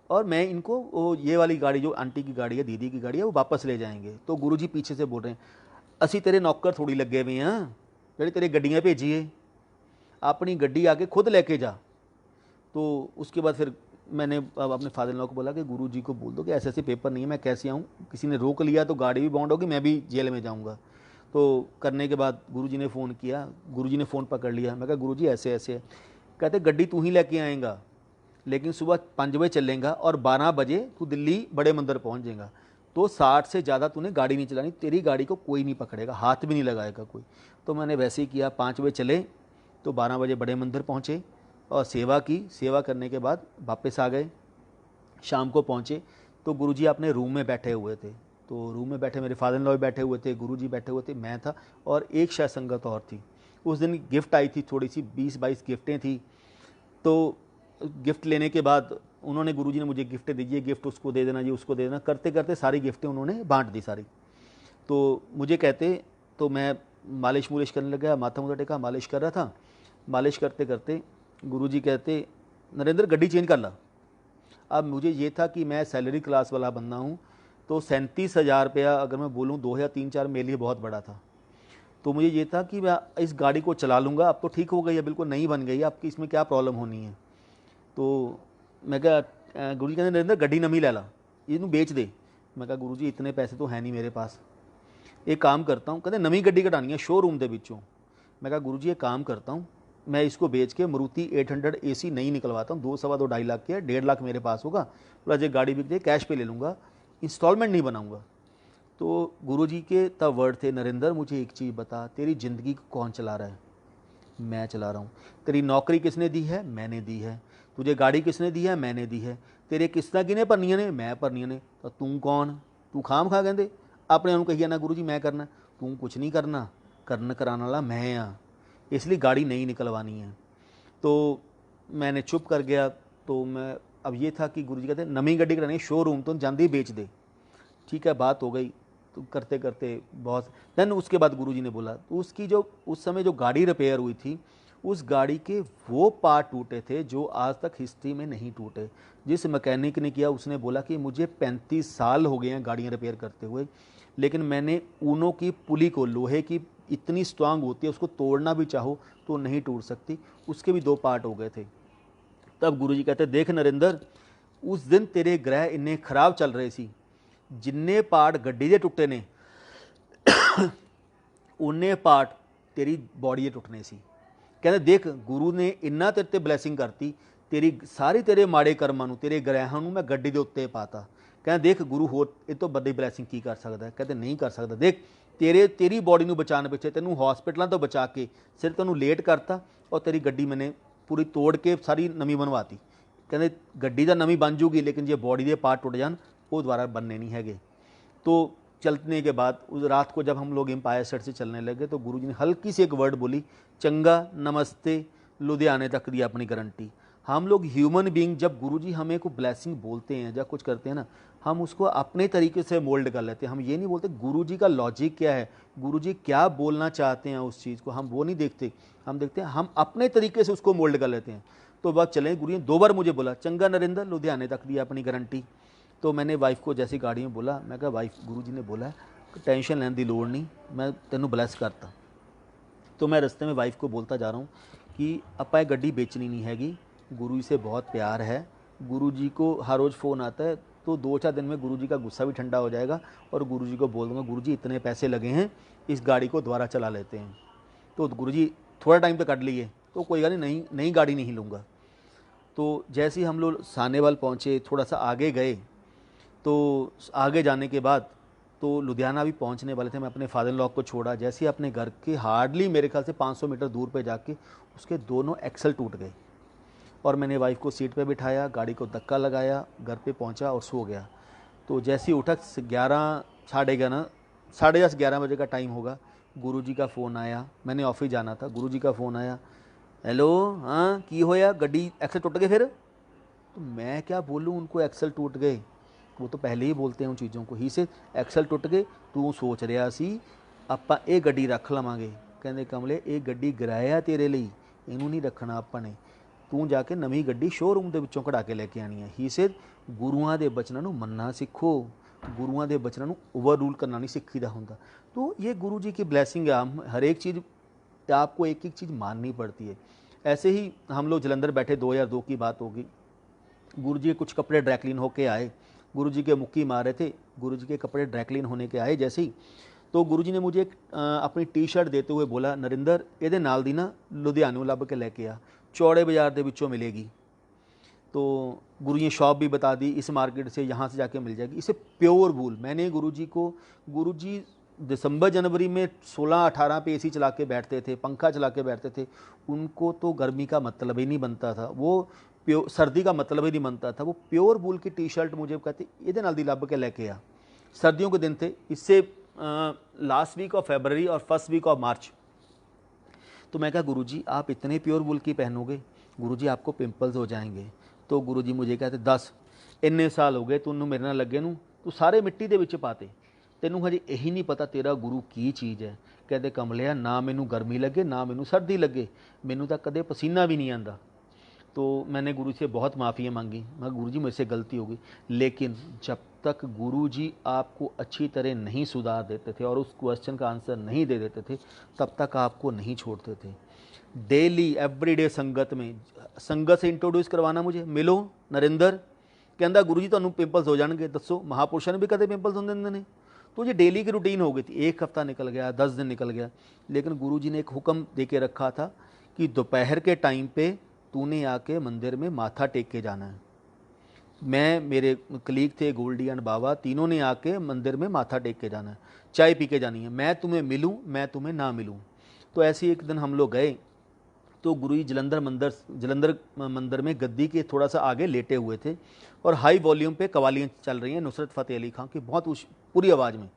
और मैं इनको वो ये वाली गाड़ी जो आंटी की गाड़ी है, दीदी की गाड़ी है, वो वापस ले जाएंगे। तो गुरुजी पीछे से बोल रहे हैं, असी तेरे नौकर थोड़ी लगे हुए हैं जेड़ी तेरे गड्डियाँ भेजिए, अपनी गड्डी आके खुद लेके जा। तो उसके बाद फिर मैंने अपने फादर इन लॉ को बोला कि गुरुजी को बोल दो कि ऐसे ऐसे पेपर नहीं है, मैं कैसे आऊँ, किसी ने रोक लिया तो गाड़ी भी बाउंड होगी, मैं भी जेल में जाऊँगा। तो करने के बाद गुरुजी ने फ़ोन किया, गुरुजी ने फ़ोन पकड़ लिया। मैं कहा गुरुजी ऐसे ऐसे है। कहते गड्डी तू ही लेके आएगा, लेकिन सुबह 5 बजे चलेगा और 12 बजे तू दिल्ली बड़े मंदिर पहुंच जाएगा। तो 60 से ज़्यादा तूने गाड़ी नहीं चलानी, तेरी गाड़ी को कोई नहीं पकड़ेगा, हाथ भी नहीं लगाएगा कोई। तो मैंने वैसे ही किया, 5 बजे चले तो 12 बजे बड़े मंदिर पहुँचे और सेवा की। सेवा करने के बाद वापस आ गए, शाम को पहुँचे तो गुरुजी अपने रूम में बैठे हुए थे। तो रूम में बैठे मेरे फादर इन लॉ भी बैठे हुए थे, गुरुजी बैठे हुए थे, मैं था और एक शायद संगत और थी। उस दिन गिफ्ट आई थी, थोड़ी सी 20-22 गिफ्टें थी। तो गिफ्ट लेने के बाद उन्होंने, गुरुजी ने मुझे गिफ्ट दीजिए, गिफ्ट उसको दे देना जी, उसको दे देना, करते करते सारी गिफ्टें उन्होंने बांट दी सारी। तो मुझे कहते, तो मैं मालिश मुलिश करने लगा, माथा मुथा टेका, मालिश कर रहा था। मालिश करते करते गुरुजी कहते, नरेंद्र गड्डी चेंज कर ला। अब मुझे ये था कि मैं सैलरी क्लास वाला बंदा हूँ, तो 37,000 रुपया अगर मैं बोलूँ 2 या 3-4 मेरे लिए बहुत बड़ा था। तो मुझे ये था कि मैं इस गाड़ी को चला लूँगा, अब तो ठीक हो गई है, बिल्कुल नई बन गई है, आपकी इसमें क्या प्रॉब्लम होनी है। तो मैं कहा, गुरुजी कहते नरेंद्र गड्डी नवी लै ला, इनू बेच दे। मैं कहा गुरुजी इतने पैसे तो है नहीं मेरे पास, एक काम करता हूँ, कहते नवी गड्डी कटानी है शोरूम के विचों। मैं कहा गुरुजी एक काम करता हूँ, मैं इसको बेच के मारुति 800 AC नहीं निकलवाता हूँ, 2 सवा 2-2.5 लाख की है, 1.5 लाख मेरे पास होगा, प्लस एक गाड़ी बिक जाए कैश पे ले लूँगा, इंस्टॉलमेंट नहीं बनाऊँगा। तो गुरुजी के तब वर्ड थे, नरेंद्र मुझे एक चीज़ बता, तेरी ज़िंदगी को कौन चला रहा है? मैं चला रहा हूँ। तेरी नौकरी किसने दी है? मैंने दी है। तुझे गाड़ी किसने दी है? मैंने दी है। तेरे किस्तां किने भरनियां ने? मैं भरनियां ने। तो तू कौन? तू खाम खा कहते अपने आप कही जाना गुरु जी मैं करना, तू कुछ नहीं करना, करन कराने वाला मैं हाँ, इसलिए गाड़ी नहीं निकलवानी है। तो मैंने चुप कर गया। तो मैं, अब ये था कि गुरु जी कहते नवी गड्डी करानी शोरूम तो जाते ही बेच दे। ठीक है, बात हो गई। तो करते करते बहुत देन उसके बाद गुरुजी ने बोला, तो उसकी जो उस समय जो गाड़ी रिपेयर हुई थी, उस गाड़ी के वो पार्ट टूटे थे जो आज तक हिस्ट्री में नहीं टूटे। जिस मैकेनिक ने किया उसने बोला कि मुझे 35 साल हो गए हैं गाड़ियाँ रिपेयर करते हुए, लेकिन मैंने ऊनो की पुली को, लोहे की इतनी स्ट्रांग होती है, उसको तोड़ना भी चाहो तो नहीं टूट सकती। उसके भी 2 पार्ट हो गए थे। तब गुरुजी कहते देख नरेंद्र, उस दिन तेरे ग्रह इन्ने खराब चल रहे सी, जिन्ने पार्ट गड्डी दे टुटे ने उन्ने पार्ट तेरी बॉडी दे टुटने सी। कहते देख गुरु ने इन्ना तेरे ते ब्लैसिंग करती, तेरी सारी तेरे माड़े कर्मां नूं, तेरे ग्रहां नूं मैं गड्डी दे उत्ते पाता। कहते देख गुरु होर इस तो बड़ी ब्लैसिंग की कर सकता है। कहते नहीं कर सकता। देख तेरी बॉडी नूं बचाने पिछे तैनूं हॉस्पिटलों तो बचा के सिर्फ तैनूं लेट करता, और तेरी गड्डी मैंने पूरी तोड़ के सारी नवी बनवाती। कहते गड्डी तो नवी बन जूगी, लेकिन जे बॉडी के पार्ट टुट जान वो दोबारा बनने नहीं हैगे। तो चलने के बाद उस रात को जब हम लोग एम्पायर सेट से चलने लगे तो गुरुजी ने हल्की सी एक वर्ड बोली, चंगा नमस्ते, लुधियाने तक दी अपनी गारंटी। हम लोग ह्यूमन बीइंग जब गुरुजी हमें को ब्लेसिंग बोलते हैं या कुछ करते हैं ना, हम उसको अपने तरीके से मोल्ड कर लेते हैं। हम ये नहीं बोलते गुरुजी का लॉजिक क्या है, गुरुजी क्या बोलना चाहते हैं उस चीज़ को, हम वो नहीं देखते। हम देखते हैं हम अपने तरीके से उसको मोल्ड कर लेते हैं। तो बात चले, गुरु ने 2 बार मुझे बोला, चंगा नरेंद्र, लुधियाने तक दी अपनी गारंटी। तो मैंने वाइफ को जैसी गाड़ी में बोला, मैं कहा वाइफ गुरुजी ने बोला टेंशन लेने की लोड़ नहीं, मैं तेनों ब्लैस करता। तो मैं रस्ते में वाइफ को बोलता जा रहा हूँ कि अपा गड्डी बेचनी नहीं हैगी, गुरु जी से बहुत प्यार है। गुरु जी को हर रोज़ फ़ोन आता है, तो 2-4 दिन में गुरु जी का गुस्सा भी ठंडा हो जाएगा, और गुरु जी को बोल दूँगा गुरु जी इतने पैसे लगे हैं, इस गाड़ी को दोबारा चला लेते हैं। तो गुरु जी थोड़ा टाइम तो कट लिए, तो कोई गाड़ी नहीं, नई गाड़ी नहीं लूँगा। तो जैसे ही हम लोग सानेवाल पहुँचे, थोड़ा सा आगे गए, तो आगे जाने के बाद तो लुधियाना भी पहुंचने वाले थे। मैं अपने फादर इन लॉ को छोड़ा, जैसे ही अपने घर के हार्डली मेरे ख्याल से 500 मीटर दूर पे जाके उसके दोनों एक्सल टूट गए, और मैंने वाइफ को सीट पे बिठाया, गाड़ी को धक्का लगाया, घर पे पहुंचा और सो गया। तो जैसे ही उठा 11 साढ़े 10-11 बजे का टाइम होगा, गुरुजी का फ़ोन आया। मैंने ऑफिस जाना था, गुरुजी का फ़ोन आया, हेलो हाँ की होया, गड्डी एक्सल टूट गए फिर। तो मैं क्या बोलूँ उनको, एक्सल टूट गए, वो तो पहले ही बोलते हैं उन चीज़ों को। ही से एक्सल टुट गए, तू सोच रहा सी ਆਪਾਂ ਇਹ ਗੱਡੀ ਰੱਖ ਲਵਾਂਗੇ। ਕਹਿੰਦੇ ਕਮਲੇ ਇਹ ਗੱਡੀ ਕਿਰਾਇਆ ਤੇਰੇ ਲਈ, ਇਹਨੂੰ ਨਹੀਂ ਰੱਖਣਾ ਆਪਾਂ ਨੇ, ਤੂੰ ਜਾ ਕੇ ਨਵੀਂ ਗੱਡੀ ਸ਼ੋਰੂਮ ਦੇ ਵਿੱਚੋਂ ਕਢਾ ਕੇ ਲੈ ਕੇ ਆਣੀ ਹੈ। ਹੀ ਸੇ ਗੁਰੂਆਂ ਦੇ ਬਚਨਾਂ ਨੂੰ ਮੰਨਣਾ ਸਿੱਖੋ, गुरुओं के बचनों को ओवर रूल करना नहीं सीखीदा होंदा। तो ये गुरु जी की ब्लैसिंग है, हम हर एक चीज़ आपको एक एक चीज़ माननी पड़ती है। ऐसे ही हम लोग जलंधर बैठे, 2002 की बात होगी, गुरु जी के कुछ कपड़े ड्रैक्लीन होके आए, गुरु जी के मुक्की मारे थे, गुरु जी के कपड़े ड्रैक्लीन होने के आए जैसे ही, तो गुरु जी ने मुझे एक अपनी टी शर्ट देते हुए बोला, नरिंदर ये नाल दी ना लुधियानों लभ के लैके आ, चौड़े बाजार के विचों मिलेगी। तो गुरु जी ने शॉप भी बता दी, इस मार्केट से यहाँ से जाके मिल जाएगी, इसे प्योर वूल। मैंने गुरु जी दिसंबर जनवरी में 16-18 पे एसी चला के बैठते थे, पंखा चला के बैठते थे, उनको तो गर्मी का मतलब ही नहीं बनता था, वो सर्दी का मतलब ही नहीं बनता था। वो प्योर वूल की टी शर्ट मुझे कहते ये नाल दी लभ के लैके आ, सर्दियों के दिन थे, इससे लास्ट वीक ऑफ फेबररी और फर्स्ट वीक ऑफ मार्च। तो मैं कहा गुरुजी आप इतने प्योर वूल की पहनोगे, गुरुजी आपको पिंपल्स हो जाएंगे। तो गुरुजी मुझे कहते 10 इन्ने साल हो गए तूनू मेरे नाल लगे नू, तू सारे मिट्टी दे विच पाते, तेनू हजे यही नहीं पता तेरा गुरु की चीज़ है। कहते कमलिया ना मैनू गर्मी लगे ना मैनू सर्दी लगे, मैनू तो कदे पसीना भी नहीं आंदा। तो मैंने गुरु से बहुत माफ़ियाँ मांगी, मैं गुरु जी मुझसे से गलती हो गई, लेकिन जब तक गुरु जी आपको अच्छी तरह नहीं सुधार देते थे और उस क्वेश्चन का आंसर नहीं दे देते थे, तब तक आपको नहीं छोड़ते थे। डेली एवरीडे संगत से इंट्रोड्यूस करवाना, मुझे मिलो नरिंदर, कहता गुरु जी तुहानू पिंपल्स हो जाएंगे, दसो महापुरुषों ने भी कदे पिंपल्स होंदे ने। तो ये डेली की रूटीन हो गई थी। 1 हफ्ता निकल गया, 10 दिन निकल गया, लेकिन गुरु जी ने एक हुक्म दे के रखा था कि दोपहर के टाइम पे तूने आके मंदिर में माथा टेक के जाना है। मैं, मेरे कलीग थे गोल्डी एंड बाबा, तीनों ने आके मंदिर में माथा टेक के जाना है, चाय पी के जानी है, मैं तुम्हें मिलूं मैं तुम्हें ना मिलूं। तो ऐसे ही एक दिन हम लोग गए, तो गुरु जी जलंधर मंदिर में गद्दी के थोड़ा सा आगे लेटे हुए थे और हाई वॉल्यूम पे कवालियाँ चल रही हैं नुसरत फ़तेह अली खां की, बहुत पूरी आवाज़ में,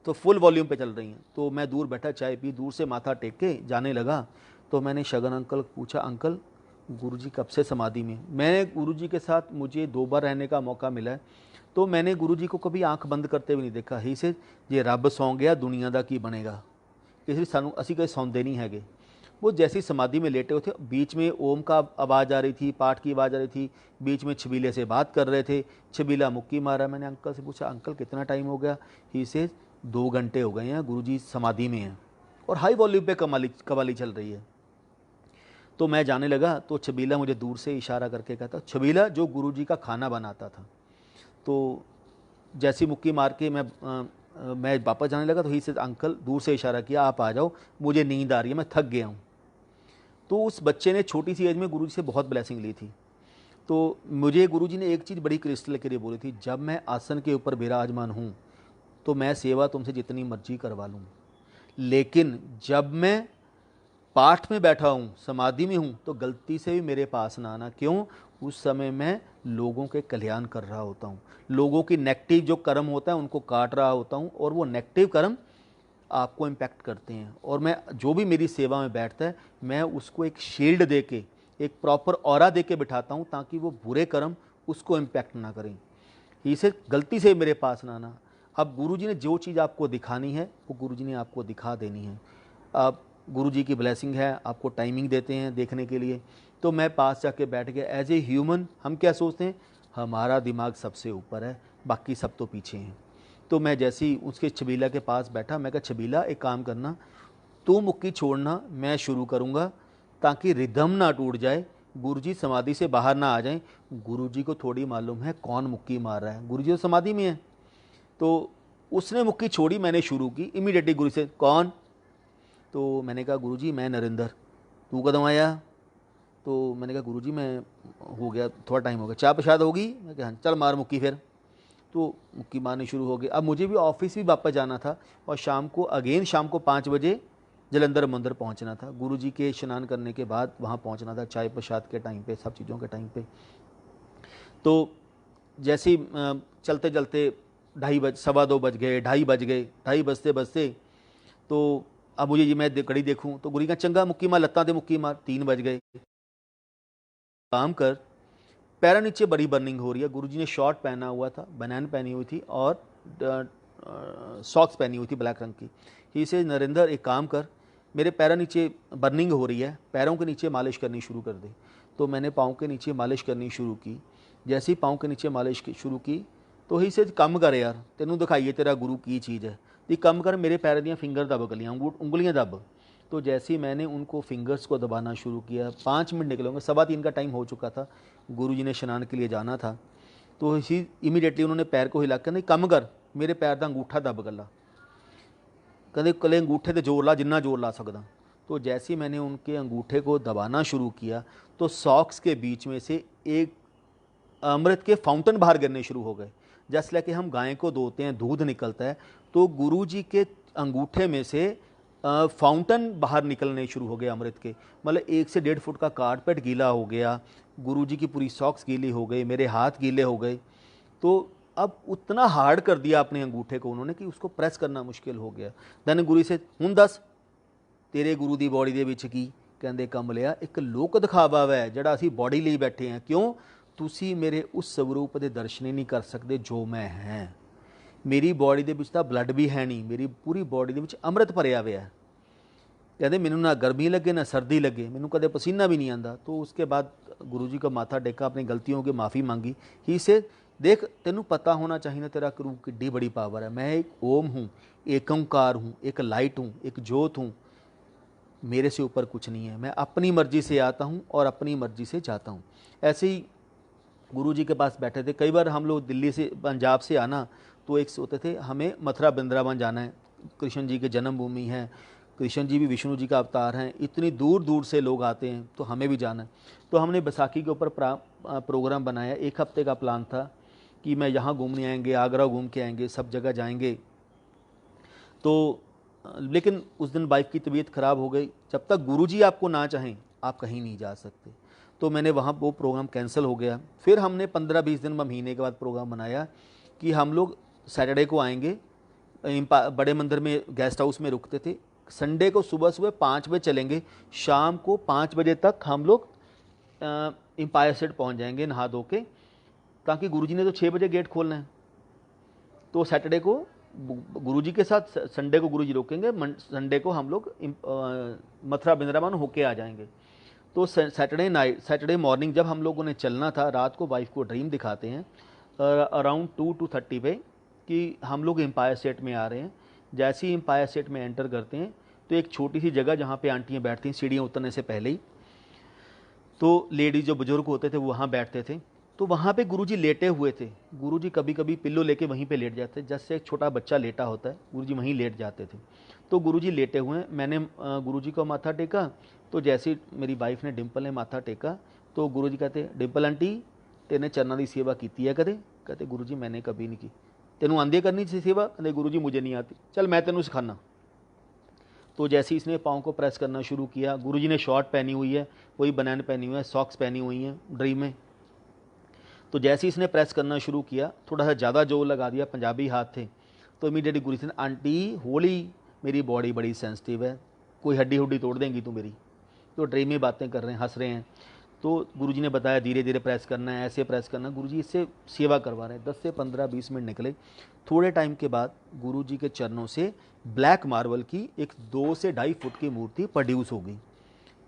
तो फुल वॉल्यूम पे चल रही हैं। तो मैं दूर बैठा चाय पी, दूर से माथा टेक के जाने लगा। तो मैंने शगन अंकल को पूछा, अंकल गुरुजी कब से समाधि में? मैंने गुरुजी के साथ मुझे 2 बार रहने का मौका मिला है, तो मैंने गुरुजी को कभी आंख बंद करते हुए नहीं देखा। ही से जे रब सौ गया दुनिया का की बनेगा, इसलिए सानू असी कहीं सौंदे नहीं हैगे। वो जैसी समाधि में लेटे हुए थे, बीच में ओम का आवाज़ आ रही थी, पाठ की आवाज़ आ रही थी, बीच में छबीले से बात कर रहे थे, छबीला मुक्की मारा। मैंने अंकल से पूछा, अंकल कितना टाइम हो गया? ही से 2 घंटे हो गए हैं गुरुजी समाधि में हैं। और हाई वॉल्यूम पे कवाली कवाली चल रही है। तो मैं जाने लगा तो छबीला मुझे दूर से इशारा करके कहता, छबीला जो गुरुजी का खाना बनाता था। तो जैसी मुक्की मार के मैं वापस जाने लगा तो ही से अंकल दूर से इशारा किया, आप आ जाओ, मुझे नींद आ रही है, मैं थक गया हूँ। तो उस बच्चे ने छोटी सी एज में गुरुजी से बहुत ब्लेसिंग ली थी। तो मुझे गुरुजी ने एक चीज़ बड़ी क्रिस्टल के लिए बोली थी, जब मैं आसन के ऊपर विराजमान हूँ तो मैं सेवा तुमसे जितनी मर्जी करवा लूँ, लेकिन जब मैं पाठ में बैठा हूँ, समाधि में हूँ, तो गलती से भी मेरे पास ना आना। क्यों? उस समय मैं लोगों के कल्याण कर रहा होता हूँ, लोगों की नेगेटिव जो कर्म होता है उनको काट रहा होता हूँ, और वो नेगेटिव कर्म आपको इम्पैक्ट करते हैं। और मैं जो भी मेरी सेवा में बैठता है, मैं उसको एक शील्ड दे के, एक प्रॉपर ऑरा दे के बिठाता हूँ, ताकि वो बुरे कर्म उसको इम्पैक्ट ना करें, इसे गलती से मेरे पास ना आना। अब गुरुजी ने जो चीज़ आपको दिखानी है वो गुरुजी ने आपको दिखा देनी है। अब गुरुजी की ब्लेसिंग है, आपको टाइमिंग देते हैं देखने के लिए। तो मैं पास जाके बैठ गया। एज ए ह्यूमन हम क्या सोचते हैं, हमारा दिमाग सबसे ऊपर है, बाकी सब तो पीछे हैं। तो मैं जैसे ही उसके छबीला के पास बैठा, मैं कहा, छबीला एक काम करना, तू मुक्की छोड़ना, मैं शुरू करूँगा, ताकि रिदम ना टूट जाए, गुरुजी समाधि से बाहर ना आ जाएं। गुरुजी को थोड़ी मालूम है कौन मुक्की मार रहा है, गुरुजी तो समाधि में है। तो उसने मुक्की छोड़ी, मैंने शुरू की। इमीडिएटली गुरु से, कौन? तो मैंने कहा, गुरुजी मैं नरेंद्र। तू कदम आया? तो मैंने कहा, गुरुजी मैं हो गया, थोड़ा टाइम हो गया। चाय प्रसाद होगी? मैं कहा, हाँ। चल मार मुक्की फिर। तो मुक्की मारनी शुरू हो गई। अब मुझे भी ऑफिस भी वापस जाना था, और शाम को 5 बजे जलंधर मंदिर पहुंचना था। गुरुजी के स्नान करने के बाद वहाँ पहुंचना था, चाय प्रसाद के टाइम पे, सब चीज़ों के टाइम पे। तो जैसे ही चलते चलते 2:30 2:15 बज गए, 2:30 बज गए, 2:30 बजते बजते, तो अब मुझे ये मैं घड़ी देखूं तो गुरु का, चंगा मुक्की मार, लत्ता दे मुक्की मार। 3 बज गए। काम कर, पैरा नीचे बड़ी बर्निंग हो रही है। गुरुजी ने शॉर्ट पहना हुआ था, बनैन पहनी हुई थी, और सॉक्स पहनी हुई थी ब्लैक रंग की। ही से, नरेंद्र एक काम कर, मेरे पैरा नीचे बर्निंग हो रही है, पैरों के नीचे मालिश करनी शुरू कर दे। तो मैंने पाँव के नीचे मालिश करनी शुरू की। जैसे ही पाँव के नीचे मालिश शुरू की, तो ही से, कम कर यार, तेनों दिखाइए तेरा गुरु की चीज़ है, तो कम कर, मेरे पैर दियाँ फिंगर दब गलियाँ, उंगलियाँ दब। तो जैसे ही मैंने उनको फिंगर्स को दबाना शुरू किया, 5 मिनट निकले होंगे, 2:15 का टाइम हो चुका था, गुरुजी ने स्नान के लिए जाना था। तो इसी इमीडिएटली उन्होंने पैर को हिला कर, नहीं कम कर, मेरे पैर का अंगूठा दब गला, कहते कले अंगूठे ते जोर ला, जिन्ना जोर ला सकदा। तो जैसे ही मैंने उनके अंगूठे को दबाना शुरू किया, तो सॉक्स के बीच में से एक अमृत के फाउंटेन बाहर गिरने शुरू हो गए। जैसे कि हम गाय को धोते हैं, दूध निकलता है, तो गुरुजी के अंगूठे में से फाउंटेन बाहर निकलने शुरू हो गए अमृत के। मतलब 1 से 1.5 फुट का कारपेट गीला हो गया, गुरुजी की पूरी सॉक्स गीली हो गई, मेरे हाथ गीले हो गए। तो अब उतना हार्ड कर दिया अपने अंगूठे को उन्होंने कि उसको प्रेस करना मुश्किल हो गया। दैन गुरु से, हुण दस तेरे गुरु की बॉडी ਦੇ ਵਿੱਚ ਕੀ? ਕਹਿੰਦੇ, ਕਮਲਿਆ ਇੱਕ ਲੋਕ ਦਿਖਾਵਾ ਹੈ ਜਿਹੜਾ ਅਸੀਂ ਬॉडी ਲਈ ਬੈਠੇ ਹਾਂ। ਕਿਉਂ? ਤੁਸੀਂ ਮੇਰੇ ਉਸ ਸਵਰੂਪ ਦੇ ਦਰਸ਼ਨ ਹੀ ਨਹੀਂ ਕਰ ਸਕਦੇ ਜੋ ਮੈਂ ਹੈ। ਮੇਰੀ ਬॉडी ਦੇ ਵਿੱਚ ਤਾਂ ਬਲੱਡ ਵੀ ਹੈ ਨਹੀਂ, ਮੇਰੀ ਪੂਰੀ ਬॉडी ਦੇ ਵਿੱਚ ਅੰਮ੍ਰਿਤ ਭਰਿਆ ਹੋਇਆ। कहते मैनू ना गर्मी लगे ना सर्दी लगे, मैनू कदे पसीना भी नहीं आता। तो उसके बाद गुरु जी को माथा टेका, अपनी गलतियों की माफ़ी मांगी। ही से, देख तेनू पता होना चाहिए तेरा गुरु किड्डी बड़ी पावर है। मैं एक ओम हूँ, एक ओंकार हूँ, एक लाइट हूँ, एक जोत हूँ, मेरे से ऊपर कुछ नहीं है। मैं अपनी मर्जी से आता हूँ और अपनी मर्जी से जाता हूँ। ऐसे ही गुरु जी के पास बैठे थे। कई बार हम लोग दिल्ली से, पंजाब से आना, तो एक सोते थे हमें मथुरा वृंदावन जाना है, कृष्ण जी की जन्मभूमि है, कृष्ण जी भी विष्णु जी का अवतार हैं, इतनी दूर दूर से लोग आते हैं, तो हमें भी जाना है। तो हमने बैसाखी के ऊपर प्रोग्राम बनाया। 1 हफ्ते का प्लान था कि मैं यहाँ घूमने आएंगे, आगरा घूम के आएंगे, सब जगह जाएंगे। तो लेकिन उस दिन वाइफ की तबीयत ख़राब हो गई। जब तक गुरुजी आपको ना चाहें आप कहीं नहीं जा सकते। तो मैंने वहाँ वो प्रोग्राम कैंसिल हो गया। फिर हमने 15-20 दिन महीने के बाद प्रोग्राम बनाया कि हम लोग सैटरडे को आएंगे, बड़े मंदिर में गेस्ट हाउस में रुकते थे। संडे को सुबह सुबह 5 बजे चलेंगे, शाम को 5 बजे तक हम लोग एम्पायर स्टेट पहुँच जाएंगे नहा धो के, ताकि गुरुजी ने तो 6 बजे गेट खोलना है। तो सैटरडे को गुरुजी के साथ, संडे को गुरुजी रोकेंगे, संडे को हम लोग मथुरा वृंदावन होके आ जाएंगे। तो सैटरडे मॉर्निंग जब हम लोगों ने चलना था, रात को वाइफ को ड्रीम दिखाते हैं अराउंड 2-2:30 पे कि हम लोग एम्पायर स्टेट में आ रहे हैं। जैसे ही एम्पायर स्टेट में एंटर करते हैं तो एक छोटी सी जगह जहाँ पे आंटियाँ बैठती हैं सीढ़ियाँ उतरने से पहले ही, तो लेडीज जो बुजुर्ग होते थे वो वहाँ बैठते थे। तो वहाँ पे गुरुजी लेटे हुए थे। गुरुजी कभी कभी पिल्लो लेके वहीं पे लेट जाते, जैसे एक छोटा बच्चा लेटा होता है, गुरुजी वहीं लेट जाते थे। तो गुरुजी लेटे हुए हैं, मैंने गुरुजी को माथा टेका। तो जैसे ही मेरी वाइफ ने, डिम्पल ने माथा टेका, तो गुरुजी कहते, डिम्पल आंटी तेने चरਨਾਂ ਦੀ सेवा की है कदे? कहते गुरुजी मैंने कभी नहीं की। तेनू आंदी करनी सी सेवा? कहते गुरुजी मुझे नहीं आती, चल मैं तेनू सिखाना। तो जैसे ही इसने पाँव को प्रेस करना शुरू किया, गुरुजी ने शॉर्ट पहनी हुई है, वही बनैन पहनी हुई है, सॉक्स पहनी हुई हैं ड्रीम में। तो जैसे ही इसने प्रेस करना शुरू किया, थोड़ा सा ज़्यादा जोर लगा दिया, पंजाबी हाथ थे। तो इमीडिएटली गुरुजी ने, आंटी होली, मेरी बॉडी बड़ी सेंसिटिव है, कोई हड्डी हुड्डी तोड़ देंगी तू मेरी। तो ड्रीम में बातें कर रहे हैं, हंस रहे हैं। तो गुरुजी ने बताया धीरे धीरे प्रेस करना है, ऐसे प्रेस करना। गुरुजी इससे सेवा करवा रहे हैं। 10 से 15-20 मिनट निकले। थोड़े टाइम के बाद गुरुजी के चरणों से ब्लैक मार्बल की एक 2 से 2.5 फुट की मूर्ति प्रोड्यूस हो गई।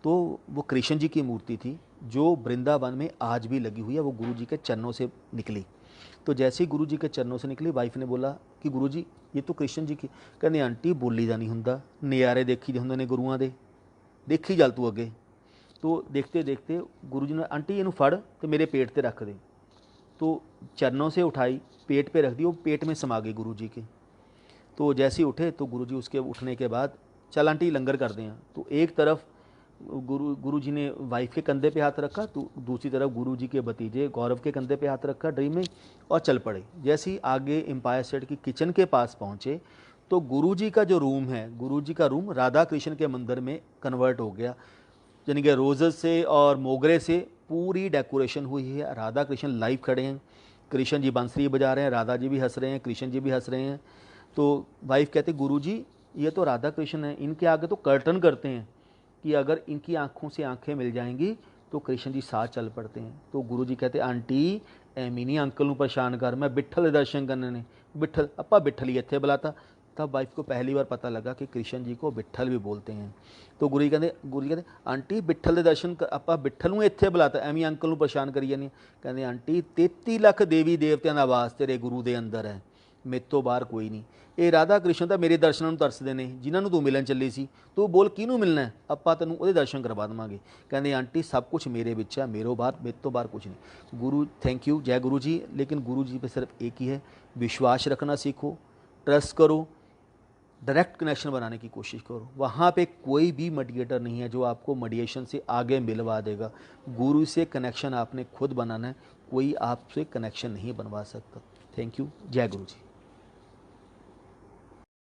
तो वो कृष्ण जी की मूर्ति थी, जो वृंदावन में आज भी लगी हुई है। वो गुरुजी के चरणों से निकली। तो जैसे ही गुरुजी के चरणों से निकली, वाइफ ने बोला कि गुरुजी ये तो कृष्ण जी की। कहने आंटी बोली ਦਾ नहीं ਹੁੰਦਾ, नज़ारे देखी ਦੇ ਹੁੰਦੇ ਨੇ ਗੁਰੂਆਂ ਦੇ, देखी ਚੱਲ तू ਅੱਗੇ। तो देखते देखते गुरुजी ने, आंटी इनू फड़ तो मेरे पेट पे रख दे। तो चरणों से उठाई, पेट पे रख दी, वो पेट में समा गई गुरुजी के। तो जैसे ही उठे तो गुरुजी उसके उठने के बाद, चल आंटी लंगर कर दें। तो एक तरफ गुरुजी ने वाइफ के कंधे पे हाथ रखा, तो दूसरी तरफ गुरुजी के भतीजे गौरव के कंधे पे हाथ रखा ड्रीम में, और चल पड़े। जैसे ही आगे एम्पायर स्टेट की किचन के पास पहुँचे, तो गुरुजी का जो रूम है, गुरुजी का रूम राधा कृष्ण के मंदिर में कन्वर्ट हो गया। यानी कि रोज़ेस से और मोगरे से पूरी डेकोरेशन हुई है। राधा कृष्ण लाइव खड़े हैं, कृष्ण जी बांसुरी बजा रहे हैं, राधा जी भी हंस रहे हैं, कृष्ण जी भी हंस रहे हैं। तो वाइफ कहते, गुरुजी ये तो राधा कृष्ण है, इनके आगे तो कर्टन करते हैं कि अगर इनकी आंखों से आंखें मिल जाएंगी तो कृष्ण जी साथ चल पड़ते हैं। तो गुरुजी कहते, आंटी ਐਵੇਂ नहीं अंकल ਨੂੰ परेशान कर, मैं बिठल ਦੇ दर्शन करने ने। बिठल अपा बिठल ही ਇੱਥੇ बुलाता। तब वाइफ को पहली बार पता लगा कि कृष्ण जी को बिठल भी बोलते हैं। तो गुरुजी कहते आंटी बिठल के दर्शन आप बिठल ਨੂੰ ਇੱਥੇ बुलाता, ਐਵੇਂ अंकल ਨੂੰ परेशान करी जानी। कहते आंटी 33 ਲੱਖ देवी देवतियां ਦਾ वास तेरे गुरु ਦੇ अंदर है, मेरे तो बाहर कोई नहीं। ਇਹ राधा कृष्ण ਤਾਂ ਮੇਰੇ ਦਰਸ਼ਨਾਂ ਨੂੰ ਤਰਸਦੇ ਨੇ, ਜਿਨ੍ਹਾਂ ਨੂੰ ਤੂੰ ਮਿਲਣ ਚੱਲੀ ਸੀ। ਤੂੰ ਬੋਲ ਕਿਹਨੂੰ ਮਿਲਣਾ ਹੈ, ਆਪਾਂ ਤੈਨੂੰ ਉਹਦੇ ਦਰਸ਼ਨ ਕਰਵਾ ਦੇਵਾਂਗੇ। ਕਹਿੰਦੇ ਆਂਟੀ सब कुछ मेरे ਵਿੱਚ है, मेरे तो बाहर कुछ नहीं। गुरु थैंक यू, जय गुरु जी। लेकिन गुरु जी पे सिर्फ एक ही है, विश्वास रखना सीखो, ट्रस्ट करो, डायरेक्ट कनेक्शन बनाने की कोशिश करो। वहाँ पे कोई भी मीडिएटर नहीं है जो आपको मीडिएशन से आगे मिलवा देगा। गुरु से कनेक्शन आपने खुद बनाना है, कोई आपसे कनेक्शन नहीं बनवा सकता। थैंक यू, जय गुरु जी।